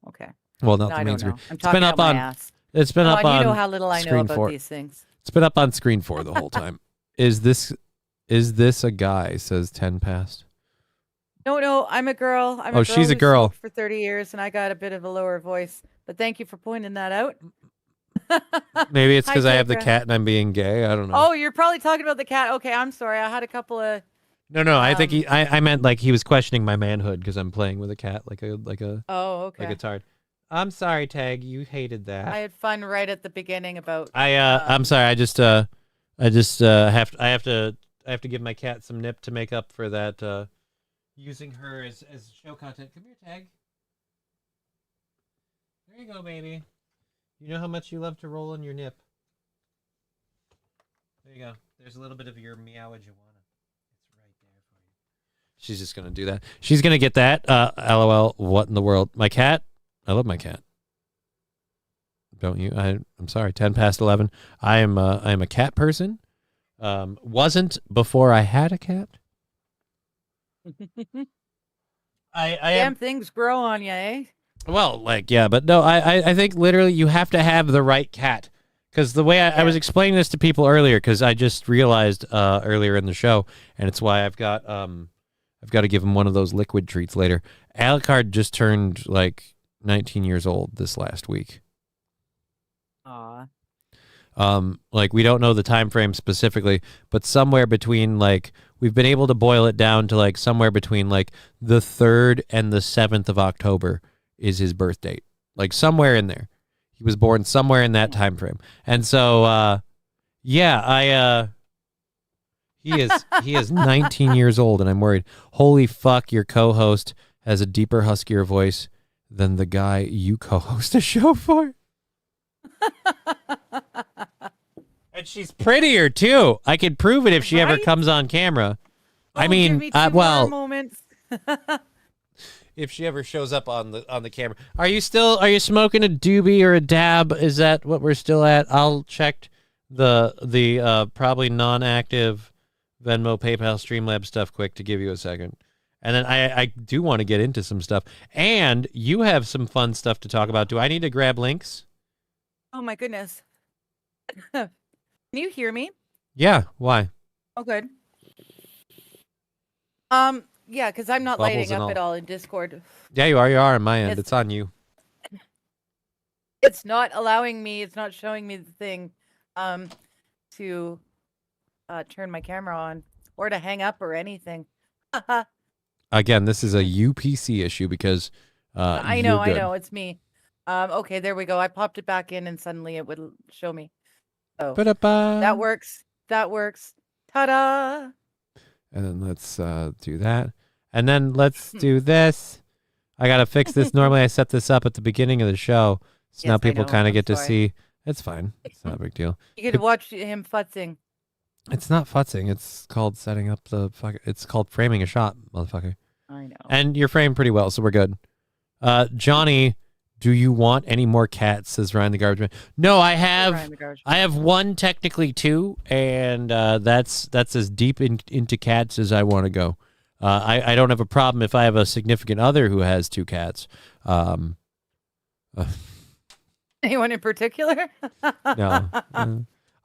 okay. Well, not the main screen. I'm talking about my ass. It's been up on. You know how little I know about these things. It's been up on screen 4 the whole time. Is this a guy? Says 10 past. No, I'm a girl. I'm she's a girl for 30 years, and I got a bit of a lower voice. But thank you for pointing that out. Maybe it's because I have the cat and I'm being gay. I don't know. Oh, you're probably talking about the cat. Okay, I'm sorry. I had a couple of. No. I think I meant like he was questioning my manhood because I'm playing with a cat like a. Oh, okay. Like a tard. I'm sorry, Tag. You hated that. I had fun right at the beginning about. I'm sorry. I have to give my cat some nip to make up for that. Using her as show content. Come here, Tag. There you go, baby. You know how much you love to roll on your nip. There you go. There's a little bit of your meowajuana. It's right there for you. She's just going to do that. She's going to get that. LOL. What in the world? My cat? I love my cat. Don't you? I'm sorry. 10 past 11. I am a cat person. Wasn't before I had a cat. Damn things grow on you, eh? Well, but no, I think literally you have to have the right cat. Because the way I was explaining this to people earlier, because I just realized earlier in the show, and it's why I've got to give him one of those liquid treats later. Alucard just turned like 19 years old this last week. Aw. Like we don't know the time frame specifically, but somewhere between like we've been able to boil it down to like somewhere between like the 3rd and the 7th of October is his birth date. Like somewhere in there. He was born somewhere in that time frame. And so he is 19 years old and I'm worried. Holy fuck, your co-host has a deeper, huskier voice than the guy you co-host a show for. And she's prettier too. I could prove it if she ever comes on camera. I mean, moments. If she ever shows up on the camera. Are you smoking a doobie or a dab? Is that what we're still at? I'll check the probably non-active Venmo, PayPal, Streamlabs stuff quick to give you a second. And then I do want to get into some stuff. And you have some fun stuff to talk about. Do I need to grab links? Oh my goodness. Can you hear me? Yeah, why? Oh, good. Yeah, because I'm not Bubbles lighting and up all. at all in Discord. Yeah, you are. You are on my end. It's- It's on you. It's not allowing me. It's not showing me the thing, to turn my camera on or to hang up or anything. Again, this is a UPC issue because I you're know, good. it's me. Okay, there we go. I popped it back in, and suddenly it would show me. Oh, Ba-da-ba. that works. That works. Ta-da! And then let's do that. And then let's do this. I got to fix this. Normally, I set this up at the beginning of the show. So now Yes, I people know. kind of I'm get to sorry. see. It's fine. It's not a big deal. You could watch him futzing. It's not futzing. It's called setting up the fuck. It's called framing a shot, motherfucker. I know. And you're framed pretty well, so we're good. Johnny, do you want any more cats? Says Ryan the Garbage Man. No, I have. Ryan the Garbage I have one, technically two, and that's as deep into cats as I want to go. I don't have a problem if I have a significant other who has two cats. Anyone in particular? No.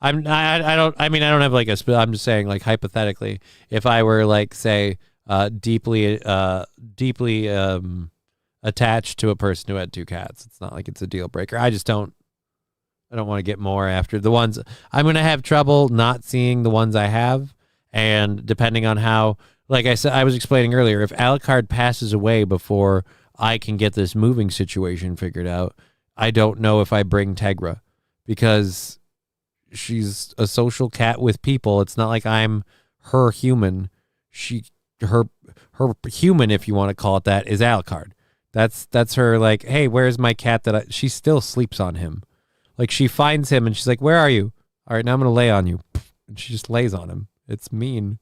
I don't have like I'm just saying, like, hypothetically, if I were, like, say, deeply attached to a person who had two cats, it's not like it's a deal breaker. I don't want to get more after the ones. I'm going to have trouble not seeing the ones I have. And depending on how, like I said, I was explaining earlier, if Alucard passes away before I can get this moving situation figured out, I don't know if I bring Tegra, because she's a social cat with people. It's not like I'm her human. Her human, if you want to call it that, is Alucard. That's her, like, hey, where's my cat she still sleeps on him. Like, she finds him and she's like, where are you? All right, now I'm going to lay on you. And she just lays on him. It's mean.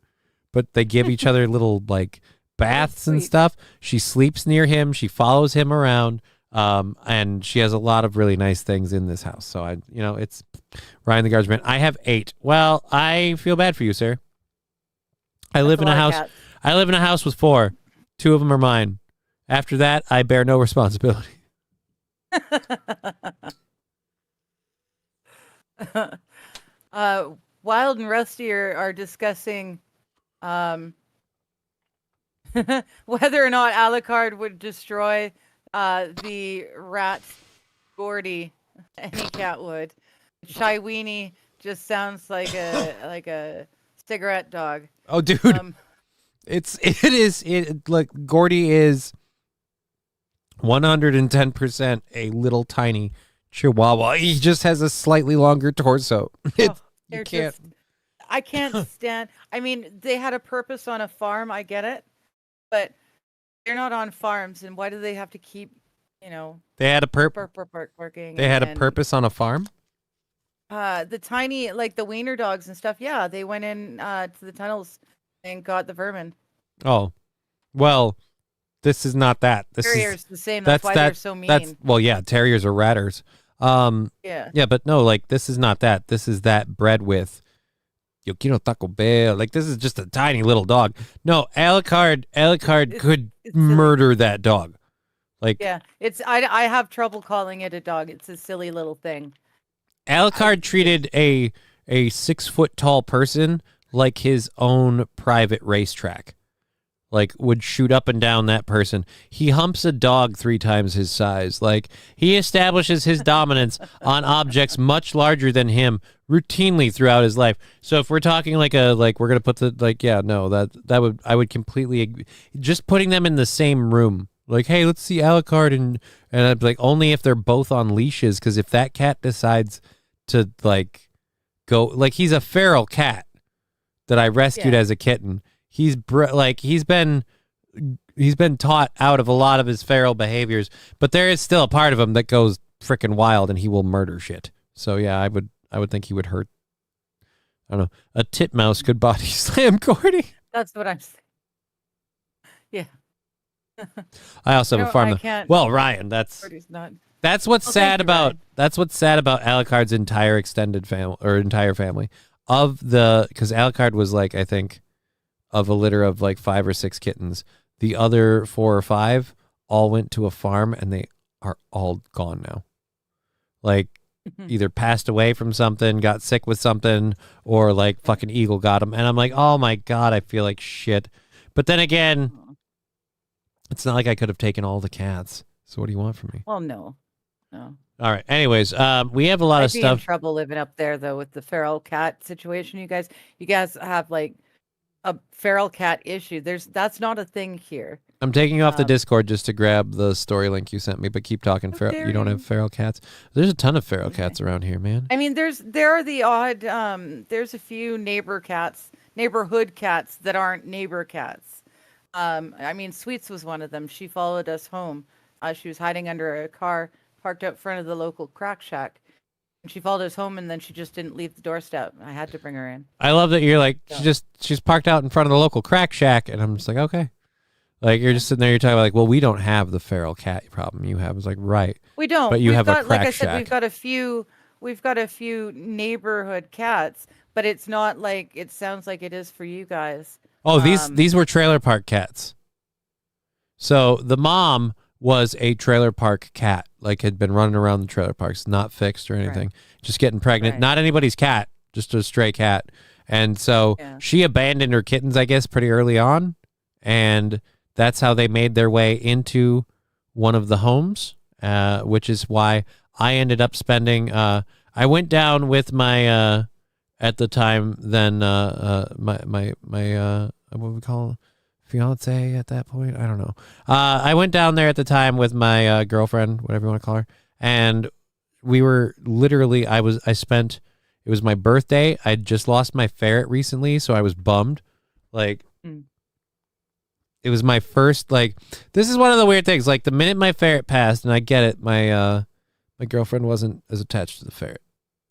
But they give each other little, like, baths and stuff. She sleeps near him. She follows him around. And she has a lot of really nice things in this house. So it's Ryan the Garbage Man. I have 8. Well, I feel bad for you, sir. I live in a house. I live in a house with 4. 2 of them are mine. After that, I bear no responsibility. Wild and Rusty are discussing whether or not Alucard would destroy the rat Gordy. Any cat would. Shy Weenie just sounds like a cigarette dog. Oh, dude. Look, Gordy is 110% a little tiny chihuahua. He just has a slightly longer torso. You can't. I can't stand. I mean, they had a purpose on a farm. I get it, but they're not on farms. And why do they have to keep, They had a purpose. Working. They had a purpose on a farm. The tiny, like the wiener dogs and stuff. Yeah, they went in to the tunnels and got the vermin. Oh, well, this is not that. Terriers the same. That's why they're so mean. Yeah, terriers are ratters. Yeah, but no, like, this is not that. This is that bred with Yo quiero Taco Bell. Like, this is just a tiny little dog. No, Alucard could murder that dog. Like, yeah, I have trouble calling it a dog. It's a silly little thing. Alucard treated a 6-foot tall person like his own private racetrack. Like, would shoot up and down that person. He humps a dog 3 times his size. Like, he establishes his dominance on objects much larger than him routinely throughout his life. So if we're talking we're gonna put I would completely just putting them in the same room. Like, hey, let's see Alucard and I'd be like, only if they're both on leashes, because if that cat decides to go, like, he's a feral cat that I rescued as a kitten. He's been taught out of a lot of his feral behaviors, but there is still a part of him that goes freaking wild, and he will murder shit. So yeah, I would think he would hurt. I don't know. A titmouse could body slam Gordy. That's what I'm saying. Yeah. I also have a farm. Well, Ryan, that's what's sad about Alucard's entire extended family or entire family because Alucard was I think of a litter of 5 or 6 kittens. The other 4 or 5 all went to a farm, and they are all gone now. either passed away from something, got sick with something, or like fucking eagle got him. And I'm like, oh my God, I feel like shit. But then again, it's not like I could have taken all the cats. So what do you want from me? Well, no. All right. Anyways, we have a lot of I'd be in stuff. trouble living up there though with the feral cat situation. You guys have like a feral cat issue. That's not a thing here. I'm taking you off the Discord just to grab the story link you sent me, but keep talking. You don't have feral cats. There's a ton of feral cats around here, man. I mean, there are the odd. There's a few neighborhood cats that aren't neighbor cats. I mean, Sweets was one of them. She followed us home. She was hiding under a car parked out front of the local crack shack. And she followed us home, and then she just didn't leave the doorstep. I had to bring her in. I love that you're like, she's parked out in front of the local crack shack, and I'm just like, okay. Like, you're just sitting there, you're talking about like, well, we don't have the feral cat problem you have. It's like, right. We don't. But you have a crack like I shack. said, we've got a few neighborhood cats, but it's not like it sounds like it is for you guys. Oh, these were trailer park cats. So the mom was a trailer park cat, like had been running around the trailer parks, not fixed or anything, just getting pregnant. Not anybody's cat, just a stray cat. And so she abandoned her kittens, I guess, pretty early on. And that's how they made their way into one of the homes, which is why I ended up spending, I went down with my, at the time, then my what we call fiance at that point? I don't know. I went down there at the time with my girlfriend, whatever you want to call her, and we were literally, it was my birthday. I'd just lost my ferret recently, so I was bummed. Like, it was my first, like, this is one of the weird things. Like, the minute my ferret passed, and I get it, my girlfriend wasn't as attached to the ferret.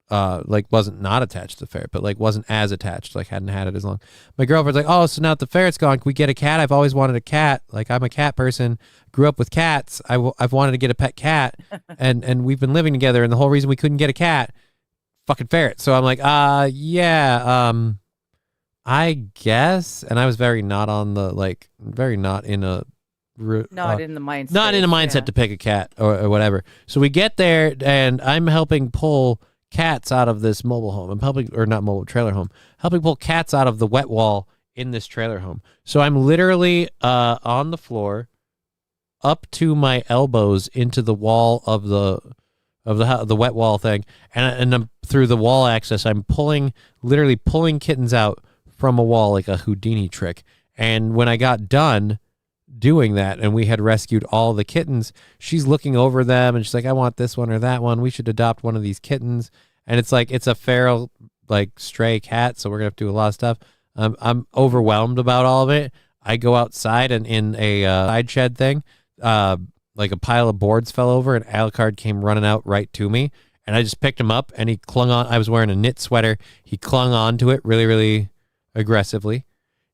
Like, wasn't not attached to the ferret, but like wasn't as attached, like hadn't had it as long. My girlfriend's like, oh, so now that the ferret's gone, can we get a cat? I've always wanted a cat. Like, I'm a cat person, grew up with cats. I've wanted to get a pet cat, and we've been living together, and the whole reason we couldn't get a cat, fucking ferret. So I'm like, yeah, I guess. And I was very not on the, like, very not in a not in the mindset. Not in a mindset to pick a cat or whatever. So we get there, and I'm helping pull cats out of this mobile home. I'm helping, or not mobile, trailer home, helping pull cats out of the wet wall in this trailer home. So I'm literally on the floor, up to my elbows into the wall of the wet wall thing, and I'm through the wall access. I'm literally pulling kittens out from a wall like a Houdini trick. And when I got done doing that, and we had rescued all the kittens, she's looking over them, and she's like, I want this one or that one. We should adopt one of these kittens. And it's like, it's a feral, like, stray cat, so we're gonna have to do a lot of stuff. I'm overwhelmed about all of it. I go outside, and in a side shed thing, like a pile of boards fell over, and Alucard came running out right to me, and I just picked him up, and he clung on. I was wearing a knit sweater. He clung on to it really, really aggressively.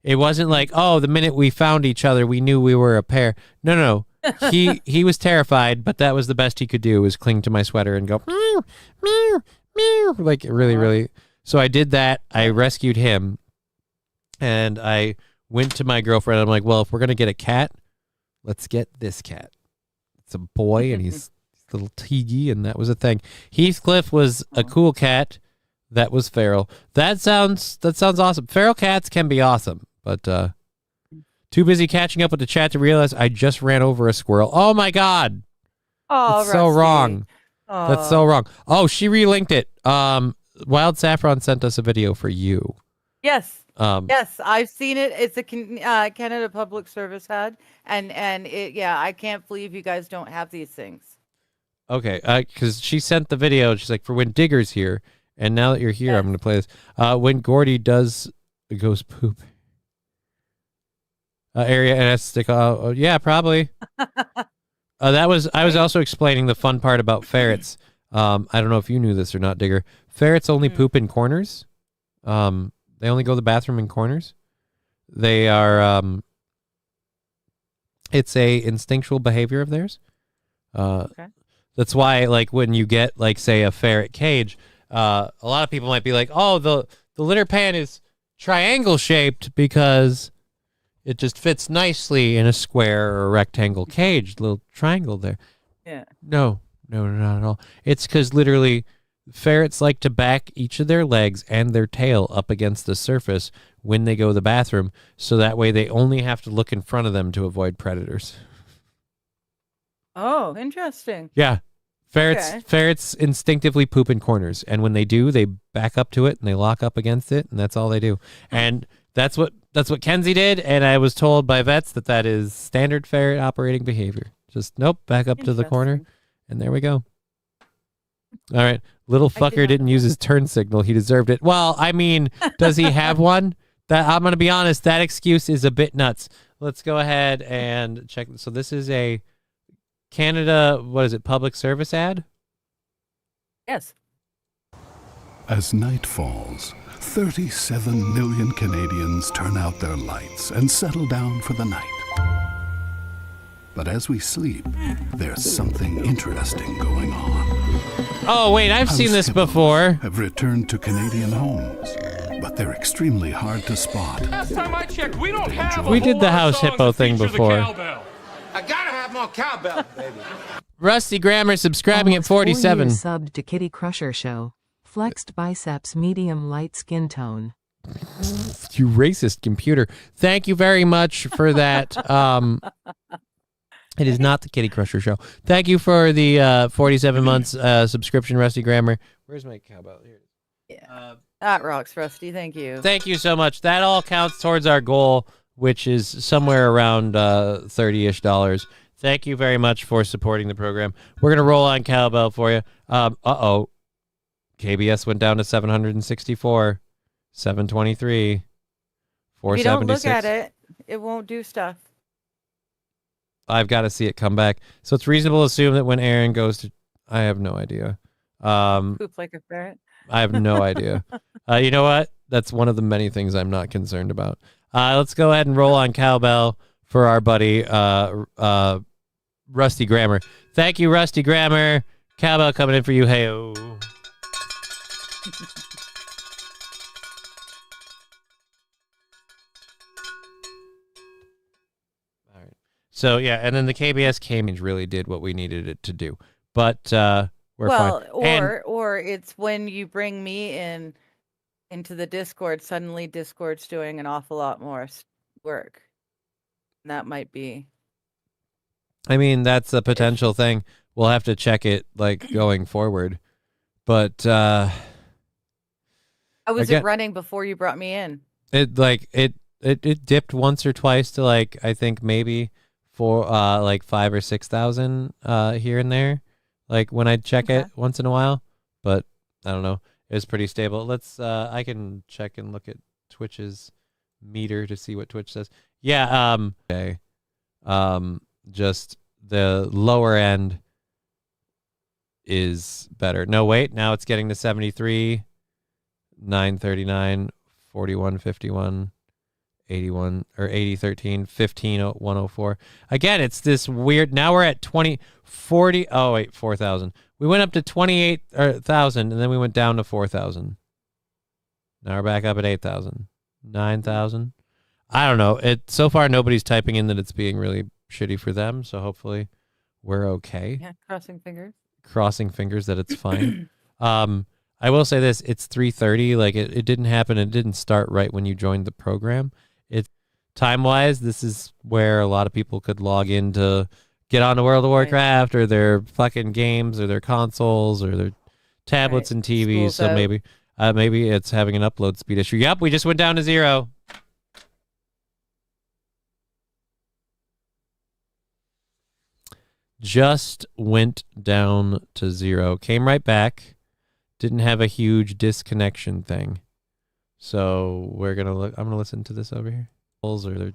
It wasn't like, oh, the minute we found each other, we knew we were a pair. No. He was terrified, but that was the best he could do, was cling to my sweater and go, meow, meow, meow, like really, really. So I did that. I rescued him, and I went to my girlfriend. I'm like, well, if we're going to get a cat, let's get this cat. It's a boy, and he's a little teagy, and that was a thing. Heathcliff was a cool cat that was feral. That sounds awesome. Feral cats can be awesome. But too busy catching up with the chat to realize I just ran over a squirrel. Oh my God. Oh, it's so wrong. That's so wrong. Oh, she relinked it. Wild Saffron sent us a video for you. Yes. Yes, I've seen it. It's a Canada Public Service ad, and it, yeah, I can't believe you guys don't have these things. Okay, because she sent the video. She's like, for when Digger's here, and now that you're here, I'm going to play this. When Gordy goes poop. Area and has to stick. Yeah, probably. I was also explaining the fun part about ferrets. I don't know if you knew this or not, Digger. Ferrets only poop in corners. They only go to the bathroom in corners. They are. It's a instinctual behavior of theirs. Okay. That's why, like, when you get, like, say, a ferret cage, a lot of people might be like, "Oh, the litter pan is triangle shaped because it just fits nicely in a square or a rectangle cage, little triangle there." Yeah. No, not at all. It's because literally Ferrets like to back each of their legs and their tail up against the surface when they go to the bathroom, so that way they only have to look in front of them to avoid predators. Oh, interesting. Yeah. Ferrets instinctively poop in corners, and when they do, they back up to it and they lock up against it, and that's all they do. And that's what Kenzie did, and I was told by vets that is standard ferret operating behavior. Just back up to the corner, and there we go. All right. Little fucker didn't use his turn signal. He deserved it. Well, I mean, does he have one? That I'm going to be honest, that excuse is a bit nuts. Let's go ahead and check. So this is a Canada, what is it, public service ad? Yes. As night falls, 37 million Canadians turn out their lights and settle down for the night. But as we sleep, there's something interesting going on. Oh, wait, I've seen this before. Have returned to Canadian homes, but they're extremely hard to spot. Last time I checked, we don't have We did the house hippo thing before. I gotta have more cowbell, baby. Rusty Grammar subscribing at 47. Subbed to Kitty Crusher Show. Flexed biceps, medium light skin tone. You racist computer. Thank you very much for that. It is not the Kitty Crusher Show. Thank you for the 47 months subscription, Rusty Grammar. Where's my cowbell? Here. Yeah. That rocks, Rusty. Thank you. Thank you so much. That all counts towards our goal, which is somewhere around $30-ish. Thank you very much for supporting the program. We're going to roll on cowbell for you. Uh-oh. KBS went down to 764, 723, 476. If you don't look at it, it won't do stuff. I've got to see it come back. So it's reasonable to assume that when Aaron goes to... I have no idea. Poop like a ferret? I have no idea. You know what? That's one of the many things I'm not concerned about. Let's go ahead and roll on cowbell for our buddy Rusty Grammar. Thank you, Rusty Grammar. Cowbell coming in for you. Hey-o. So, yeah, and then the KBS Cambridge really did what we needed it to do. But we're fine. Or it's when you bring me into the Discord, suddenly Discord's doing an awful lot more work. That might be. I mean, that's a potential thing. We'll have to check it, like, going forward. But how was it running before you brought me in? It dipped once or twice to, like, I think maybe... for like 5,000 or 6,000 here and there, like when I check it once in a while, but I don't know. It's pretty stable. Let's I can check and look at Twitch's meter to see what Twitch says. Yeah, okay. Just the lower end is better. No, wait, now it's getting to 73, 939, 4151. 81 or 8013 15104. Again, it's this weird. Now we're at 40. Oh wait, 4,000. We went up to 28,000 and then we went down to 4,000. Now we're back up at 8,000, 9,000. I don't know. So far nobody's typing in that it's being really shitty for them. So hopefully we're okay. Yeah, crossing fingers. Crossing fingers that it's fine. I will say this: it's 3:30. Like it didn't happen. It didn't start right when you joined the program. It time-wise, this is where a lot of people could log in to get on to World of Warcraft or their fucking games or their consoles or their tablets and TVs. So maybe it's having an upload speed issue. Yep, we just went down to 0. Just went down to 0. Came right back. Didn't have a huge disconnection thing. So we're going to look. I'm going to listen to this over here. Or their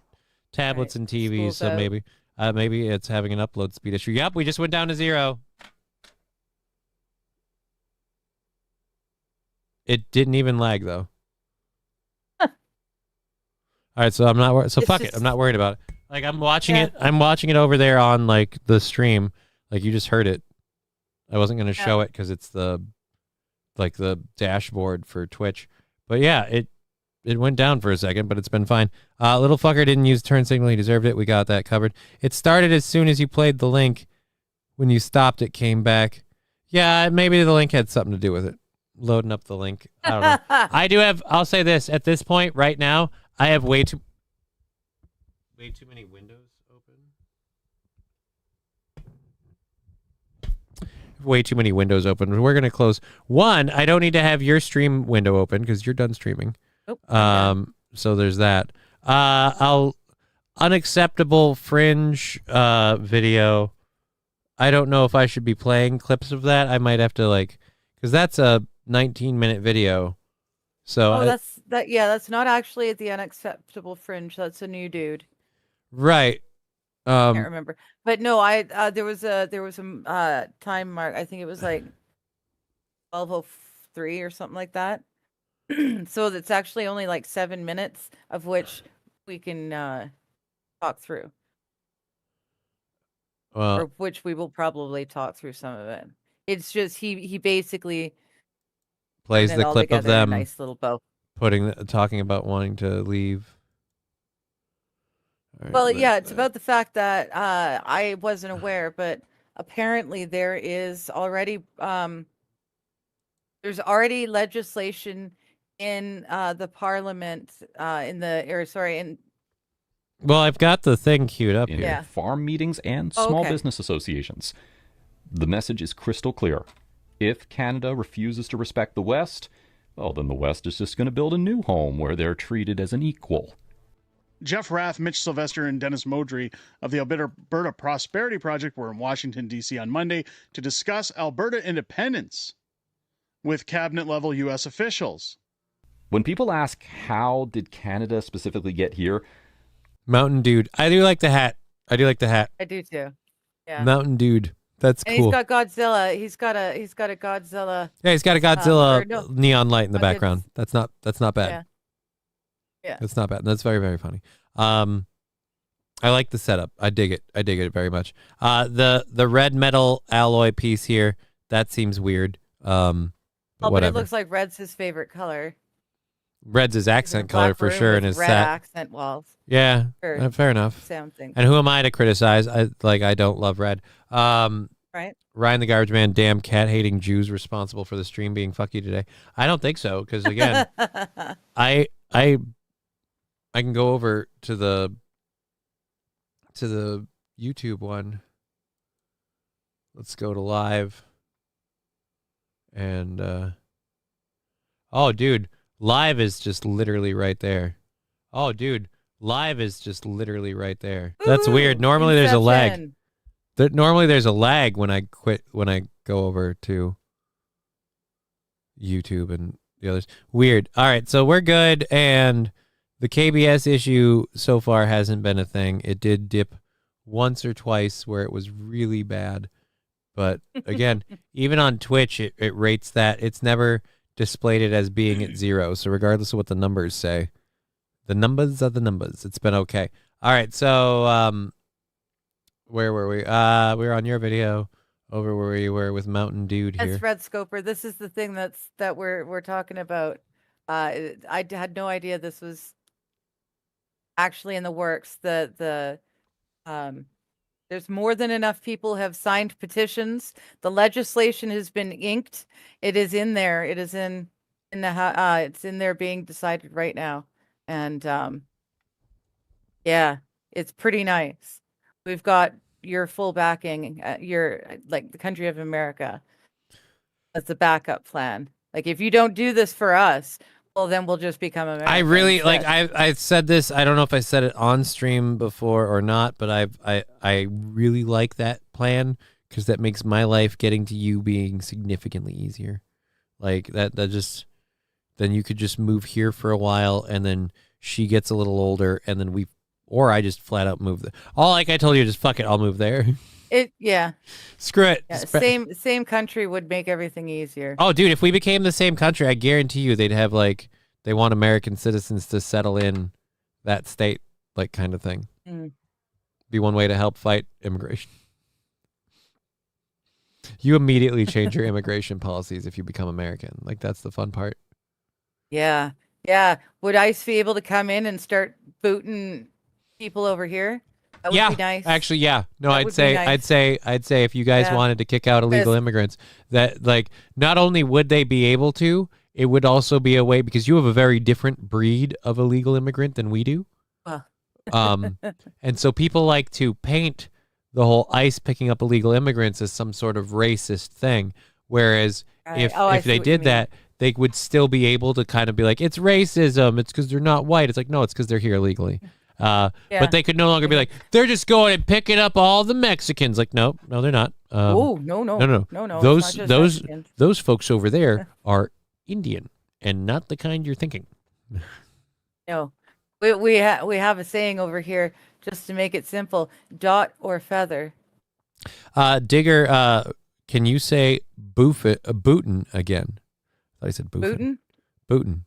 tablets and TVs. So maybe it's having an upload speed issue. Yep, we just went down to 0. It didn't even lag though. All right, so I'm not so fuck it. I'm not worried about it. Like I'm watching it. I'm watching it over there on like the stream. Like you just heard it. I wasn't going to show it because it's the dashboard for Twitch. But yeah, it went down for a second, but it's been fine. Little fucker didn't use turn signal. He deserved it. We got that covered. It started as soon as you played the link. When you stopped, it came back. Yeah, maybe the link had something to do with it. loading up the link. I don't know. I do have. I'll say this at this point right now. I have way too many windows open. Way too many windows open. We're gonna close one. I don't need to have your stream window open because you're done streaming. Nope. So there's that. I'll unacceptable fringe video. I don't know if I should be playing clips of that. I might have to because that's a 19-minute video. So that's not actually the unacceptable fringe. That's a new dude. Right. I can't remember, but no, there was a time mark. I think it was 12:03 or something like that. So it's actually only 7 minutes, of which we can talk through. Well, or which we will probably talk through some of it. It's just he basically plays the clip of them. Nice little bow. Talking about wanting to leave. Right, Well, yeah, it's about the fact that I wasn't aware, but apparently there is already there's already legislation in the parliament Well, I've got the thing queued up in here. farm meetings and small business associations. The message is crystal clear. If Canada refuses to respect the West, well, then the West is just going to build a new home where they're treated as an equal. Jeff Rath, Mitch Sylvester, and Dennis Modry of the Alberta Prosperity Project were in Washington, D.C. on Monday to discuss Alberta independence with cabinet-level U.S. officials. When people ask how did Canada specifically get here, Mountain Dude. I do like the hat. I do too. Yeah. Mountain Dude. That's and cool. He's got Godzilla. He's got a Godzilla. Yeah, he's got a Godzilla neon light in the background. That's not bad. Yeah. That's not bad. That's very, very funny. I like the setup. I dig it. I dig it very much. The red metal alloy piece here, that seems weird. But it looks like red's his favorite color. Red's his accent color for sure, and his red accent walls. Yeah, fair enough. Same thing. And who am I to criticize? I don't love red. Right. Ryan the Garbage Man, damn cat-hating Jews responsible for the stream being fuck you today. I don't think so, because again, I can go over to the YouTube one. Let's go to live. And oh, dude, live is just literally right there. Oh, dude, live is just literally right there. That's weird. Normally there's a lag. Normally there's a lag when I go over to YouTube and the others. Weird. All right, so we're good, and the KBS issue so far hasn't been a thing. It did dip once or twice where it was really bad. But again, even on Twitch, it rates that. It's never displayed it as being at 0. So regardless of what the numbers say, the numbers are the numbers. It's been okay. All right, so where were we? We were on your video over where you were with Mountain Dude here. That's Red Scoper. This is the thing that we're talking about. I had no idea this was actually in the works. There's more than enough people have signed petitions. The legislation has been inked. It is in there. It is in the it's in there being decided right now. And yeah, it's pretty nice. We've got your full backing. Your the country of America as the backup plan. Like if you don't do this for us, well, then we'll just become American. I really I said this. I don't know if I said it on stream before or not, but I really like that plan because that makes my life getting to you being significantly easier. Like that just then you could just move here for a while, and then she gets a little older, and then or I just flat out move. Like I told you, just fuck it, I'll move there. Screw it. Yeah, same country would make everything easier. Oh, dude, if we became the same country, I guarantee you they'd have they want American citizens to settle in that state, kind of thing. Be one way to help fight immigration. You immediately change your immigration policies if you become American. That's the fun part. Yeah. Yeah. Would ICE be able to come in and start booting people over here? That would be nice. Actually, yeah. No, That I'd would be say, nice. I'd say if you guys Yeah. wanted to kick out illegal immigrants, that like not only would they be able to, it would also be a way because you have a very different breed of illegal immigrant than we do. And so people like to paint the whole ICE picking up illegal immigrants as some sort of racist thing, whereas if they did that, they would still be able to kind of be like, it's racism. It's because they're not white. It's like, no, it's because they're here illegally. But they could no longer be like, they're just going and picking up all the Mexicans. Like, no, they're not. No. Those folks over there are Indian and not the kind you're thinking. No, we have a saying over here, just to make it simple: dot or feather. Digger, can you say bootin again? I thought I said boofin. Bootin.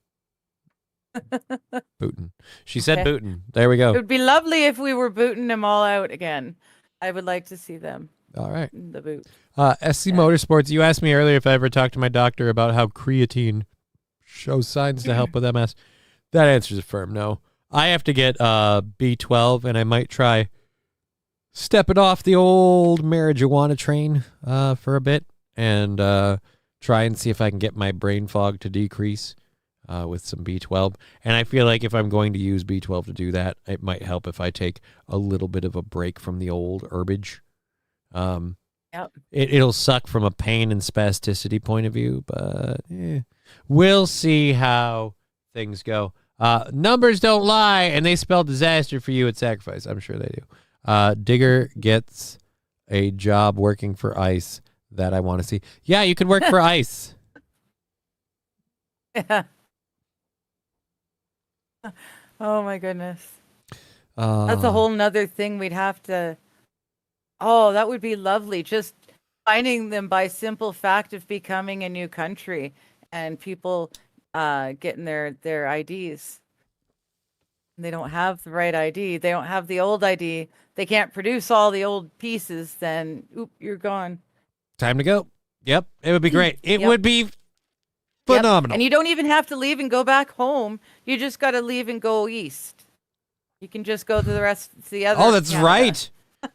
Bootin. She said bootin. There we go. It would be lovely if we were booting them all out again. I would like to see them. All right. The boot. SC Motorsports, you asked me earlier if I ever talked to my doctor about how creatine shows signs to help with MS. That answer is a firm no. I have to get B12, and I might try stepping off the old marijuana train for a bit and try and see if I can get my brain fog to decrease with some B12. And I feel like if I'm going to use B12 to do that, it might help if I take a little bit of a break from the old herbage. It'll suck from a pain and spasticity point of view, but we'll see how things go. Numbers don't lie, and they spell disaster for you at Sacrifice. I'm sure they do. Digger gets a job working for ICE that I want to see. Yeah, you could work for ICE. Yeah. Oh my goodness. That's a whole nother thing we'd have to. Oh, that would be lovely. Just finding them by simple fact of becoming a new country and people getting their IDs. They don't have the right ID. They don't have the old ID. They can't produce all the old pieces. Then, you're gone. Time to go. Yep, it would be great. It would be phenomenal. And you don't even have to leave and go back home. You just got to leave and go east. You can just go to the other. Oh, that's right.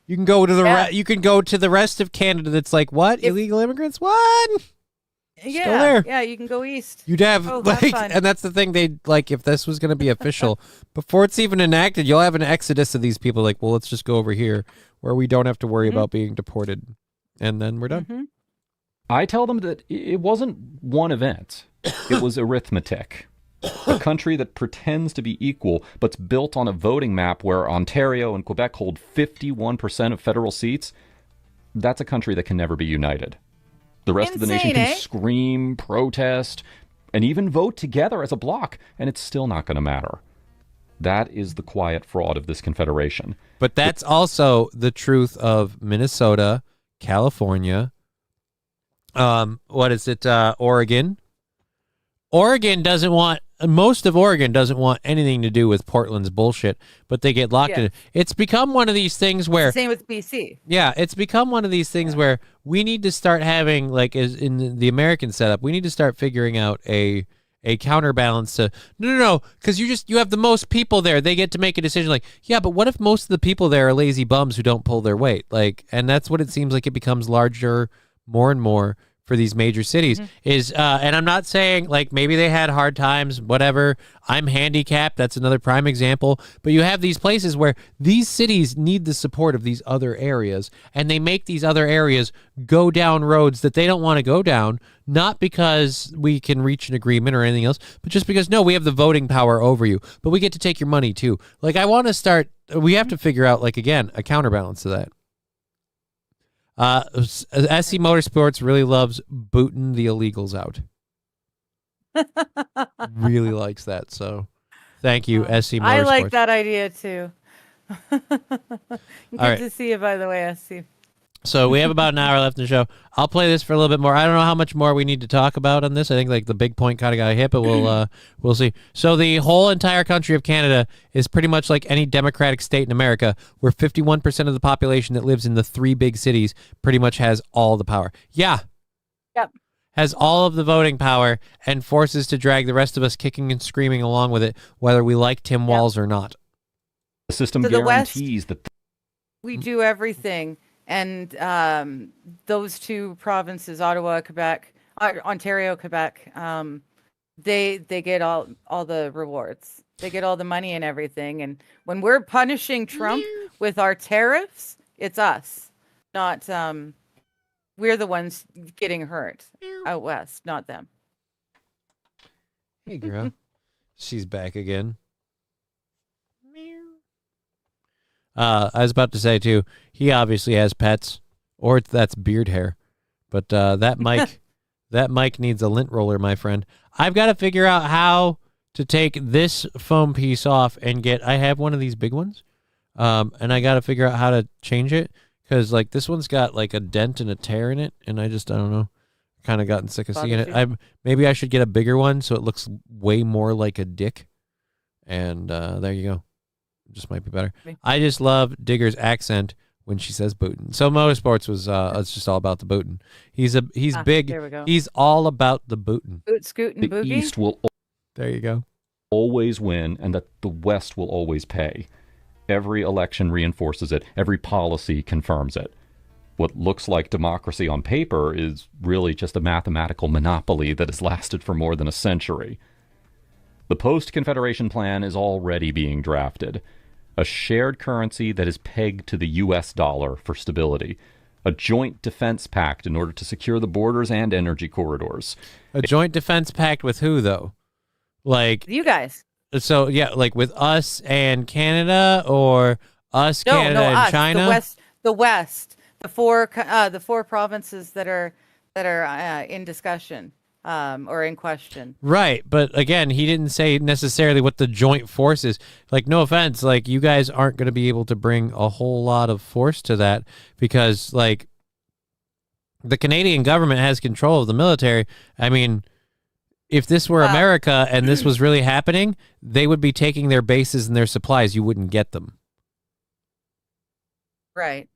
You can go to the you can go to the rest of Canada. That's like what? Illegal immigrants? What? Yeah, go there. Yeah, you can go east. You'd have have fun. and that's the thing. They like if this was going to be official before it's even enacted, you'll have an exodus of these people. Like, well, let's just go over here where we don't have to worry about being deported, and then we're done. I tell them that it wasn't one event; it was arithmetic. A country that pretends to be equal, but's built on a voting map where Ontario and Quebec hold 51% of federal seats. That's a country that can never be united. The rest of the nation can scream, protest, and even vote together as a bloc, and it's still not going to matter. That is the quiet fraud of this confederation. But that's also the truth of Minnesota, California. What is it? Oregon. Most of Oregon doesn't want anything to do with Portland's bullshit, but they get locked in it. It's become one of these things where... Same with BC. Yeah, it's become one of these things where we need to start having, like as in the American setup, we need to start figuring out a counterbalance to, no, because you have the most people there. They get to make a decision like, yeah, but what if most of the people there are lazy bums who don't pull their weight? Like, and that's what it seems like it becomes larger more and more for these major cities is, and I'm not saying like maybe they had hard times, whatever. I'm handicapped. That's another prime example. But you have these places where these cities need the support of these other areas, and they make these other areas go down roads that they don't want to go down, not because we can reach an agreement or anything else, but just because, no, we have the voting power over you, but we get to take your money too. Like I want to start, we have to figure out like, again, a counterbalance to that. SC Motorsports really loves booting the illegals out. Really likes that. So thank you, SC Motorsports. I like that idea too. Good right. to see you, by the way, SC. So we have about an hour left in the show. I'll play this for a little bit more. I don't know how much more we need to talk about on this. I think like the big point kind of got hit, but we'll see. So the whole entire country of Canada is pretty much like any democratic state in America, where 51% of the population that lives in the 3 big cities pretty much has all the power. Yeah. Yep. Has all of the voting power and forces to drag the rest of us kicking and screaming along with it, whether we like Tim Walz or not. The system guarantees that we do everything. And those two provinces, Ottawa, Quebec, Ontario, Quebec, they get all the rewards. They get all the money and everything. And when we're punishing Trump with our tariffs, it's us, not we're the ones getting hurt out west, not them. Hey, girl. She's back again. I was about to say, too, he obviously has pets, or that's beard hair. But that mic needs a lint roller, my friend. I've got to figure out how to take this foam piece off and I have one of these big ones, and I got to figure out how to change it, because, like, this one's got, like, a dent and a tear in it, and I don't know. Kind of gotten sick of seeing it. Maybe I should get a bigger one so it looks way more like a dick. And there you go. Just might be better. I just love Digger's accent when she says bootin'. So motorsports was it's just all about the bootin'. He's big. There we go. He's all about the bootin'. Boot scootin' The boogie. East will There you go. always win, and that the West will always pay. Every election reinforces it. Every policy confirms it. What looks like democracy on paper is really just a mathematical monopoly that has lasted for more than a century. The post-Confederation plan is already being drafted. A shared currency that is pegged to the U.S. dollar for stability. A joint defense pact in order to secure the borders and energy corridors. A joint defense pact with who, though? Like, You guys. so, yeah, like with us and Canada, or us, Canada, and us, China? The West. The four provinces that are in discussion or in question. Right, but again, he didn't say necessarily what the joint force is. Like, no offense, like, you guys aren't going to be able to bring a whole lot of force to that, because, like, the Canadian government has control of the military. I mean, if this were America and this was really happening, they would be taking their bases and their supplies. You wouldn't get them. Right.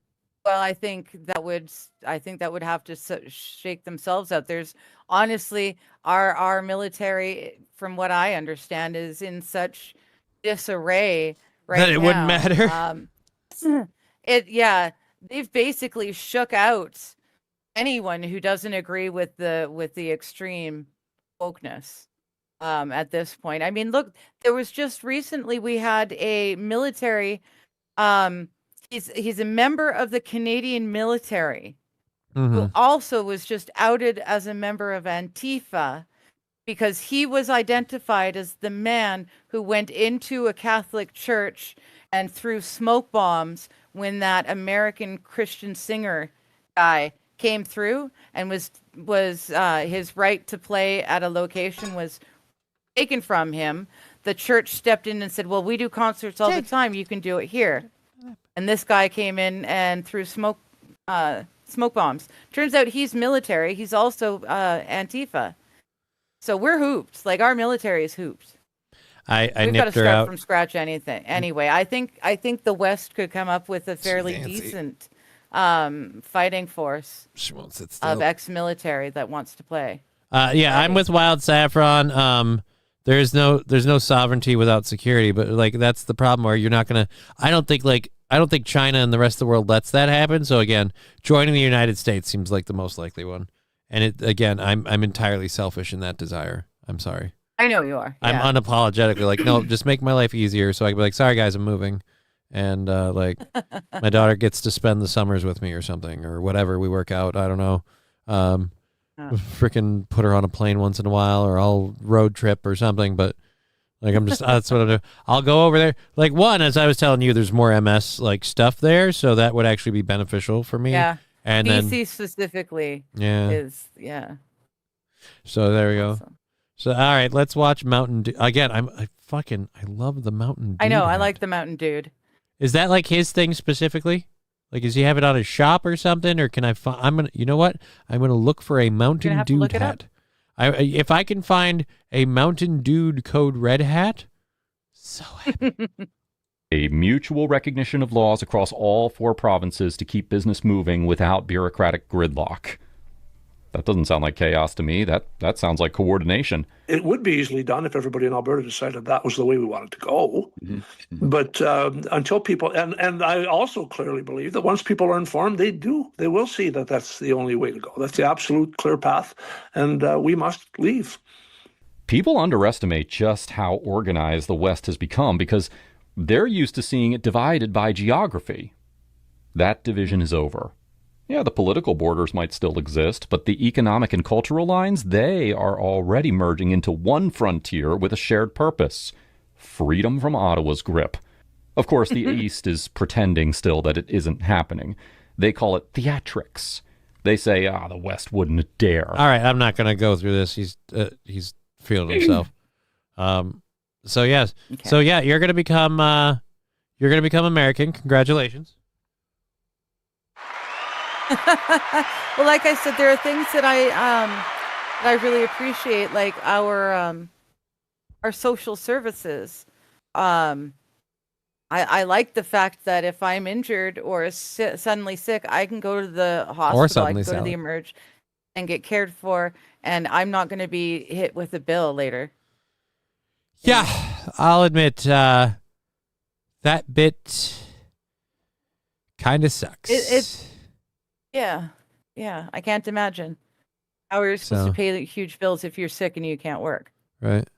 Well, I think that would have to shake themselves out. There's honestly our military, from what I understand, is in such disarray right now. That it wouldn't matter. They've basically shook out anyone who doesn't agree with the extreme wokeness at this point. I mean, look, there was just recently we had a military. He's a member of the Canadian military, who also was just outed as a member of Antifa, because he was identified as the man who went into a Catholic church and threw smoke bombs when that American Christian singer guy came through, and was his right to play at a location was taken from him. The church stepped in and said, "Well, we do concerts all the time. You can do it here." And this guy came in and threw smoke bombs. Turns out he's military. He's also Antifa. So we're hooped. Like, our military is hooped. We've got to nipped her start out from scratch. Anyway, I think the West could come up with a fairly decent fighting force She won't sit still. of ex-military that wants to play. I'm with Wild Saffron. There's no sovereignty without security, but, like, that's the problem, where you're not gonna. I don't think China and the rest of the world lets that happen. So again, joining the United States seems like the most likely one. And I'm entirely selfish in that desire. I'm sorry. I know you are. I'm unapologetically like, no, just make my life easier, so I can be like, sorry guys, I'm moving, and like my daughter gets to spend the summers with me or something, or whatever we work out. I don't know. Freaking put her on a plane once in a while, or I'll road trip or something. But, like, I'm just that's what I'm doing. I'll go over there. Like, as I was telling you, there's more MS like stuff there, so that would actually be beneficial for me. Yeah. And BC then specifically. is So there we go. So all right, let's watch Mountain Dew again. I love the Mountain Dew. I know. I hat. like the Mountain Dude. Is that like his thing specifically? Like, does he have it on his shop or something? Or can I find? You know what? I'm gonna look for a Mountain Dew hat. If I can find a Mountain Dew code red hat, so happy. A mutual recognition of laws across all 4 provinces to keep business moving without bureaucratic gridlock. That doesn't sound like chaos to me. That sounds like coordination. It would be easily done if everybody in Alberta decided that was the way we wanted to go. But until people, and I also clearly believe that once people are informed, they will see that that's the only way to go. That's the absolute clear path, and we must leave. People underestimate just how organized the West has become because they're used to seeing it divided by geography. That division is over. Yeah, the political borders might still exist, but the economic and cultural lines, they are already merging into one frontier with a shared purpose: freedom from Ottawa's grip. Of course, the East is pretending still that it isn't happening. They call it theatrics. They say, the West wouldn't dare. All right, I'm not going to go through this. He's feeling himself. So yes. Okay. So yeah, you're going to become American. Congratulations. Well, like I said, there are things that I really appreciate, like our social services. I like the fact that if I'm injured or suddenly sick, I can go to the hospital, I can go to the emerge and get cared for, and I'm not going to be hit with a bill later. Yeah, I'll admit that bit kind of sucks. Yeah, I can't imagine how you're supposed to pay huge bills if you're sick and you can't work. Right.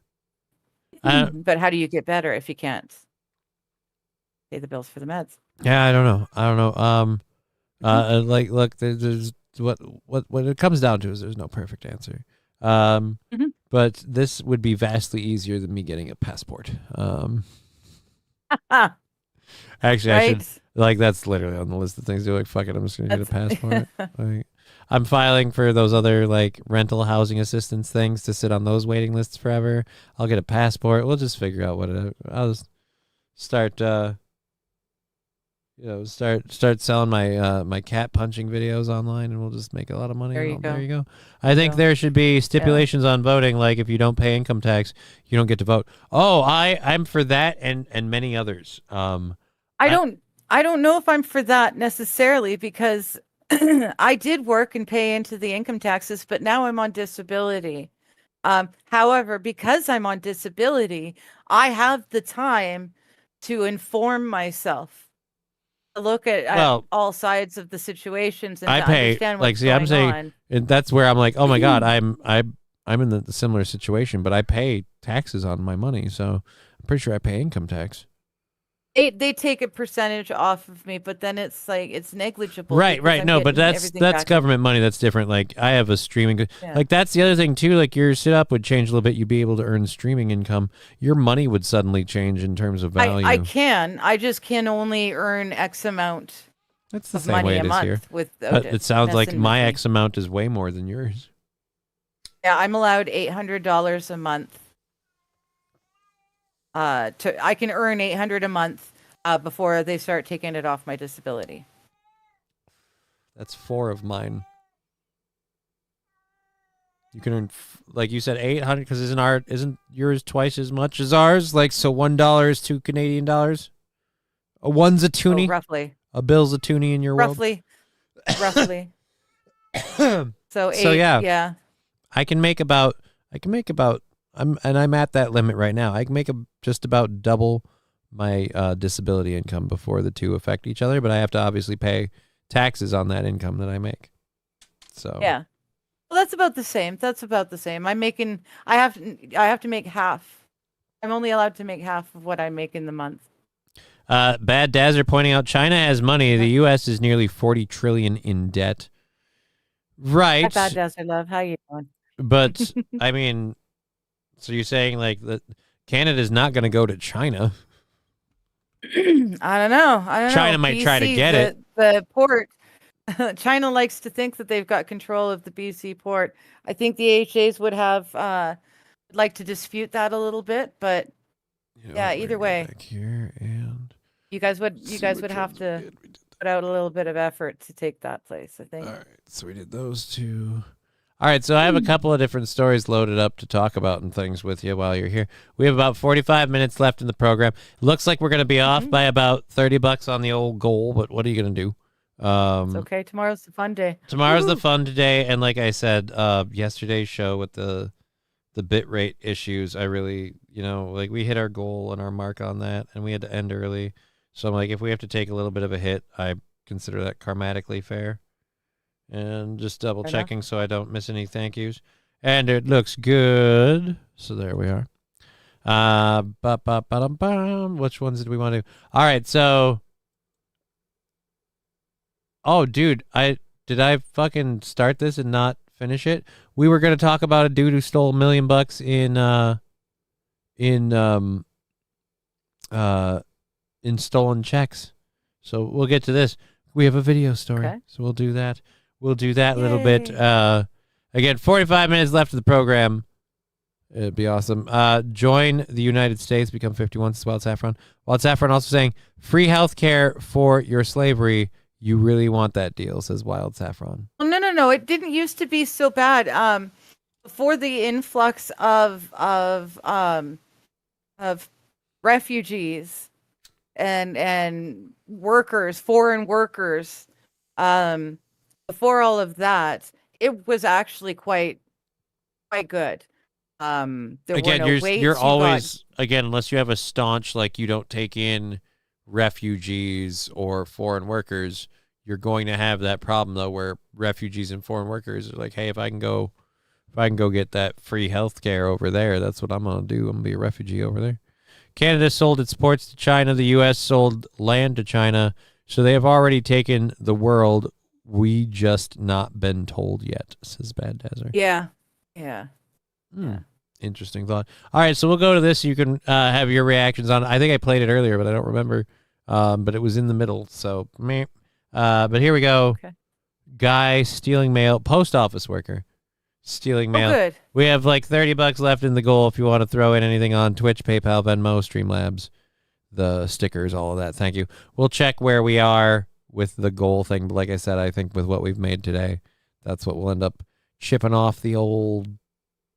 But how do you get better if you can't pay the bills for the meds? Yeah, I don't know. Like, look, there's what it comes down to is there's no perfect answer. But this would be vastly easier than me getting a passport. Actually, right? I should, like, that's literally on the list of things to do. Like, fuck it, I'm just gonna get a passport. Like, I'm filing for those other like rental housing assistance things to sit on those waiting lists forever. I'll get a passport. We'll just figure out I'll just start start selling my cat punching videos online, and we'll just make a lot of money. There you go. I think there should be stipulations on voting, like if you don't pay income tax, you don't get to vote. Oh, I'm for that and many others. I don't know if I'm for that necessarily, because I did work and pay into the income taxes, but now I'm on disability. However, because I'm on disability, I have the time to inform myself, to look at all sides of the situations, and to understand what's going I'm saying, on. And that's where I'm like, oh my God, I'm in the similar situation, but I pay taxes on my money, so I'm pretty sure I pay income tax. They take a percentage off of me, but then it's like it's negligible. Right. No, but that's government money. That's different. Like, I have a streaming. Yeah. Like, that's the other thing too. Like, your setup would change a little bit. You'd be able to earn streaming income. Your money would suddenly change in terms of value. I just can only earn X amount. That's the same way it is here. But it sounds like my X amount is way more than yours. Yeah, I'm allowed $800 a month. I can earn $800 a month before they start taking it off my disability. That's 4 of mine. You can earn, like you said, $800, because isn't yours twice as much as ours? Like, so $1 is $2 Canadian. A one's a toonie. Roughly. A bill's a toonie in your world. Roughly. So 8. So yeah. I can make about. I'm at that limit right now. I can make just about double my disability income before the two affect each other, but I have to obviously pay taxes on that income that I make. So yeah, well, that's about the same. I have to make half. I'm only allowed to make half of what I make in the month. Bad Daz are pointing out China has money. The U.S. is nearly $40 trillion in debt. Right. Bad Daz, I love how you doing. But I mean. So you're saying like that Canada's not going to go to China? I don't know. China might try to get it. The port. China likes to think that they've got control of the BC port. I think the AHAs would have like to dispute that a little bit, but either way, back here and you guys would have to put out a little bit of effort to take that place, I think. All right, so we did those two. All right, so I have a couple of different stories loaded up to talk about and things with you while you're here. We have about 45 minutes left in the program. Looks like we're going to be off by about $30 on the old goal, but what are you going to do? It's okay. Tomorrow's the fun day. Tomorrow's the fun day, and like I said, yesterday's show with the bit rate issues, I really, like we hit our goal and our mark on that, and we had to end early. So I'm like, if we have to take a little bit of a hit, I consider that karmatically fair. And just double checking so I don't miss any thank yous. And it looks good. So there we are. Which ones did we want to do? All right, so. Oh, dude, did I fucking start this and not finish it? We were gonna talk about a dude who stole $1 million in stolen checks. So we'll get to this. We have a video story, so we'll do that. We'll do that a little bit. Again, 45 minutes left of the program. It'd be awesome. Join the United States, become 51. This is Wild Saffron. Wild Saffron also saying free health care for your slavery. You really want that deal, says Wild Saffron. Well, no. It didn't used to be so bad. Before the influx of refugees and workers, foreign workers, before all of that, it was actually quite good. There again, were no you're always again, unless you have a staunch like you don't take in refugees or foreign workers, you're going to have that problem though, where refugees and foreign workers are like, hey, if I can go get that free health care over there, that's what I'm gonna do. I'm gonna be a refugee over there. Canada sold its ports to China. The U.S. sold land to China, so they have already taken the world. We just not been told yet, says Bad Dazzler. Yeah. Interesting thought. All right, so we'll go to this. You can have your reactions on it. I think I played it earlier, but I don't remember. But it was in the middle, so meh. But here we go. Okay. Guy stealing mail, post office worker stealing mail. Good. We have like $30 left in the goal if you want to throw in anything on Twitch, PayPal, Venmo, Streamlabs, the stickers, all of that. Thank you. We'll check where we are with the goal thing. But like I said, I think with what we've made today, that's what we'll end up chipping off the old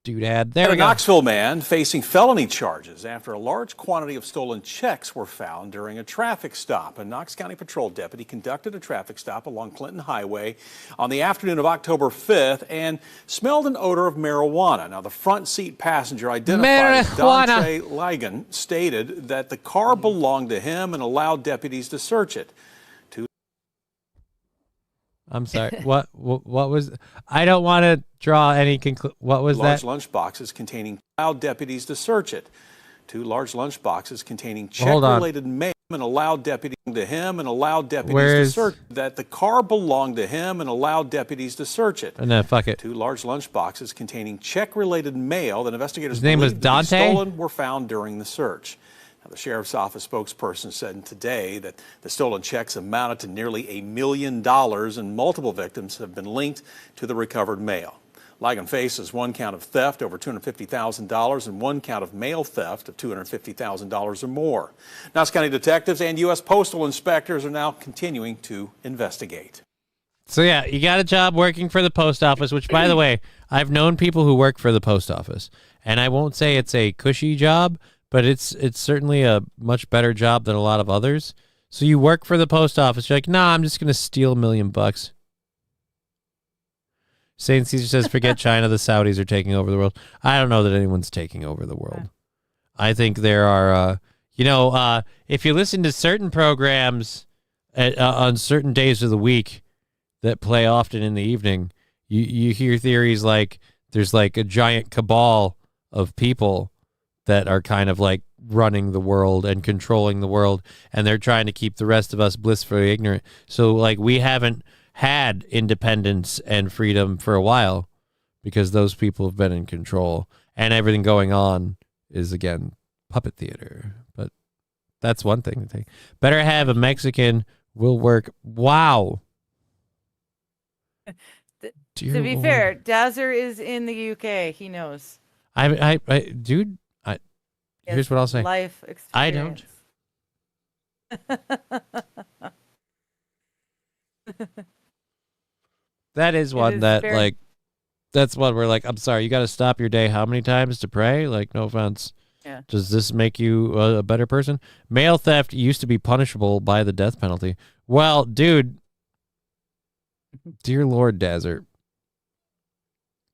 doodad. There we A go. Knoxville man facing felony charges after a large quantity of stolen checks were found during a traffic stop. A Knox County Patrol deputy conducted a traffic stop along Clinton Highway on the afternoon of October 5th and smelled an odor of marijuana. Now, the front seat passenger, identified as Dontre Ligon, stated that the car belonged to him and allowed deputies to search it. I'm sorry. What was? I don't want to draw any what was large that? Lunch boxes containing allowed deputies to search it. 2 large lunch boxes containing Hold on. check-related mail and allowed deputies to him and allowed deputies to search that the car belonged to him and allowed deputies to search it. No, fuck it. 2 large lunch boxes containing check-related mail that investigators His name was believed to be Dante? stolen were found during the search. The sheriff's office spokesperson said today that the stolen checks amounted to nearly $1 million and multiple victims have been linked to the recovered mail. Ligon faces 1 count of theft over $250,000 and 1 count of mail theft of $250,000 or more. Knox County detectives and U.S. postal inspectors are now continuing to investigate. So yeah, you got a job working for the post office, which by the way, I've known people who work for the post office, and I won't say it's a cushy job, but it's certainly a much better job than a lot of others. So you work for the post office. You're like, nah, I'm just going to steal $1 million. St. Caesar says, forget China. The Saudis are taking over the world. I don't know that anyone's taking over the world. I think there are, if you listen to certain programs on certain days of the week that play often in the evening, you hear theories like there's like a giant cabal of people that are kind of like running the world and controlling the world, and they're trying to keep the rest of us blissfully ignorant. So like we haven't had independence and freedom for a while because those people have been in control, and everything going on is again puppet theater. But that's one thing to take. Better have a Mexican will work. Wow. To be fair, Dazzer is in the UK. He knows. Dude, here's what I'll say. Life experience. I don't. That is one that fair. like, that's one where like, I'm sorry, you got to stop your day how many times to pray? Like, no offense. Yeah. Does this make you a better person? Mail theft used to be punishable by the death penalty. Well, dude, Dear Lord, Desert.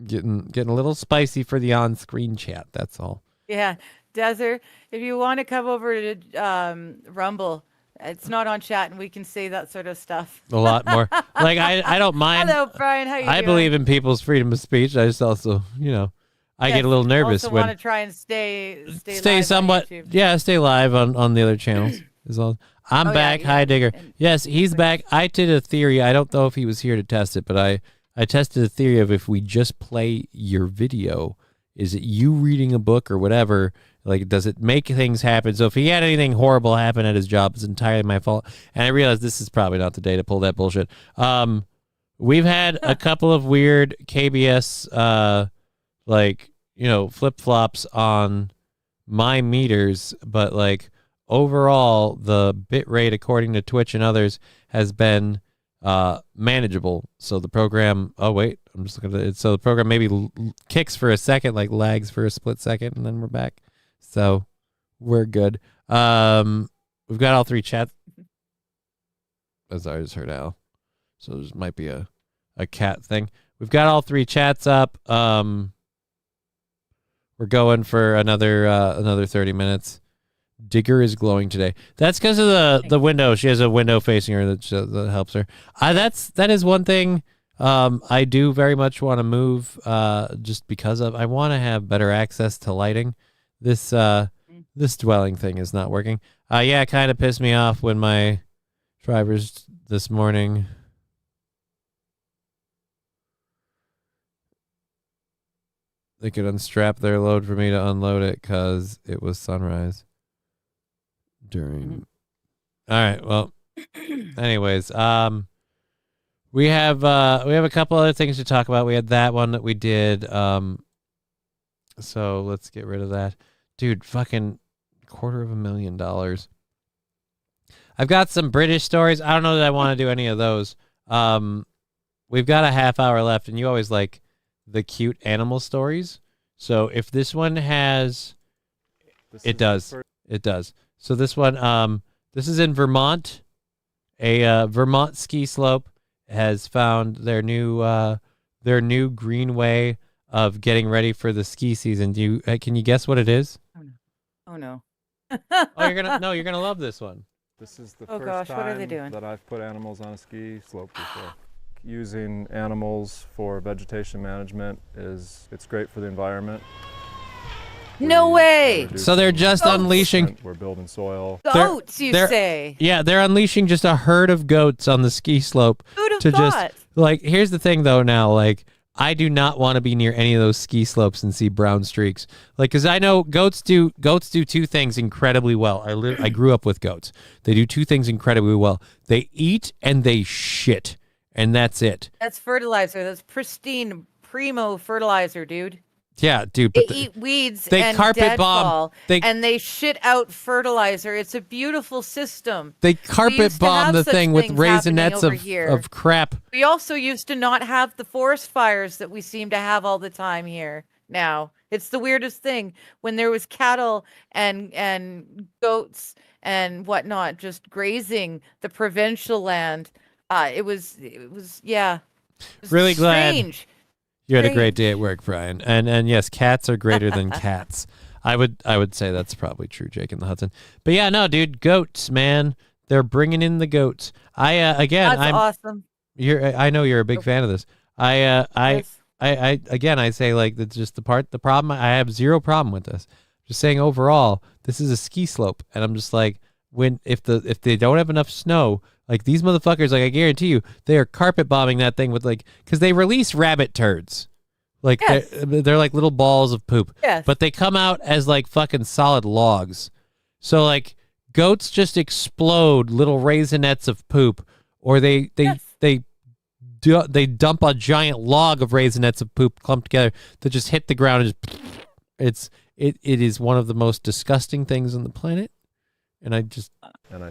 Getting a little spicy for the on-screen chat. That's all. Yeah, Desert, if you want to come over to Rumble, it's not on chat, and we can say that sort of stuff. A lot more. Like I don't mind. Hello, Brian. How you I doing? believe in people's freedom of speech. I just also, I get a little nervous also when want to try and stay live somewhat. on YouTube. Yeah, stay live on the other channels. Is all. I'm back. Yeah. Hi, Digger. Yes, he's back. I did a theory. I don't know if he was here to test it, but I tested a theory of if we just play your video, is it you reading a book or whatever? Like, does it make things happen? So if he had anything horrible happen at his job, it's entirely my fault. And I realized this is probably not the day to pull that bullshit. We've had a couple of weird KBS, flip-flops on my meters, but like overall, the bit rate, according to Twitch and others, has been manageable. So the program, I'm just looking at it. So the program maybe kicks for a second, like lags for a split second, and then we're back. So we're good. We've got all three chats. As I just heard Al. So there might be a cat thing. We've got all three chats up. We're going for another 30 minutes. Digger is glowing today. That's because of the window. She has a window facing her that helps her. That is one thing I do very much want to move just because of I want to have better access to lighting. This dwelling thing is not working. It kind of pissed me off when my drivers this morning they could unstrap their load for me to unload it because it was sunrise. All right, well, anyways, we have a couple other things to talk about. We had that one that we did, so let's get rid of that. Dude, fucking $250,000. I've got some British stories. I don't know that I want to do any of those. We've got a half hour left, and you always like the cute animal stories. So if this one has, it does. So this one, this is in Vermont. A Vermont ski slope has found their new greenway of getting ready for the ski season. Can you guess what it is? Oh no. You're gonna love this one. This is the first first time what are they doing? that I've put animals on a ski slope before. Using animals for vegetation management it's great for the environment. No way. So they're just unleashing. We're building soil. Goats, you say? Yeah, they're unleashing just a herd of goats on the ski slope. Who'd have to thought? Just here's the thing though. Now, I do not want to be near any of those ski slopes and see brown streaks. Because I know goats do two things incredibly well. I grew up with goats. They do two things incredibly well. They eat and they shit, and that's it. That's fertilizer. That's pristine, primo fertilizer, dude. Yeah, dude. They But eat weeds they and carpet bomb. deadfall, and they shit out fertilizer. It's a beautiful system. They carpet bomb the thing with raisinets of crap. We also used to not have the forest fires that we seem to have all the time here now. It's the weirdest thing. When there was cattle and goats and whatnot just grazing the provincial land, it was yeah. It was really strange. Glad you had a great day at work, Brian. And yes, cats are greater than cats. I would say that's probably true, Jake in the Hudson. But yeah, no, dude, goats, man. They're bringing in the goats. That's awesome. I know you're a big fan of this. I say that's just the problem. I have zero problem with this. Just saying overall, this is a ski slope, and I'm just like, if they don't have enough snow, like these motherfuckers, I guarantee you, they are carpet bombing that thing with because they release rabbit turds. Yes. They're like little balls of poop. Yes. But they come out as fucking solid logs. So goats just explode little raisinets of poop, or they dump a giant log of raisinets of poop clumped together that just hit the ground and it is one of the most disgusting things on the planet. And I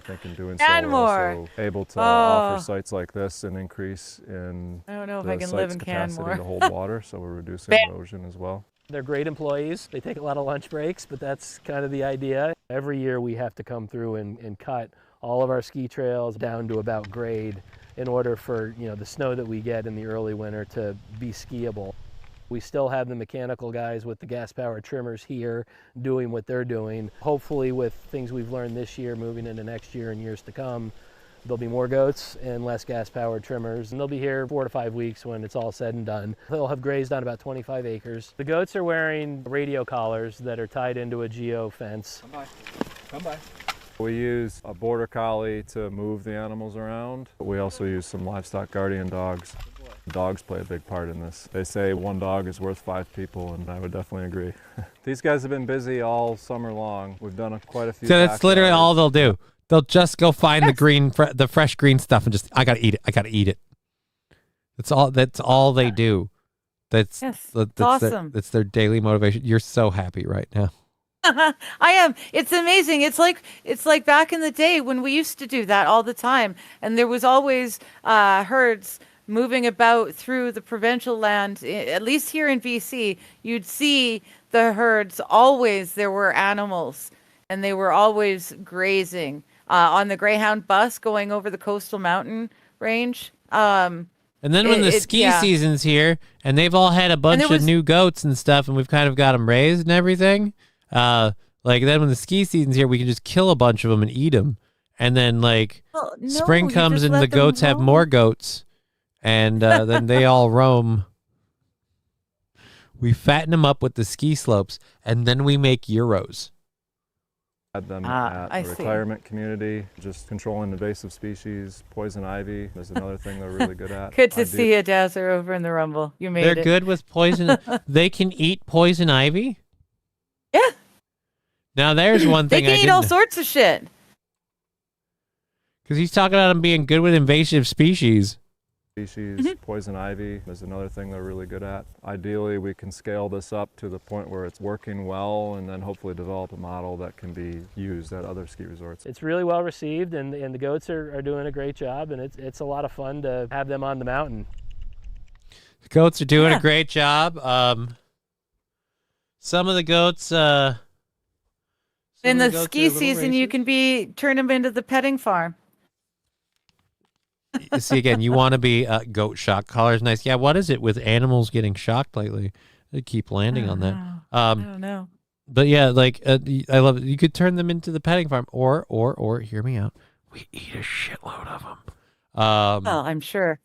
think in doing so, we're also able to offer sites like this an increase in I don't know if the I can live site's in capacity Canmore. to hold water, so we're reducing erosion as well. They're great employees. They take a lot of lunch breaks, but that's kind of the idea. Every year we have to come through and cut all of our ski trails down to about grade in order for the snow that we get in the early winter to be skiable. We still have the mechanical guys with the gas-powered trimmers here doing what they're doing. Hopefully with things we've learned this year moving into next year and years to come, there'll be more goats and less gas-powered trimmers, and they'll be here 4 to 5 weeks when it's all said and done. They'll have grazed on about 25 acres. The goats are wearing radio collars that are tied into a geo fence. Come by. Come by. We use a border collie to move the animals around. We also use some livestock guardian dogs. Dogs play a big part in this. They say 1 dog is worth 5 people, and I would definitely agree. These guys have been busy all summer long. We've done quite a few. So that's literally all they'll do. They'll just go find the fresh green stuff and just, I gotta eat it. I gotta eat it. That's all they do. That's awesome. That's their daily motivation. You're so happy right now. I am. It's amazing. It's like back in the day when we used to do that all the time, and there was always herds moving about through the provincial land. At least here in BC, you'd see the herds. Always there were animals, and they were always grazing on the Greyhound bus going over the coastal mountain range. And then when the ski season's here, and they've all had a bunch of new goats and stuff, and we've kind of got them raised and everything. Like then when the ski season's here, we can just kill a bunch of them and eat them. And then spring comes and the goats have more goats, and then they all roam. We fatten them up with the ski slopes, and then we make euros. Had them at a retirement community, just controlling invasive species, poison ivy. There's another thing they're really good at. Good to see you, Dazzler, over in the Rumble. You made it. They're good with poison. They can eat poison ivy? Yeah. Now there's one thing they can eat all sorts of shit. Because he's talking about them being good with invasive species. Poison ivy is another thing they're really good at. Ideally, we can scale this up to the point where it's working well, and then hopefully develop a model that can be used at other ski resorts. It's really well received, and the goats are doing a great job, and it's a lot of fun to have them on the mountain. The goats are doing a great job. Some of the goats... in the ski season, you can turn them into the petting farm. See, again, you want to be goat shock collar is nice. Yeah, what is it with animals getting shocked lately? They keep landing on that. I don't know. But yeah, I love it. You could turn them into the petting farm, or hear me out. We eat a shitload of them. Well, I'm sure.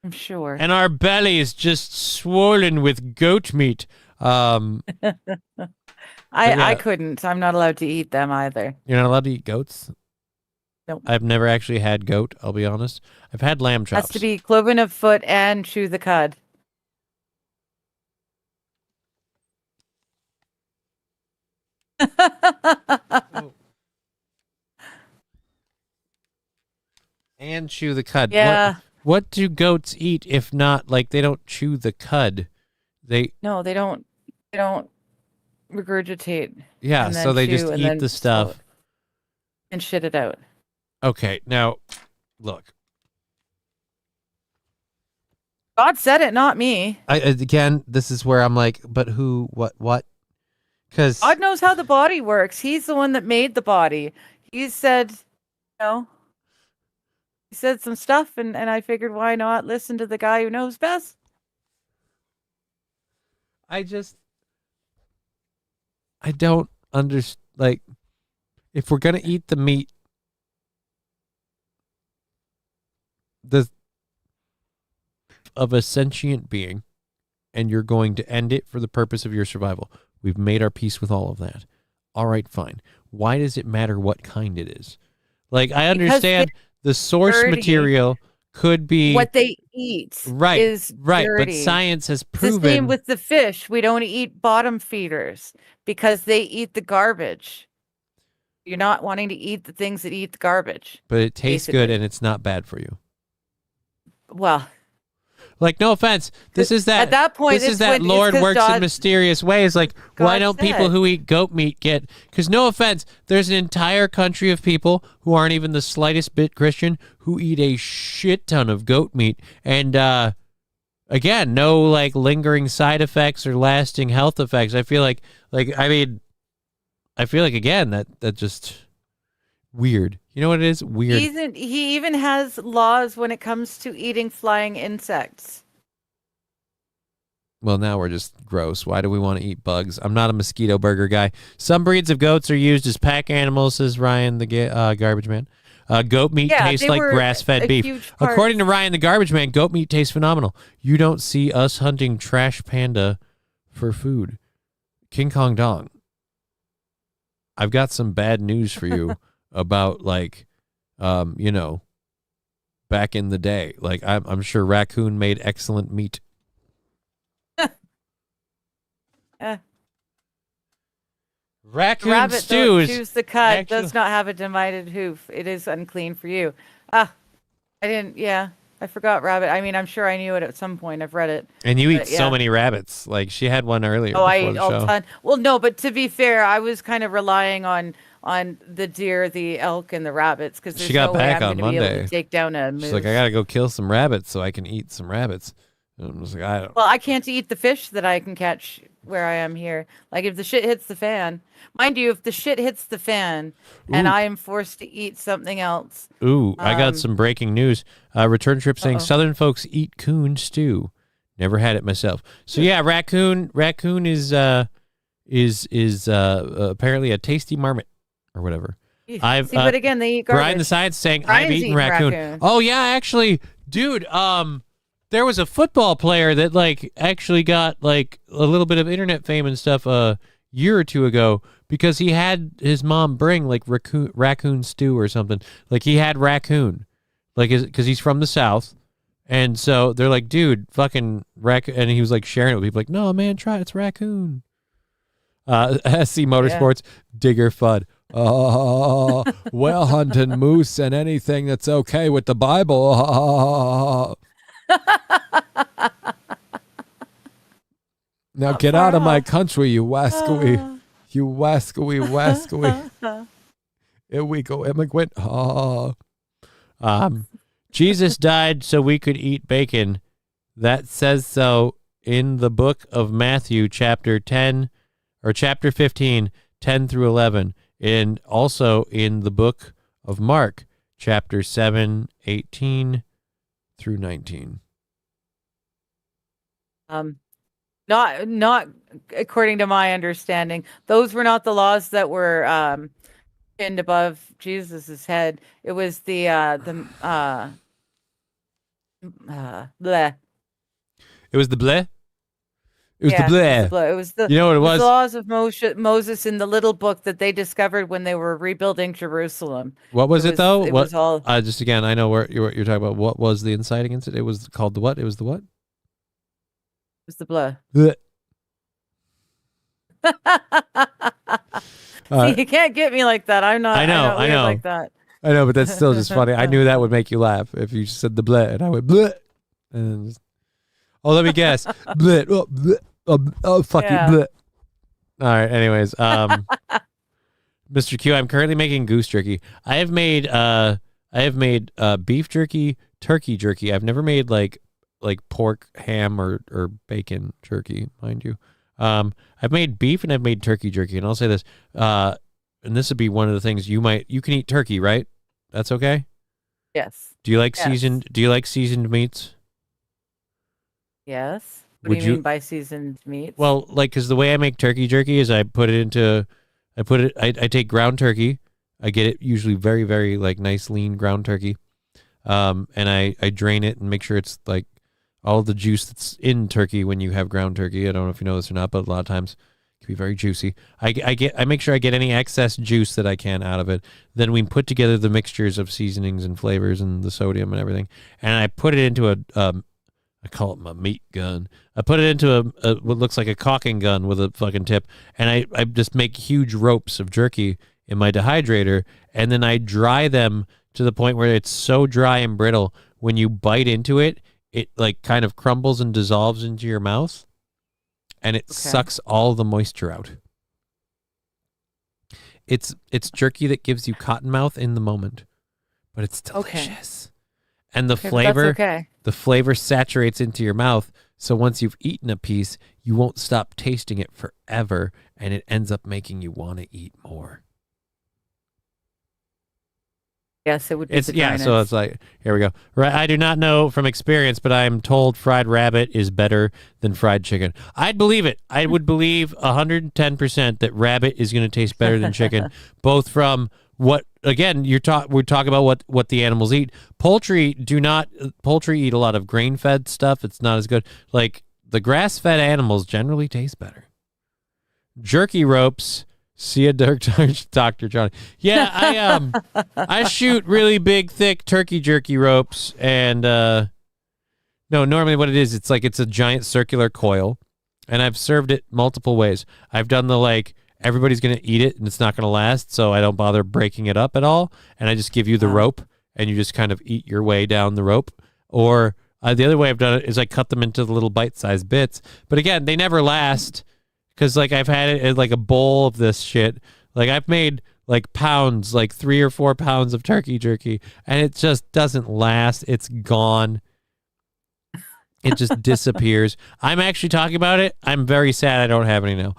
And our belly is just swollen with goat meat. I couldn't. I'm not allowed to eat them either. You're not allowed to eat goats? Nope. I've never actually had goat, I'll be honest. I've had lamb chops. Has to be cloven of foot and chew the cud. And chew the cud. Yeah. What do goats eat if not, they don't chew the cud? No, they don't regurgitate. Yeah, so they just eat the stuff. And shit it out. Okay, now, look. God said it, not me. Again, this is where I'm like, but who, what? Because God knows how the body works. He's the one that made the body. He said, he said some stuff, and I figured, why not listen to the guy who knows best? I don't understand, if we're going to eat the meat, of a sentient being, and you're going to end it for the purpose of your survival. We've made our peace with all of that. All right, fine. Why does it matter what kind it is? I understand the source material could be what they eat. Right, is right. dirty. But science has proven. It's the same with the fish. We don't eat bottom feeders because they eat the garbage. You're not wanting to eat the things that eat the garbage. But it tastes good and it's not bad for you. Well, no offense. This is that. At that point, this is that Lord works in mysterious ways. Why don't people who eat goat meat get? Because no offense, there's an entire country of people who aren't even the slightest bit Christian who eat a shit ton of goat meat, and again, no lingering side effects or lasting health effects. I feel like again that just weird. You know what it is? Weird. He even has laws when it comes to eating flying insects. Well, now we're just gross. Why do we want to eat bugs? I'm not a mosquito burger guy. Some breeds of goats are used as pack animals, says Ryan, the garbage man. Goat meat tastes like grass-fed beef. According to Ryan, the garbage man, goat meat tastes phenomenal. You don't see us hunting trash panda for food. King Kong Dong. I've got some bad news for you about, like, back in the day. Like, I'm sure raccoon made excellent meat. Raccoon Rabbit stew is chews the cud, does not have a divided hoof. It is unclean for you. I forgot rabbit. I mean, I'm sure I knew it at some point. I've read it. And you eat so many rabbits. Like, she had one earlier. Oh, I before eat the a show. ton. Well, no, but to be fair, I was kind of relying on the deer, the elk, and the rabbits because there's She got no way back I'm on going to be able Monday. to take down a moose. She's like, I gotta go kill some rabbits so I can eat some rabbits. And I'm just like, I don't. Well, I can't eat the fish that I can catch where I am here. Like, if the shit hits the fan, mind you, if the shit hits the fan and I am forced to eat something else. Ooh, I got some breaking news. Return trip saying Southern folks eat coon stew. Never had it myself. So yeah, raccoon is apparently a tasty marmot or whatever. I've See, but again, they eat garbage. Brian the Science saying Brian's I've eaten eating raccoon. Oh yeah, actually, dude. There was a football player that like actually got like a little bit of internet fame and stuff a year or two ago because he had his mom bring like raccoon stew or something. Like he had raccoon, like because he's from the South, and so they're like, dude, fucking raccoon, and he was like sharing it with people, like, no man, try it, it's raccoon. SC Motorsports, Digger Fudd. Oh, well hunting moose and anything that's okay with the Bible. Now get out of my country, you wascally. You wascally. Here we go, immigrant. Jesus died so we could eat bacon. That says so in the book of Matthew, chapter 10, or chapter 15, 10 through 11. And also in the book of Mark, chapter 7, 18 through 19. Not according to my understanding. Those were not the laws that were pinned above Jesus's head. It was the bleh. It was the bleh? It was Yeah, the bleh. It was the You know what it was? The laws of Moses in the little book that they discovered when they were rebuilding Jerusalem. What was it though? It What? was all. Just again, I know what you're talking about. What was the inciting incident? It was called the what? It was the what? It was the bleh. Bleh. See, you can't get me like that. I'm not. I know. Like that. I know, but that's still just funny. I knew that would make you laugh if you said the bleh, and I went bleh, and just, let me guess, bleh, bleh. Oh, fuck you. Bleh. All right. Anyways, Mr. Q, I'm currently making goose jerky. I have made beef jerky, turkey jerky. I've never made like pork, ham, or bacon jerky, mind you. I've made beef and I've made turkey jerky, and I'll say this. And this would be one of the things you can eat turkey, right? That's okay. Yes. Do you like seasoned? Do you like seasoned meats? Yes. What do you mean by seasoned meats? Well, because the way I make turkey jerky is I take ground turkey. I get it usually very, very nice, lean ground turkey. And I drain it and make sure it's like all the juice that's in turkey when you have ground turkey. I don't know if you know this or not, but a lot of times it can be very juicy. I make sure I get any excess juice that I can out of it. Then we put together the mixtures of seasonings and flavors and the sodium and everything. And I put it into I call it my meat gun. I put it into a what looks like a caulking gun with a fucking tip, and I just make huge ropes of jerky in my dehydrator, and then I dry them to the point where it's so dry and brittle, when you bite into it, it kind of crumbles and dissolves into your mouth, and it sucks all the moisture out. It's jerky that gives you cotton mouth in the moment, but it's delicious. And the flavor saturates into your mouth. So once you've eaten a piece, you won't stop tasting it forever, and it ends up making you want to eat more. Yes, it would be It's the yeah, so dryness. it's like here we go. Right, I do not know from experience, but I'm told fried rabbit is better than fried chicken. I'd believe it. I would believe 110% that rabbit is going to taste better than chicken, both from what again we're talking about what the animals eat. Poultry eat a lot of grain-fed stuff. It's not as good. Like the grass-fed animals generally taste better. Jerky ropes. See a Dr. Johnny. Yeah, I shoot really big, thick turkey jerky ropes, and no, normally what it is, it's a giant circular coil, and I've served it multiple ways. I've done the everybody's gonna eat it and it's not gonna last, so I don't bother breaking it up at all, and I just give you the rope, and you just kind of eat your way down the rope. Or the other way I've done it is I cut them into the little bite-sized bits, but again, they never last. Because, I've had it in, a bowl of this shit. I've made, pounds, 3 or 4 pounds of turkey jerky, and it just doesn't last. It's gone. It just disappears. I'm actually talking about it. I'm very sad I don't have any now.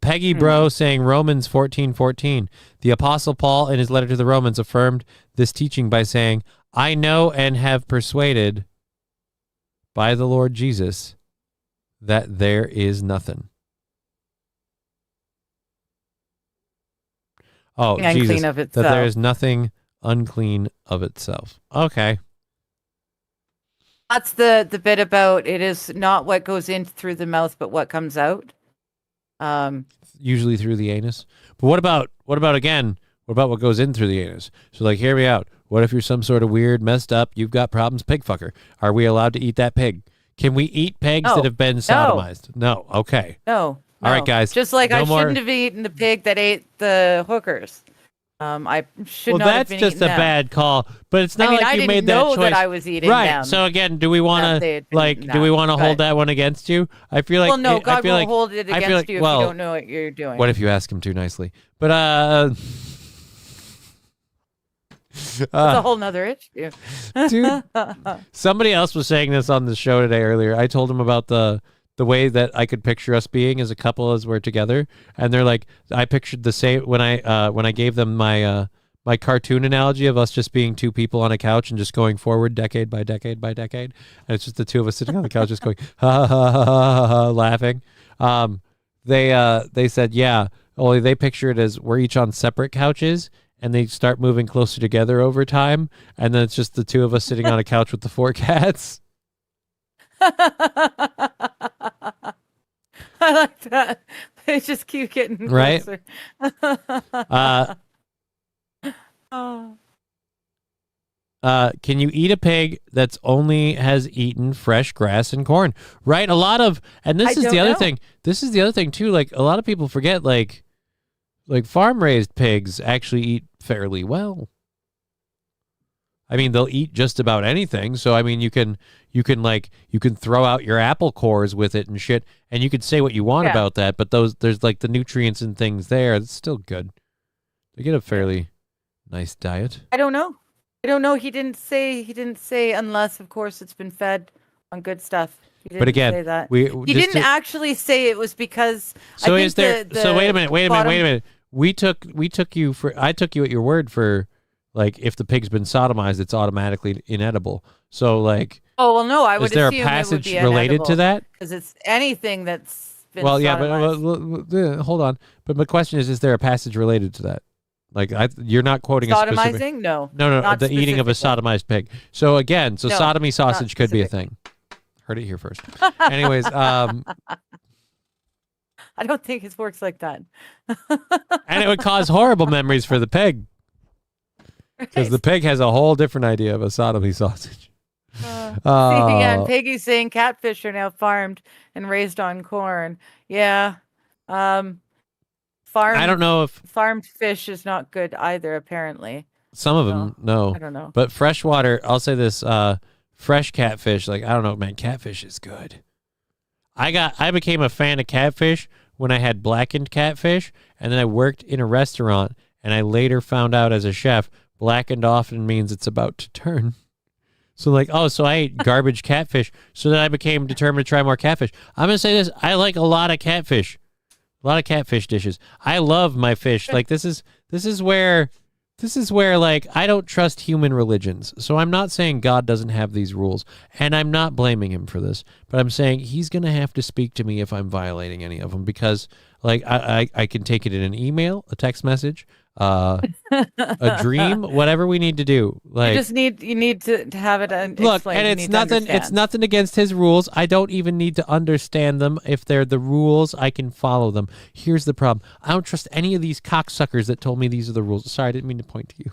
Peggy Bro saying Romans 14:14. The Apostle Paul, in his letter to the Romans, affirmed this teaching by saying, I know and have persuaded by the Lord Jesus that there is nothing. Oh, unclean Jesus, of itself. that there is nothing unclean of itself. Okay. That's the bit about it is not what goes in through the mouth, but what comes out. Usually through the anus. But what about what goes in through the anus? So hear me out. What if you're some sort of weird, messed up, you've got problems pig fucker? Are we allowed to eat that pig? Can we eat pigs that have been sodomized? No. Okay. No. All right, guys. Just like no I more... shouldn't have eaten the pig that ate the hookers. I should well, not have that's been just a them. bad call. But it's not I you didn't made that know choice. that I was eating right. them. So again, do we want to hold that one against you? I feel like well, no, God I feel will like, hold it against you if you don't know what you're doing. What if you ask him too nicely? But it's a whole nother issue. Dude, somebody else was saying this on the show today earlier. I told him about the way that I could picture us being as a couple as we're together, and they're like, I pictured the same when I gave them my my cartoon analogy of us just being two people on a couch and just going forward decade by decade by decade, and it's just the two of us sitting on the couch just going ha ha ha ha ha, ha laughing. They said only they picture it as we're each on separate couches. And they start moving closer together over time, and then it's just the two of us sitting on a couch with the 4 cats. I like that. They just keep getting closer. Right? Can you eat a pig that's only has eaten fresh grass and corn? Right? A lot of, and this is the other thing. This is the other thing too. A lot of people forget, farm-raised pigs actually eat fairly well. I mean, they'll eat just about anything. So I mean, you can throw out your apple cores with it and shit, and you could say what you want about that, but there's the nutrients and things there. It's still good. They get a fairly nice diet. I don't know. He didn't say unless, of course, it's been fed on good stuff. But again, say that. he didn't actually say it was because. So I think is there? So wait a minute. I took you at your word for, if the pig's been sodomized, it's automatically inedible. So oh well, no, I would. Is there a assume passage it would be related to that? Because it's anything that's been. Well, yeah, sodomized. but hold on. But my question is there a passage related to that? You're not quoting a specific. Sodomizing? No, the eating of a sodomized pig. So again, No, sodomy sausage not could be a specific. thing. Heard it here first. Anyways, I don't think it works like that. and it would cause horrible memories for the pig. Because the pig has a whole different idea of a sodomy sausage. And Peggy's saying catfish are now farmed and raised on corn. Yeah. I don't know if farmed fish is not good either, apparently. some of them, no. I don't know. But freshwater, I'll say this, fresh catfish, I don't know, man, catfish is good. I became a fan of catfish when I had blackened catfish, and then I worked in a restaurant, and I later found out as a chef, blackened often means it's about to turn. So so I ate garbage catfish, so then I became determined to try more catfish. I'm going to say this, I like a lot of catfish. A lot of catfish dishes. I love my fish. This is where This is where, like, I don't trust human religions. So I'm not saying God doesn't have these rules, and I'm not blaming him for this, but I'm saying he's going to have to speak to me if I'm violating any of them, because, like, I can take it in an email, a text message, a dream, whatever we need to do. Like, you need to have it look, explained. and it's nothing against his rules. I don't even need to understand them. If they're the rules, I can follow them. Here's the problem. I don't trust any of these cocksuckers that told me these are the rules. Sorry, I didn't mean to point to you.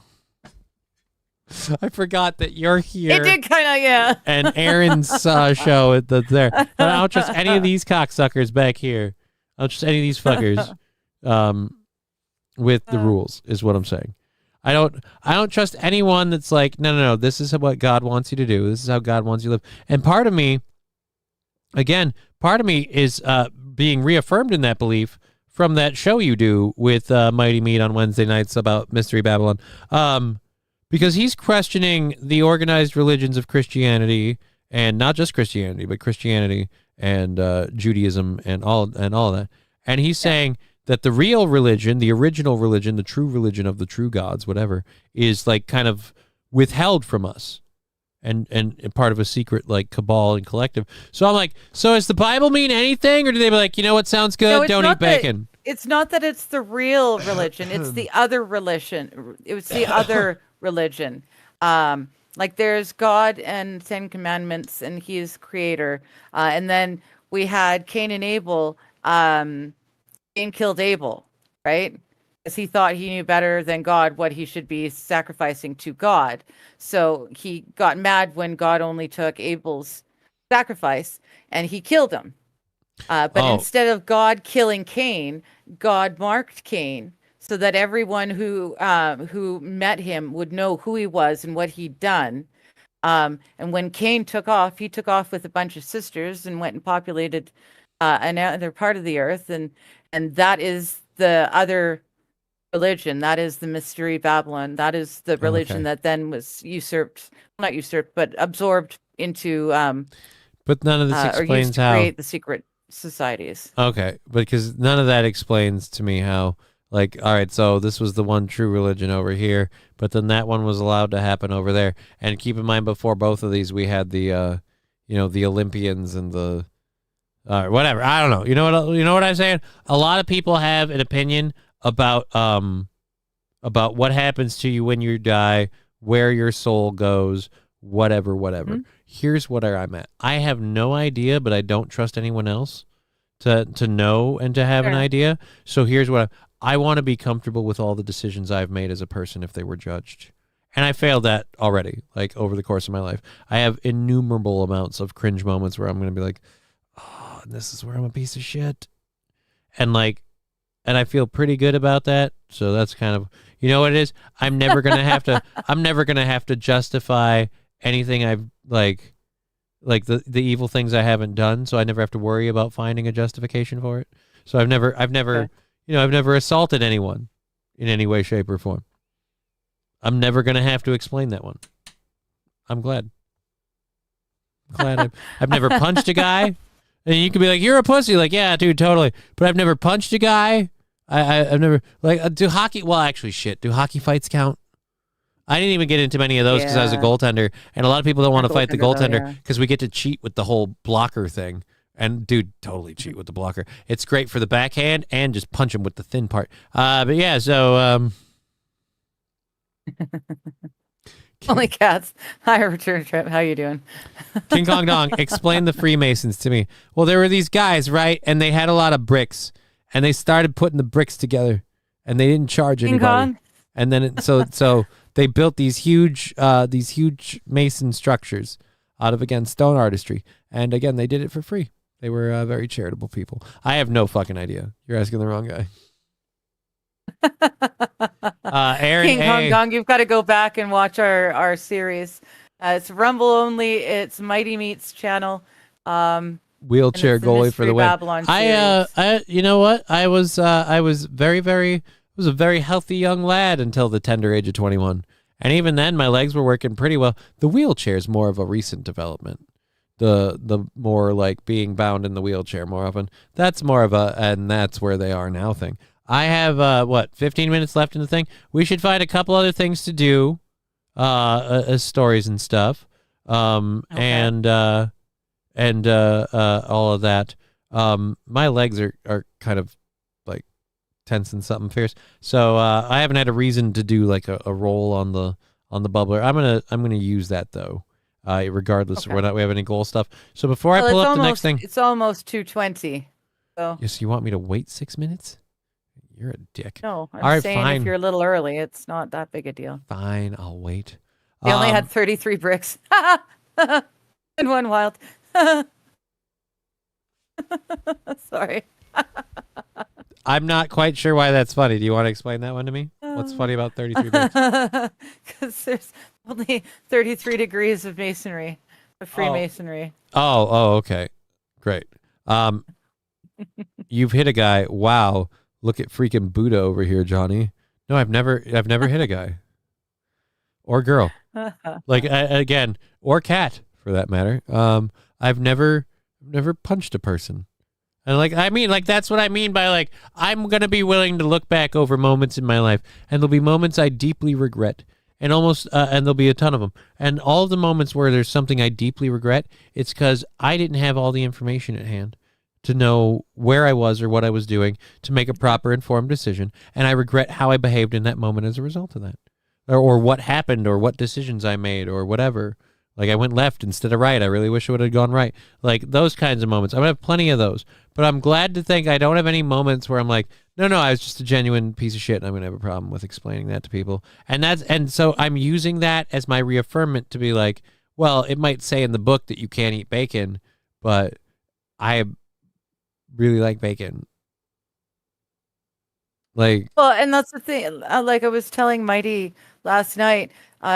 I forgot that you're here. It did kind of, yeah. And Aaron's show that's there. But I don't trust any of these cocksuckers back here. I don't trust any of these fuckers with the rules, is what I'm saying. I don't trust anyone that's like, no, this is what God wants you to do. This is how God wants you to live. And part of me is being reaffirmed in that belief from that show you do with Mighty Meat on Wednesday nights about Mystery Babylon. Because he's questioning the organized religions of Christianity, and not just Christianity, but Christianity and Judaism and all of that. And he's saying that the real religion, the original religion, the true religion of the true gods, whatever, is like kind of withheld from us and part of a secret like cabal and collective. So I'm like, so does the Bible mean anything? Or do they be like, you know what sounds good? No, don't eat bacon. It's not that it's the real religion. It's the other religion. It's the other religion. Like there's God and 10 Commandments, and he is creator. And then we had Cain and Abel. Cain killed Abel, right? Because he thought he knew better than God what he should be sacrificing to God. So he got mad when God only took Abel's sacrifice, and he killed him. But instead of God killing Cain, God marked Cain so that everyone who met him would know who he was and what he'd done. And when Cain took off, he took off with a bunch of sisters and went and populated another part of the earth, and that is the other religion. That is the Mystery Babylon. That is the religion that then was not usurped, but absorbed into. But none of this explains or used to how create the secret societies. Okay, because none of that explains to me how. Like, all right, so this was the one true religion over here, but then that one was allowed to happen over there. And keep in mind, before both of these, we had the, the Olympians and the. Whatever. I don't know. You know what I'm saying? A lot of people have an opinion about what happens to you when you die, where your soul goes, whatever. Mm-hmm. Here's what I'm at. I have no idea, but I don't trust anyone else to know and to have an idea. So here's what I want to be comfortable with all the decisions I've made as a person if they were judged. And I failed that already, like over the course of my life. I have innumerable amounts of cringe moments where I'm going to be like, this is where I'm a piece of shit. And I feel pretty good about that. So that's kind of, you know what it is? I'm never going to have to justify anything I've like the evil things I haven't done. So I never have to worry about finding a justification for it. So I've never assaulted anyone in any way, shape, or form. I'm never going to have to explain that one. I'm glad. I've never punched a guy. And you could be like, you're a pussy. Like, yeah, dude, totally. But I've never punched a guy. I've never, do hockey, well, actually, do hockey fights count? I didn't even get into many of those because I was a goaltender. And a lot of people don't want to fight the goaltender because we get to cheat with the whole blocker thing. And, dude, totally cheat with the blocker. It's great for the backhand and just punch him with the thin part. But, yeah, so... Only cats. Hi, return trip. How you doing? King Kong Dong, explain the Freemasons to me. Well, there were these guys, right? And they had a lot of bricks. And they started putting the bricks together. And they didn't charge anybody. King Kong? And then so they built these huge Mason structures out of, again, stone artistry. And again, they did it for free. They were very charitable people. I have no fucking idea. You're asking the wrong guy. Aaron, King Kong Dong, you've got to go back and watch our series. It's Rumble only. It's Mighty Meat's channel. Wheelchair goalie for the win. I you know what? I was a very healthy young lad until the tender age of 21. And even then my legs were working pretty well. The wheelchair is more of a recent development. The more like being bound in the wheelchair more often. That's more of and that's where they are now thing. I have 15 minutes left in the thing. We should find a couple other things to do, as stories and stuff, and all of that. My legs are kind of like tense and something fierce, so I haven't had a reason to do like a roll on the bubbler. I'm gonna use that though, regardless of whether or not we have any goal stuff. So before I pull up the next thing, it's almost 2:20. So yes, you want me to wait 6 minutes? You're a dick. no, I'm All right, saying fine. if you're a little early, it's not that big a deal. Fine, I'll wait. They only had 33 bricks. And one wild. Sorry. I'm not quite sure why that's funny. Do you want to explain that one to me? What's funny about 33 bricks? Because there's only 33 degrees of masonry, of Freemasonry. Oh, okay. Great. You've hit a guy. Wow. Look at freaking Buddha over here, Johnny. No, I've never hit a guy. Or girl. Like, again, or cat, for that matter. I've never punched a person. And that's what I mean by like, I'm going to be willing to look back over moments in my life, and there'll be moments I deeply regret, and and there'll be a ton of them. And all the moments where there's something I deeply regret, it's because I didn't have all the information at hand to know where I was or what I was doing to make a proper informed decision. And I regret how I behaved in that moment as a result of that, or what happened, or what decisions I made, or whatever. Like, I went left instead of right. I really wish I would have gone right. Like, those kinds of moments. I'm going to have plenty of those. But I'm glad to think I don't have any moments where I'm like, no, I was just a genuine piece of shit, and I'm going to have a problem with explaining that to people. And so I'm using that as my reaffirmment to be like, well, it might say in the book that you can't eat bacon, but I really like bacon. Like, Well, and that's the thing. Like I was telling Mighty last night,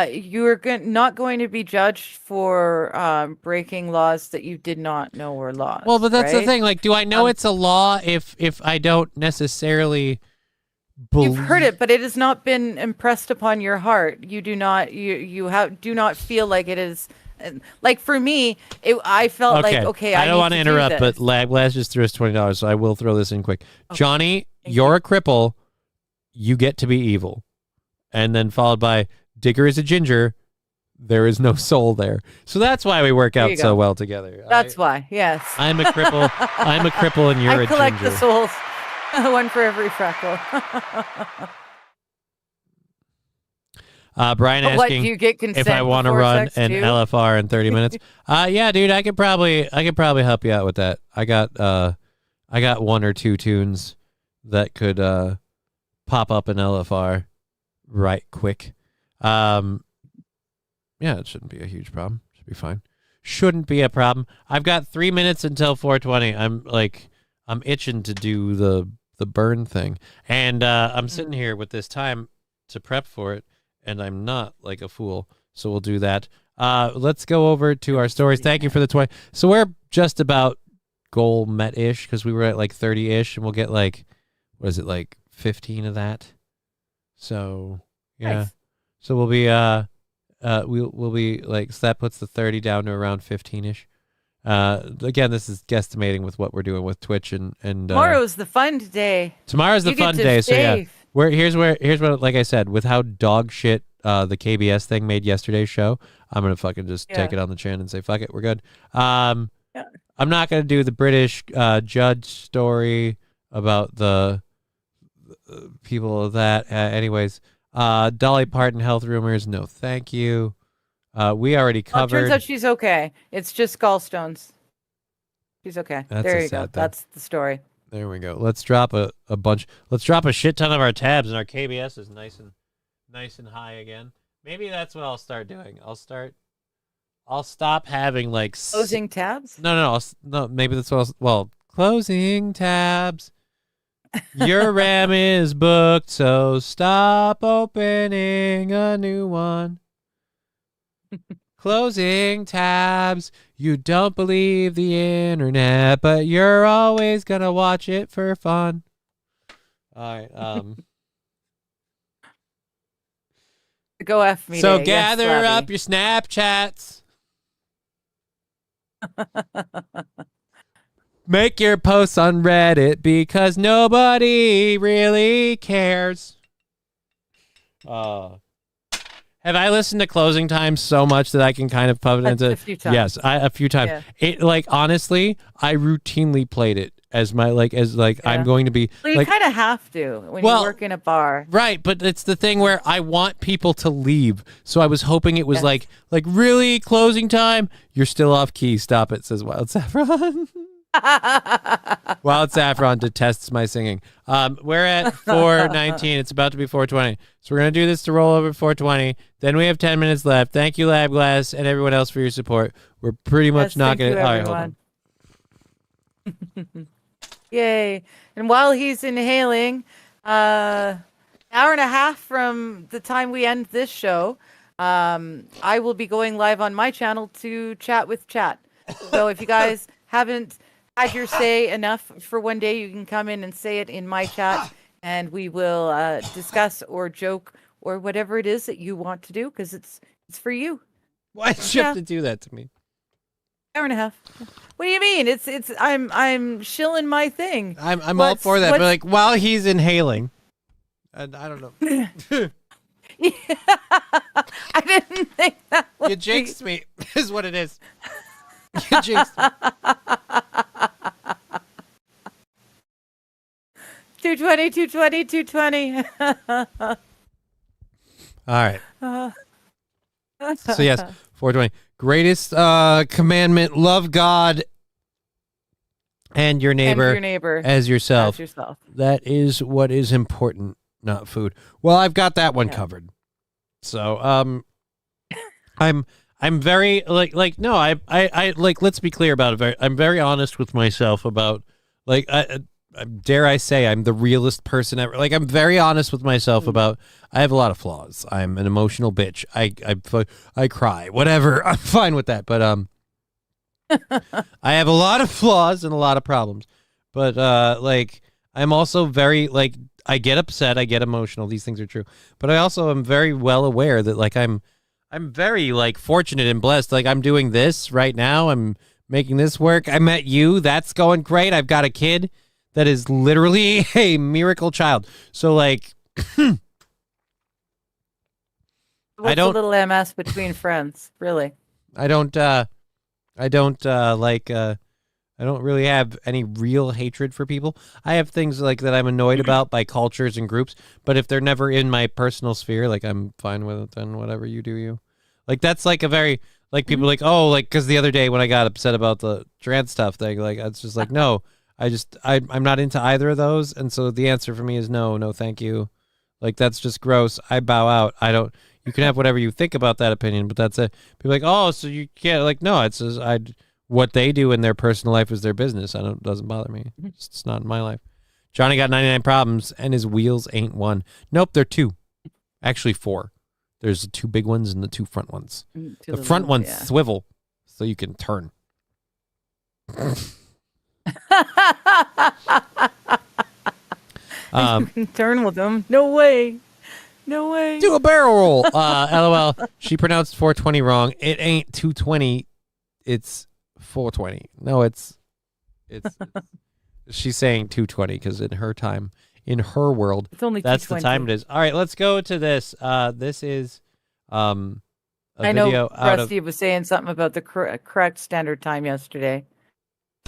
you are not going to be judged for breaking laws that you did not know were laws. well, but that's the right? thing. Like, do I know it's a law if I don't necessarily You've heard it, but it has not been impressed upon your heart. You do not. Do not feel like it is. Like for me, I felt like okay. I don't want to interrupt, this. but Laz just threw us $20, so I will throw this in quick. Okay. Johnny, you're a cripple. You get to be evil, and then followed by Digger is a ginger. There is no soul there, so that's why we work out so well together. That's why. Yes, I'm a cripple. I'm a cripple, and you're a ginger. I collect the souls, one for every freckle. Brian asking what, do you get consent if I want to run an LFR in 30 minutes. Yeah, dude, I could probably help you out with that. I got one or two tunes that could pop up an LFR right quick. Yeah, it shouldn't be a huge problem. Should be fine. Shouldn't be a problem. I've got 3 minutes until 4:20. I'm itching to do the burn thing, and I'm sitting here with this time to prep for it. And I'm not like a fool, so we'll do that. Let's go over to our stories. Thank you for the 20. So we're just about goal met-ish because we were at like 30-ish, and we'll get like, what is it, like 15 of that? So yeah, nice. So we'll be we'll be like, so that puts the 30 down to around 15-ish. Again, this is guesstimating with what we're doing with Twitch and tomorrow's the fun day. Tomorrow's the fun day. So yeah. Here's what, like I said, with how dog shit the KBS thing made yesterday's show, I'm gonna fucking just take it on the chin and say fuck it, we're good. I'm not gonna do the British judge story about the people of that. Anyways, Dolly Parton health rumors, no thank you. We already covered. Turns out she's okay. It's just gallstones. She's okay. There you go. That's the story. There we go. Let's drop a bunch. Let's drop a shit ton of our tabs, and our KBS is nice and high again. Maybe that's what I'll start doing. I'll stop having like closing tabs. No. Maybe that's what. Closing tabs. Your RAM is booked, so stop opening a new one. Closing tabs. You don't believe the internet, but you're always gonna watch it for fun. All right. Go F me. So gather up your Snapchats. Make your posts on Reddit because nobody really cares. Have I listened to Closing Time so much that I can kind of put it into? A few times. Yes, a few times. Yeah. It like honestly, I routinely played it as my I'm going to be. Well, you kind of have to when you work in a bar. Right, but it's the thing where I want people to leave. So I was hoping it was like really closing time. You're still off key. Stop it, says Wild Saffron. Wild Saffron detests my singing. We're at 4:19. It's about to be 4:20. So we're going to do this to roll over 4:20. Then we have 10 minutes left. Thank you, Lab Glass, and everyone else for your support. We're pretty much not going to... All right, hold on. Yay. And while he's inhaling, hour and a half from the time we end this show, I will be going live on my channel to chat with chat. So if you guys haven't had your say enough for one day, you can come in and say it in my chat, and we will discuss or joke or whatever it is that you want to do, because it's for you. Why did you have to do that to me? Hour and a half. What do you mean? It's I'm shilling my thing. I'm all for that, but like while he's inhaling, and I don't know. I didn't think that would You jinxed me, is what it is. You jinxed me. 220. All right. So yes, 420. Greatest commandment: love God and your neighbor, as yourself. That is what is important, not food. Well, I've got that one covered. So I'm very like no, I like, let's be clear about it. I'm very honest with myself about like dare I say I'm the realest person ever. Like I'm very honest with myself about I have a lot of flaws. I'm an emotional bitch. I cry, whatever. I'm fine with that. But I have a lot of flaws and a lot of problems. But like I'm also very like I get upset, I get emotional. These things are true. But I also am very well aware that like I'm very like fortunate and blessed. Like I'm doing this right now. I'm making this work. I met you. That's going great. I've got a kid that is literally a miracle child. So like What's a little MS between friends, really? I don't really have any real hatred for people. I have things like that I'm annoyed about by cultures and groups, but if they're never in my personal sphere, like I'm fine with it, then whatever, you do you. Like that's like a very like people like, oh, like because the other day when I got upset about the trans stuff thing, like it's just like no, I'm not into either of those, and so the answer for me is no, thank you. Like that's just gross. I bow out. I don't. You can have whatever you think about that opinion, but that's it. People are like, oh, so you can't like no. It's just what they do in their personal life is their business. It doesn't bother me. It's not in my life. Johnny got 99 problems, and his wheels ain't one. Nope, they're two. Actually, 4. There's the 2 big ones and the 2 front ones. The front ones swivel, so you can turn. You can turn with them. No way. Do a barrel roll. LOL. She pronounced 420 wrong. It ain't 220. It's 420. No, it's she's saying 220 because in her time, in her world, it's only that's the time it is. All right, let's go to this. This is a I video know out Rusty was saying something about the correct standard time yesterday.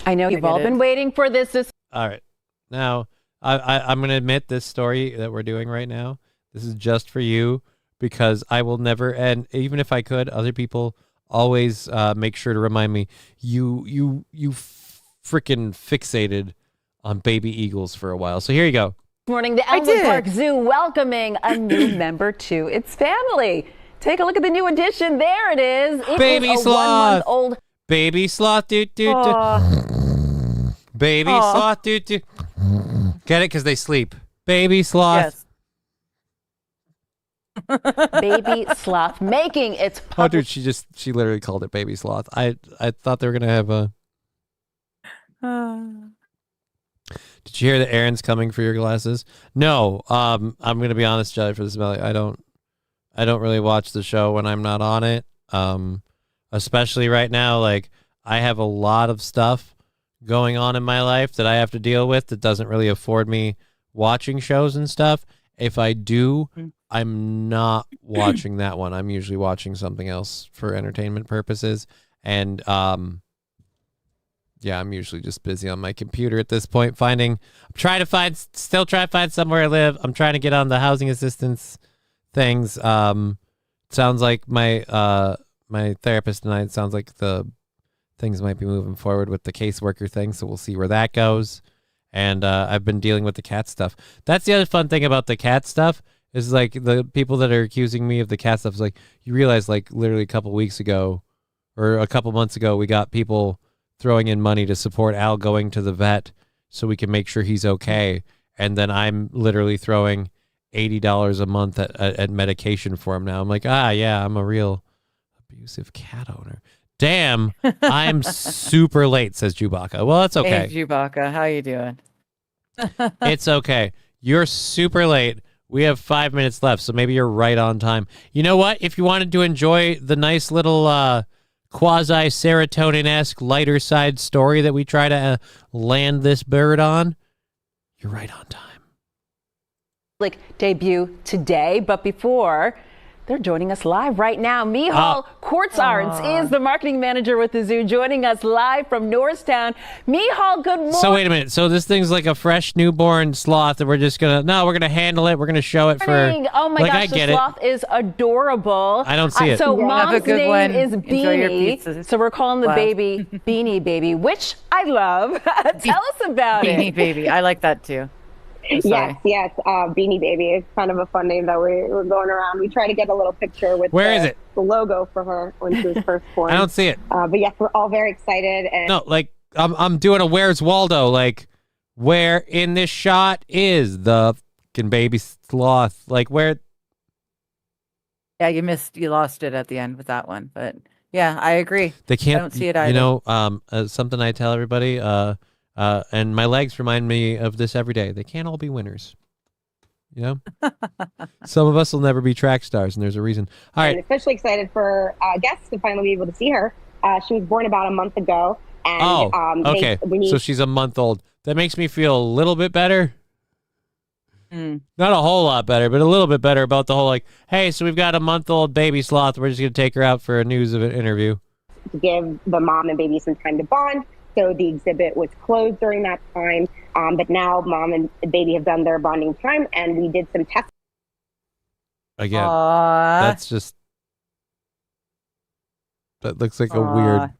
I know you've all been waiting for this. All right. Now, I'm going to admit this story that we're doing right now. This is just for you because I will never, and even if I could, other people always make sure to remind me, you freaking fixated on baby eagles for a while. So here you go. Morning, the Elmwood Park Zoo welcoming a new member to its family. Take a look at the new addition. There it is. It baby is a sloth. 1-month-old. Baby sloth. Baby sloth. Get it? Because they sleep. Baby sloth. Yes. Baby sloth making its Oh, dude, she literally called it baby sloth. I thought they were gonna have a. Did you hear that Aaron's coming for your glasses? No. I'm gonna be honest, Jelly, for this Melly. I don't really watch the show when I'm not on it. Especially right now, like I have a lot of stuff going on in my life that I have to deal with that doesn't really afford me watching shows and stuff. If I do, I'm not watching that one. I'm usually watching something else for entertainment purposes. And yeah, I'm usually just busy on my computer at this point still trying to find somewhere I live. I'm trying to get on the housing assistance things. Sounds like my therapist and I, it sounds like the things might be moving forward with the caseworker thing, so we'll see where that goes. And I've been dealing with the cat stuff. That's the other fun thing about the cat stuff is like the people that are accusing me of the cat stuff is like, you realize like literally a couple weeks ago or a couple months ago, we got people throwing in money to support Al going to the vet so we can make sure he's okay. And then I'm literally throwing $80 a month at medication for him now. I'm like, yeah, I'm a real abusive cat owner. Damn, I'm super late, says Chewbacca. Well, it's okay. Hey, Chewbacca, how you doing? It's okay. You're super late. We have 5 minutes left, so maybe you're right on time. You know what? If you wanted to enjoy the nice little quasi-serotonin-esque lighter side story that we try to land this bird on, you're right on time. Debut today, but before, they're joining us live right now. Michal Kortsarns is the marketing manager with the zoo, joining us live from Norristown. Michal, good morning. So wait a minute. So this thing's like a fresh newborn sloth, and we're gonna handle it. We're gonna show it for. Oh my gosh, the sloth is adorable. I don't see it. So mom's name is Enjoy your Beanie. pizzas. So we're calling the baby Beanie Baby, which I love. Tell us about it. Beanie Baby. I like that too. Yes. Beanie Baby is kind of a fun name that we're going around. We try to get a little picture with the logo for her when she was first born. I don't see it. But yes, we're all very excited. And no, like I'm doing a Where's Waldo? Like, where in this shot is the fucking baby sloth? Like, where? Yeah, you lost it at the end with that one, but yeah, I agree. They can't. I don't see it either. You know, something I tell everybody. And my legs remind me of this every day. They can't all be winners. You know? Some of us will never be track stars, and there's a reason. All right. And especially excited for guests to finally be able to see her. She was born about a month ago. And, okay. So she's a month old. That makes me feel a little bit better. Not a whole lot better, but a little bit better about the whole, like, hey, so we've got a month-old baby sloth. We're just going to take her out for a news of an interview. To give the mom and baby some time to bond. So the exhibit was closed during that time, but now mom and baby have done their bonding time, and we did some tests. Again, that looks like a weird.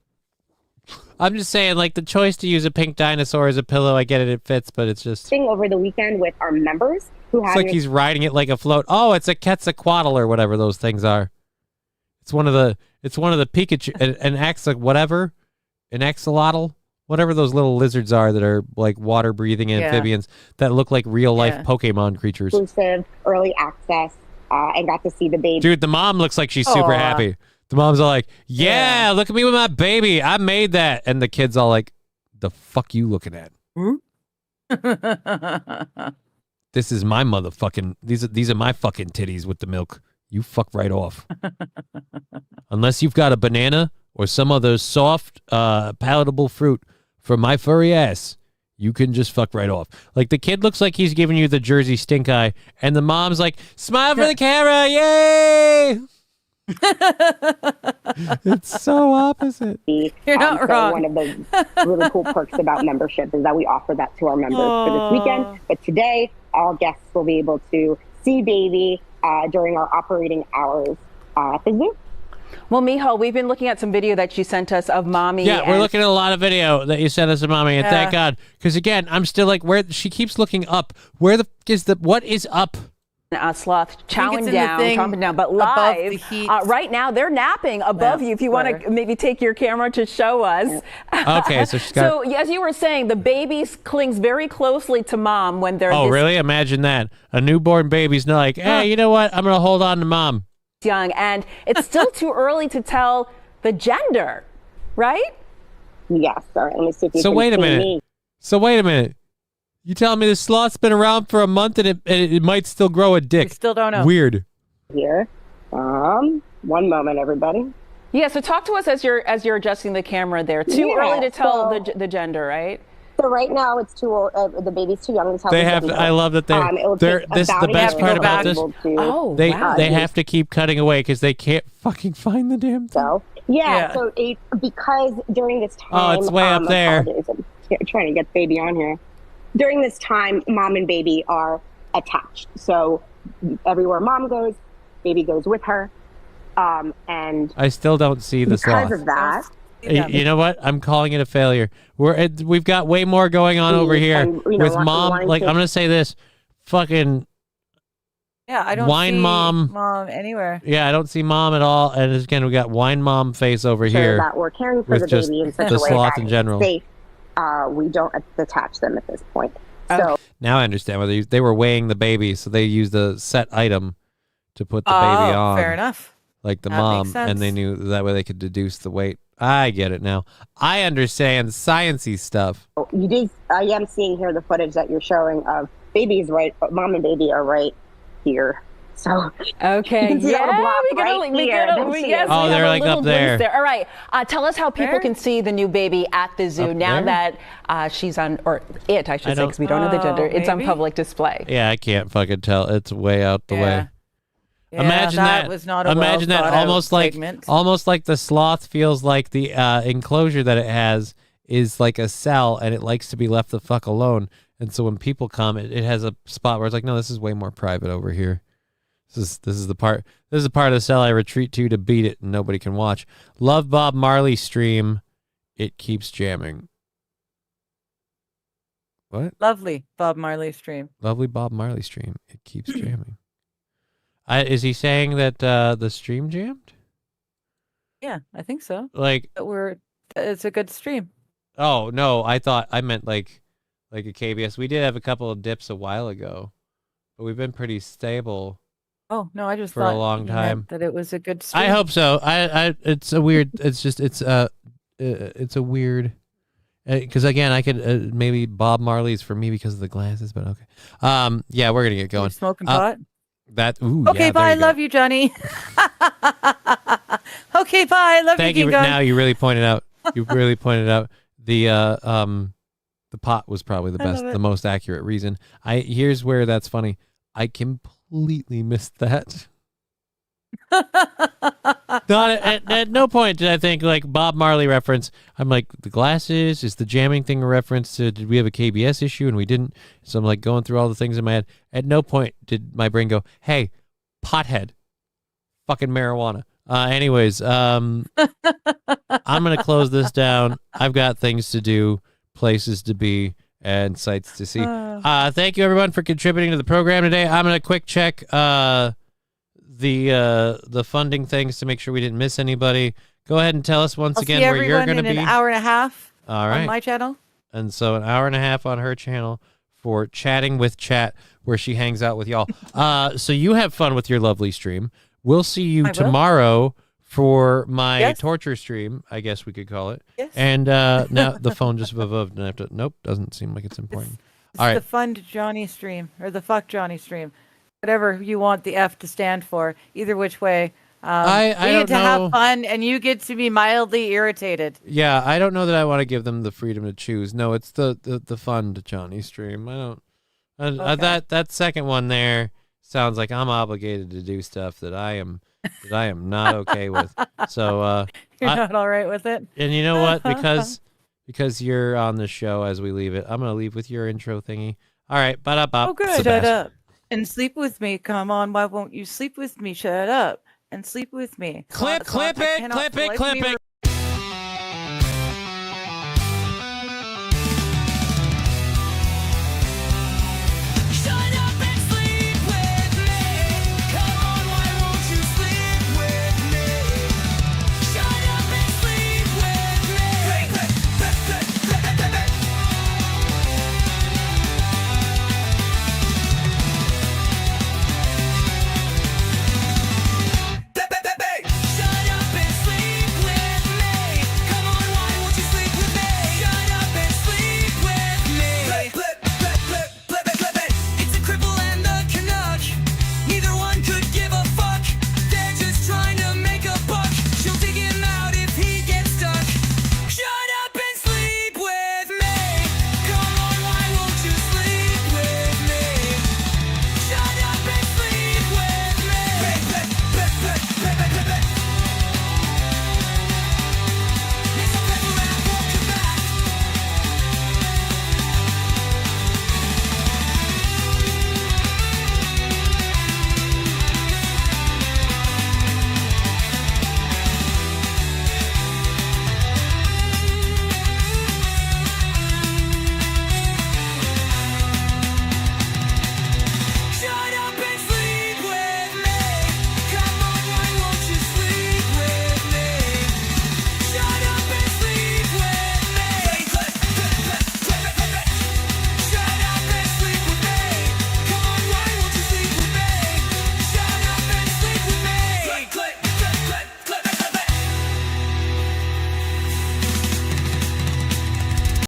I'm just saying, like, the choice to use a pink dinosaur as a pillow, I get it fits, but it's just. Over the weekend with our members who had. It's like he's riding it like a float. Oh, it's a Quetzalcoatl or whatever those things are. It's one of the Pikachu, an axolotl. Whatever those little lizards are that are like water-breathing amphibians that look like real-life Pokemon creatures. Exclusive early access and got to see the baby. Dude, the mom looks like she's super happy. The mom's all like, yeah, look at me with my baby. I made that. And the kid's all like, the fuck you looking at? This is my motherfucking, these are my fucking titties with the milk. You fuck right off. Unless you've got a banana or some other soft, palatable fruit for my furry ass, you can just fuck right off. Like, the kid looks like he's giving you the Jersey stink eye, and the mom's like, smile for the camera, yay! It's so opposite. You're not wrong. One of the really cool perks about membership is that we offer that to our members for this weekend. But today, all guests will be able to see baby during our operating hours at the zoo. Well, Michal, we've been looking at some video that you sent us of mommy. Yeah, we're looking at a lot of video that you sent us of mommy, and thank God. Because again, I'm still like, where she keeps looking up. Where what is up? Sloth chomping down, but live right now they're napping above you. If you want to maybe take your camera to show us. Okay, so she's got. So as you were saying, the baby clings very closely to mom when they're. Oh, really? Imagine that. A newborn baby's not like, hey, you know what? I'm gonna hold on to mom. Young, and it's still too early to tell the gender, right? Yes. Sorry. Let me see if you So can wait a see minute. me. So wait a minute. You telling me this sloth's been around for a month and it might still grow a dick? We still don't know. Weird. Here. One moment, everybody. Yeah, so talk to us as you're adjusting the camera there. Too early to tell the gender, right? So right now it's too old. The baby's too young to tell. They have to, I love that they're this is the best part about this. They have to keep cutting away because they can't fucking find the damn thing. So because during this time, oh, it's way up there. I'm trying to get baby on here. During this time, mom and baby are attached. So everywhere mom goes, baby goes with her. And I still don't see the sloth. Because of that. You know what? I'm calling it a failure. We've got way more going on over here with mom. Like, I'm gonna say this, fucking. Yeah, I don't wine see mom anywhere. Yeah, I don't see mom at all. And again, we got wine mom face over here. That we're caring for the baby in such a way sloth that in general. Safe. We don't attach them at this point. So now I understand why they were weighing the baby, so they used a set item to put the baby on. Fair enough. Like the That mom, makes sense. and they knew that way they could deduce the weight. I get it now. I understand sciencey stuff. you did. I am seeing here the footage that you're showing of babies. Right, mom and baby are right here. So okay, we yes, oh, they're like up there. All right, tell us how people can see the new baby at the zoo now that she's on, or it, I should say, because we don't know the gender. It's on public display. Yeah, I can't fucking tell. It's way out the way. Yeah, imagine that. Was not a imagine that almost like segment. almost like the sloth feels like the enclosure that it has is like a cell, and it likes to be left the fuck alone. And so when people come, it has a spot where it's like, no, this is way more private over here. This is the part of the cell I retreat to beat it and nobody can watch. Love Bob Marley stream. It keeps jamming. What? Lovely Bob Marley stream. Lovely Bob Marley stream. It keeps jamming. Is he saying that the stream jammed? Yeah, I think so. Like it's a good stream. Oh no, I meant like a KBS. We did have a couple of dips a while ago, but we've been pretty stable. Oh no, I just for thought a long time that it was a good stream. I hope so. It's a weird. It's a weird. Because again, I could maybe Bob Marley's for me because of the glasses, but okay. Yeah, we're gonna get going. You're smoking pot. Okay, yeah, bye. Love you, Johnny. Okay, bye. Love Thank you. you. Now you really pointed out. You really pointed out the pot was probably the best, the most accurate reason. Here's where that's funny. I completely missed that. At no point did I think like Bob Marley reference. I'm like, the glasses, is the jamming thing a reference to, did we have a KBS issue and we didn't? So I'm like going through all the things in my head. At no point did my brain go, hey, pothead, fucking marijuana. Anyways, I'm going to close this down. I've got things to do, places to be, and sights to see. Thank you everyone for contributing to the program today. I'm going to quick check the funding things to make sure we didn't miss anybody. Go ahead and tell us once again where you're going to be. An hour and a half. All right. On my channel. And so an hour and a half on her channel for Chatting with Chat, where she hangs out with y'all. So you have fun with your lovely stream. We'll see you tomorrow for my torture stream, I guess we could call it. Yes. And now the phone just vovoved, and I have to. Nope, doesn't seem like it's important. It's all right. The Fund Johnny stream or the Fuck Johnny stream, whatever you want the F to stand for. Either which way. I we don't get to know. have fun, and you get to be mildly irritated. Yeah, I don't know that I want to give them the freedom to choose. No, it's the Fund Johnny stream. I don't. That second one there sounds like I'm obligated to do stuff that I am not okay with. So you're not all right with it. And you know what? Because you're on the show as we leave it, I'm gonna leave with your intro thingy. All right, Oh, good. Shut up and sleep with me. Come on, why won't you sleep with me? Shut up and sleep with me. Clip it.